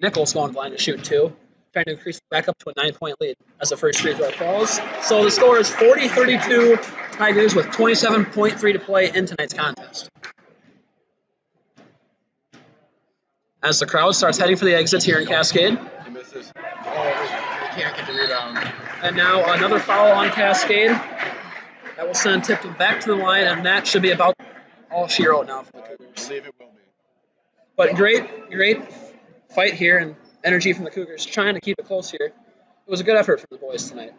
Nichols going to the line to shoot 2, trying to increase back up to a 9-point lead as the first free throw falls. So the score is 40-32 Tigers with 27.3 to play in tonight's contest. As the crowd starts heading for the exits here in Cascade. He misses. Oh, they can't get the rebound. And now another foul on Cascade. That will send Tipton back to the line, and that should be about all she wrote now for the Cougars. I believe it will be. But great fight here and energy from the Cougars, trying to keep it close here. It was a good effort from the boys tonight.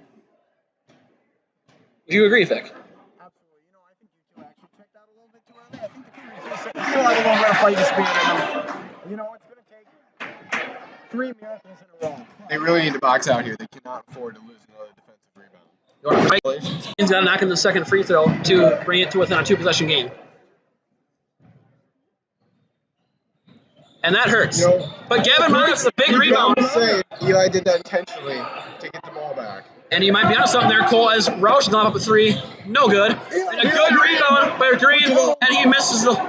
Would you agree, Vic? Absolutely. You know, I think you two actually checked out a little bit too early. I think the Cougars still have a little bit of fighting spirit in them. You know, it's going to take 3 miracles in a row. They really need to box out here. They cannot afford to lose another defensive rebound. He's got to knock in the second free throw to bring it to within a 2-possession game. And that hurts. You know, but Gavin Myers, the big rebound. Say Eli did that intentionally to get the ball back. And you might be onto something there, Cole, as Roush is up a 3. No good. And a good rebound by Green, and he misses the...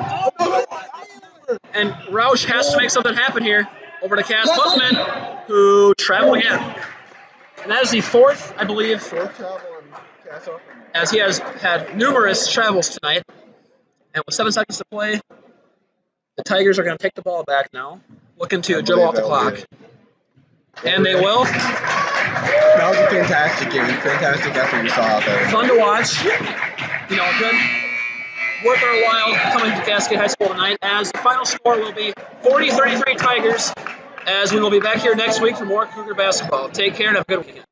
And Roush has to make something happen here. Over to Cass Buckman, who traveled again. And that is the 4th, I believe, Short travel on Cass Buckman. as he has had numerous travels tonight. And with 7 seconds to play, the Tigers are going to take the ball back now, looking to dribble off the clock. And they will. That was a fantastic game. Fantastic effort you saw out there. Fun to watch. You know, good. Worth our while coming to Cascade High School tonight, as the final score will be 40-33 Tigers, as we will be back here next week for more Cougar basketball. Take care and have a good weekend.